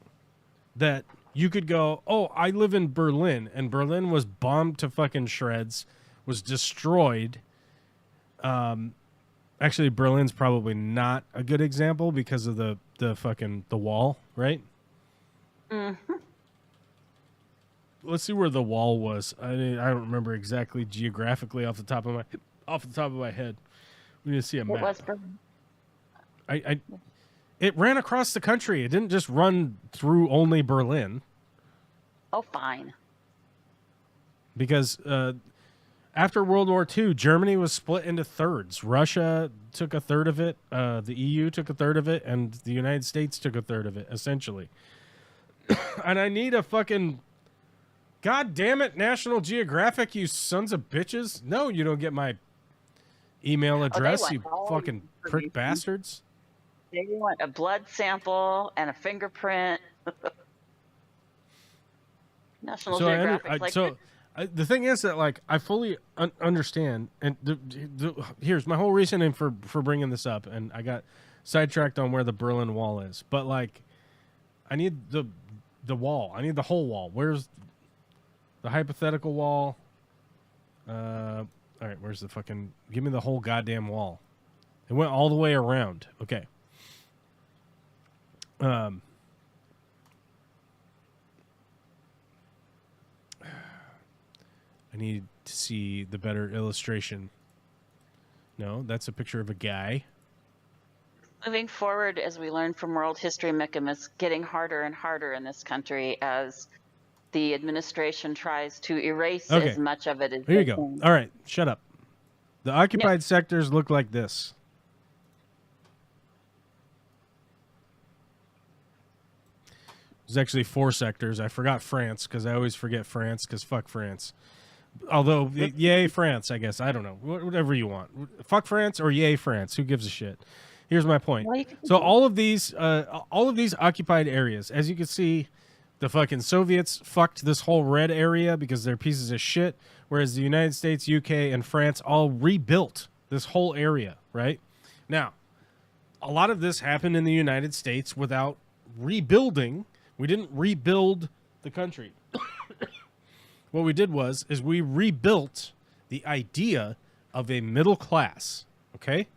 that you could go, oh, I live in Berlin, and Berlin was bombed to fucking shreds, was destroyed. Actually, Berlin's probably not a good example because of the wall, right? Mm-hmm. Let's see where the wall was. I don't remember exactly geographically off the top of my head. We need to see a map. It was Berlin. It ran across the country. It didn't just run through only Berlin. Oh, fine. Because after World War II, Germany was split into thirds. Russia took a third of it. The EU took a third of it, and the United States took a third of it, essentially. And I need a fucking... God damn it, National Geographic, you sons of bitches. No, you don't get my email address, you fucking prick bastards. They want a blood sample and a fingerprint. National Geographic. The thing is that, like, I fully understand, and here's my whole reasoning for bringing this up, and I got sidetracked on where the Berlin Wall is, but, like, I need the wall. I need the whole wall. Where's the hypothetical wall? All right, where's the fucking... Give me the whole goddamn wall. It went all the way around. Okay. I need to see the better illustration. No, that's a picture of a guy. Moving forward, as we learn from world history, Mickham, is getting harder and harder in this country as the administration tries to erase as much of it as Here you go. Can. All right, shut up. The occupied sectors look like this. There's actually 4 sectors. I forgot France because I always forget France because fuck France. Although, yay France, I guess. I don't know. Whatever you want. Fuck France or yay France. Who gives a shit? Here's my point. So all of these occupied areas, as you can see, the fucking Soviets fucked this whole red area because they're pieces of shit, whereas the United States, UK, and France all rebuilt this whole area, right? Now, a lot of this happened in the United States without rebuilding. We didn't rebuild the country. What we did is we rebuilt the idea of a middle class, okay?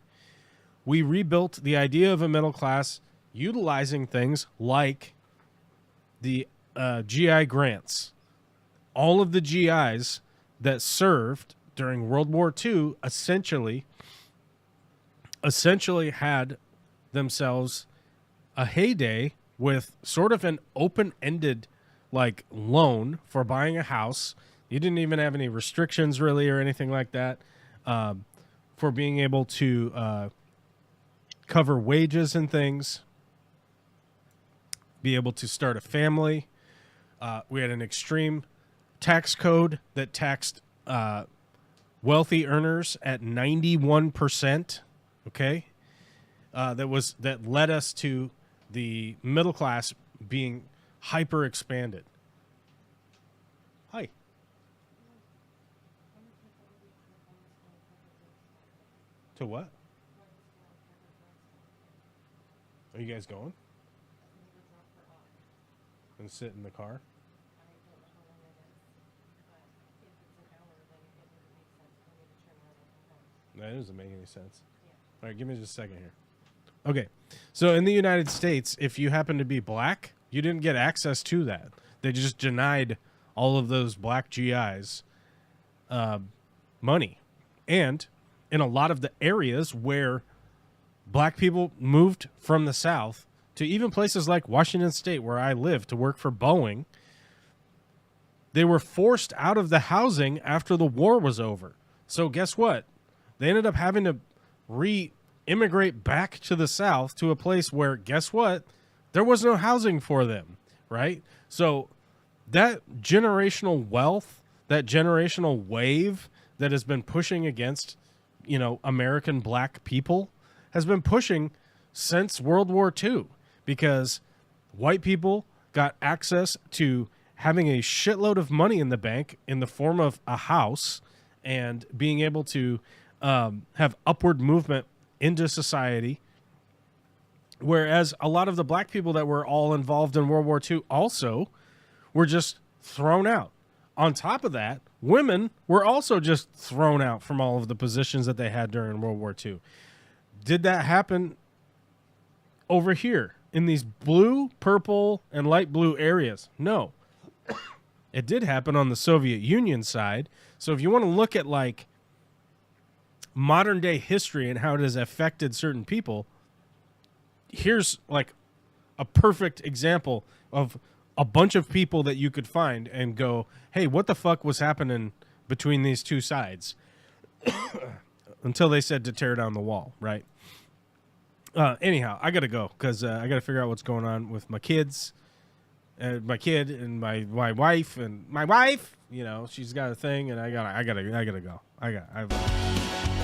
We rebuilt the idea of a middle class utilizing things like the GI grants. All of the GIs that served during World War II essentially had themselves a heyday with sort of an open-ended like loan for buying a house. You didn't even have any restrictions really or anything like that for being able to cover wages and things, be able to start a family. We had an extreme tax code that taxed wealthy earners at 91%. Okay, that led us to the middle class being hyper expanded. Hi. To what? Are you guys going? And sit in the car? That doesn't make any sense. All right, give me just a second here. Okay, so in the United States, if you happen to be black, you didn't get access to that. They just denied all of those black GIs money. And in a lot of the areas where black people moved from the South to even places like Washington State, where I live, to work for Boeing, they were forced out of the housing after the war was over. So guess what? They ended up having to re-immigrate back to the South to a place where, guess what? There was no housing for them, right? So that generational wealth, that generational wave that has been pushing against, American black people has been pushing since World War II, because white people got access to having a shitload of money in the bank in the form of a house and being able to have upward movement into society. Whereas a lot of the black people that were all involved in World War II also were just thrown out. On top of that, women were also just thrown out from all of the positions that they had during World War II. Did that happen over here in these blue, purple, and light blue areas? No. It did happen on the Soviet Union side. So if you want to look at like modern day history and how it has affected certain people, here's like a perfect example of a bunch of people that you could find and go, hey, what the fuck was happening between these two sides? Until they said to tear down the wall, right? Anyhow, I got to go because I got to figure out what's going on with my kids. my kid and my wife and my wife. You know, she's got a thing, and I gotta go. I've